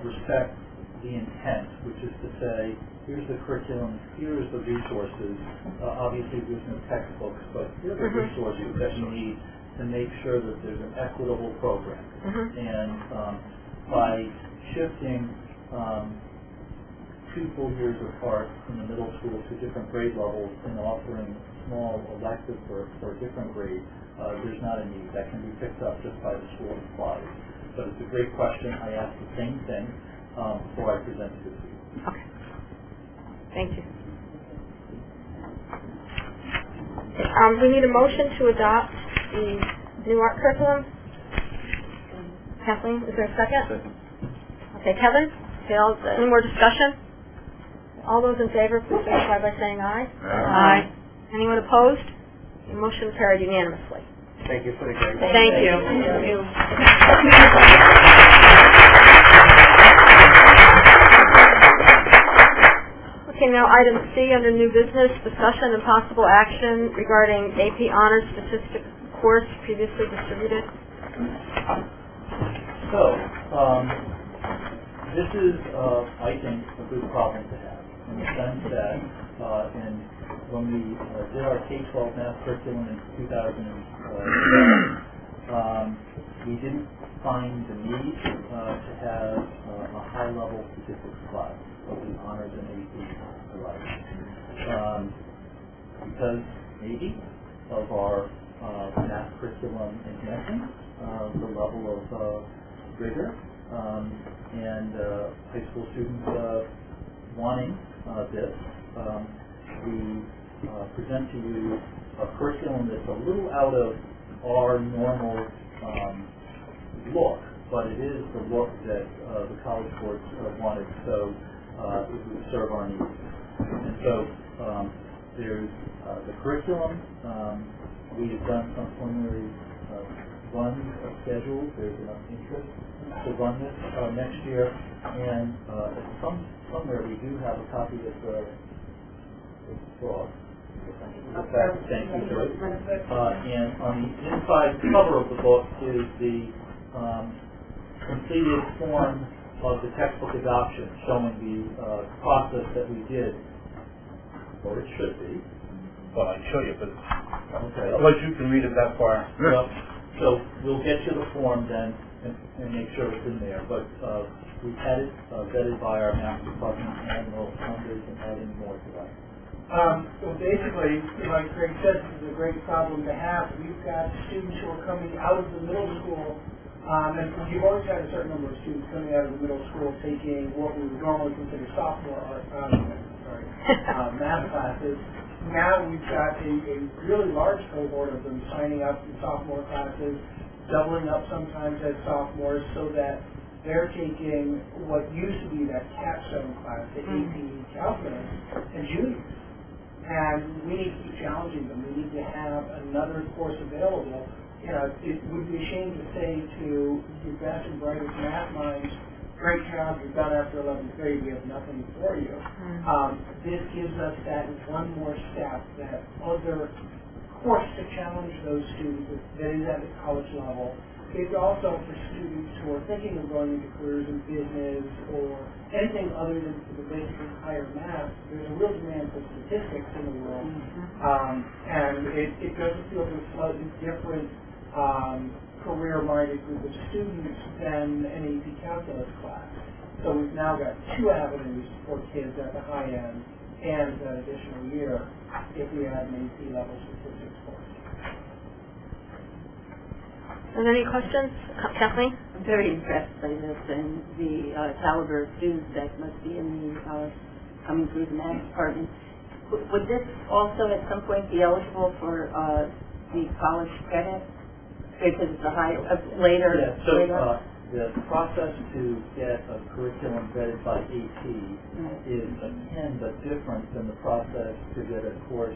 respect the intent, which is to say, here's the curriculum, here's the resources. Obviously, there's no textbooks, but here are the resources that you need to make sure that there's an equitable program. And by shifting 2 full years apart in the middle school to different grade levels and offering small electives for a different grade, there's not a need. That can be picked up just by the school supplies. But it's a great question. I asked the same thing before I presented it to you. Okay. Thank you. We need a motion to adopt the new art curriculum. Kathleen, is there a second? Second. Okay, Kevin? Any more discussion? All those in favor, please signify by saying aye. Aye. Anyone opposed? The motion carried unanimously. Thank you for the great. Thank you. Okay, now item C under new business, discussion and possible action regarding AP Honors Statistics course previously distributed. So, this is, I think, a good problem to have, in the sense that when we did our K-12 math curriculum in 2007, we didn't find the need to have a high-level statistics class, both in honors and AP alike, because maybe of our math curriculum enhancing the level of rigor and high school students wanting this. We present to you a curriculum that's a little out of our normal look, but it is the look that the College Board wanted, so it would serve our needs. And so there's the curriculum. We have done some preliminary runs of schedules. There's enough interest to run this next year, and somewhere we do have a copy of the book. Thank you, Joyce. And on the inside cover of the book is the completed form of the textbook adoption, showing the process that we did, or it should be. Well, I'd show you, but Okay. unless you can read it that far. Well, so we'll get you the form then and make sure it's in there. But we've had it vetted by our math department, and we'll funders and adding more to that. So basically, like Greg said, this is a great problem to have. We've got students who are coming out of the middle school, and you've always had a certain number of students coming out of the middle school taking what we would normally consider math classes. Now we've got a really large cohort of them signing up in sophomore classes, doubling up sometimes as sophomores, so that they're taking what used to be that capstone class, the AP Calculus, and juniors. And we need to keep challenging them. We need to have another course available. You know, it would be a shame to say to your best and brightest math minds, great job, you're done after 11th grade, we have nothing for you. This gives us that one more step, that other course to challenge those students that is at the college level. It's also for students who are thinking of going into careers in business or anything other than the basically higher math. There's a real demand for statistics in the world, and it doesn't feel to a slightly different career-minded group of students than an AP Calculus class. So we've now got two avenues for kids at the high end and an additional year if we add an AP level statistics course. Are there any questions? Kathleen? I'm very impressed by this and the caliber of students that must be in the coming through the math department. Would this also at some point be eligible for the college credit? Because it's a later. Yeah, so the process to get a curriculum vetted by AP is akin but different than the process to get a course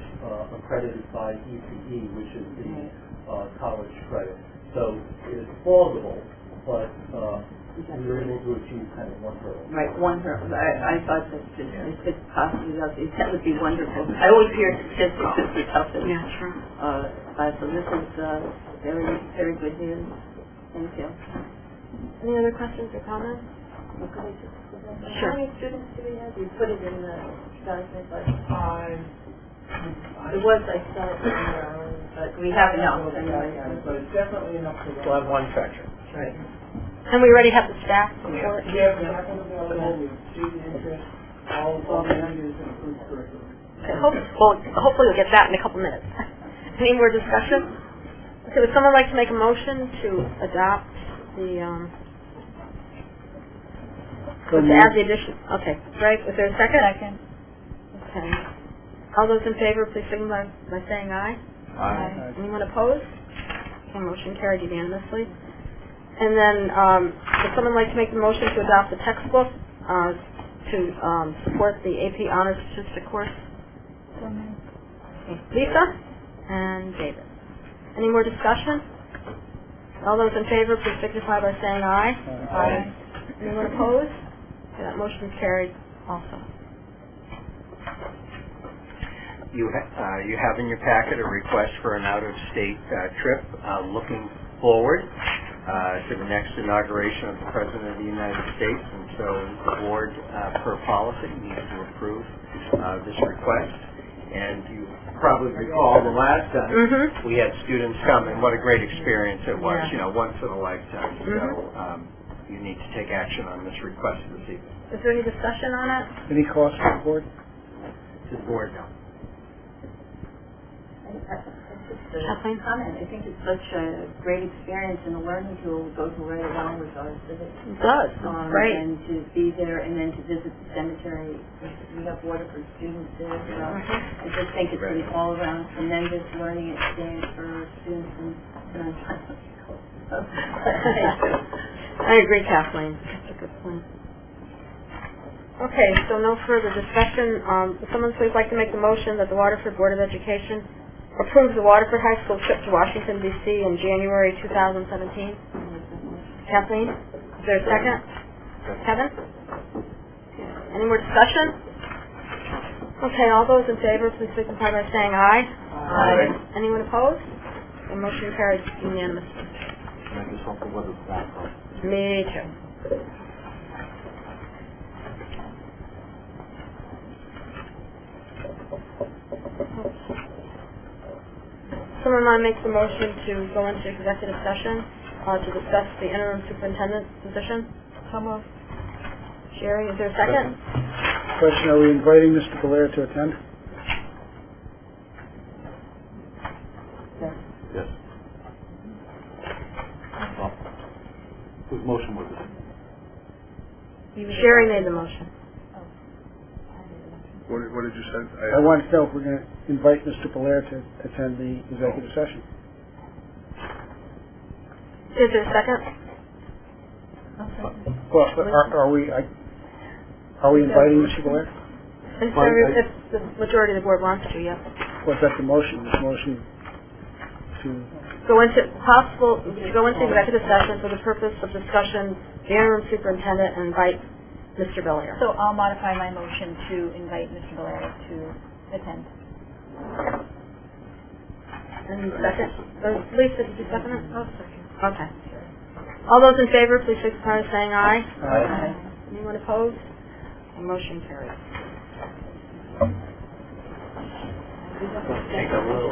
accredited by ECE, which is the college credit. So it is plausible, but we were able to achieve kind of one hurdle. Right, one hurdle. I thought that it could possibly, that would be wonderful. I always hear statistics is the toughest. Yeah, sure. So this is very, very good news. Thank you. Any other questions or comments? Sure. How many students do we have? You put it in the document, but it was, I saw it but we have enough anyway. But it's definitely enough to We'll have one section. Right. And we already have the staff support? We have staff available, we have student interest, all the leaders and approved curriculum. Okay, hopefully we'll get that in a couple minutes. Any more discussion? Okay, would someone like to make a motion to adopt the, to add the addition? Okay, Greg, is there a second? Second. Okay. All those in favor, please signal by saying aye. Aye. Anyone opposed? Okay, motion carried unanimously. And then, would someone like to make the motion to adopt the textbook to support the AP Honors Statistic course? Okay. Lisa and David. Any more discussion? All those in favor, please signify by saying aye. Aye. Anyone opposed? Okay, that motion is carried also. You have in your packet a request for an out-of-state trip looking forward to the next inauguration of the President of the United States, and so the board, per policy, needs to approve this request. And you probably recall the last time we had students come, and what a great experience it was, once in a lifetime. So you need to take action on this request this evening. Is there any discussion on it? Any cost for the board? To the board, no. Kathleen? Comment. I think it's such a great experience and a learning tool that goes right along with our civics. It does. Great. And to be there and then to visit the cemetery. We have Waterford students there. So I just think it's an all-around tremendous learning experience for students and I agree, Kathleen. That's a good point. Okay, so no further discussion. Would someone please like to make the motion that the Waterford Board of Education approves the Waterford High School trip to Washington, D.C. in January 2017? Kathleen? Is there a second? Kevin? Any more discussion? Okay, all those in favor, please signify by saying aye. Aye. Anyone opposed? The motion carries unanimously. Make yourself a weather background. Me too. Someone want to make the motion to go into executive session to discuss the interim superintendent position? Come on. Sherry, is there a second? Question, are we inviting Mr. Belair to attend? Yes. Well, whose motion was it? Sherry made the motion. What did you say? I wanted to know if we're going to invite Mr. Belair to attend the executive session. Is there a second? Well, are we inviting Mr. Belair? If the majority of the board wants to, yes. Was that the motion? This motion to Go into executive session for the purpose of discussion the interim superintendent and invite Mr. Belair. So I'll modify my motion to invite Mr. Belair to attend. And second? Lisa, did you second it? Oh, second. Okay. All those in favor, please signify by saying aye. Aye. Anyone opposed? The motion carries. Take a little.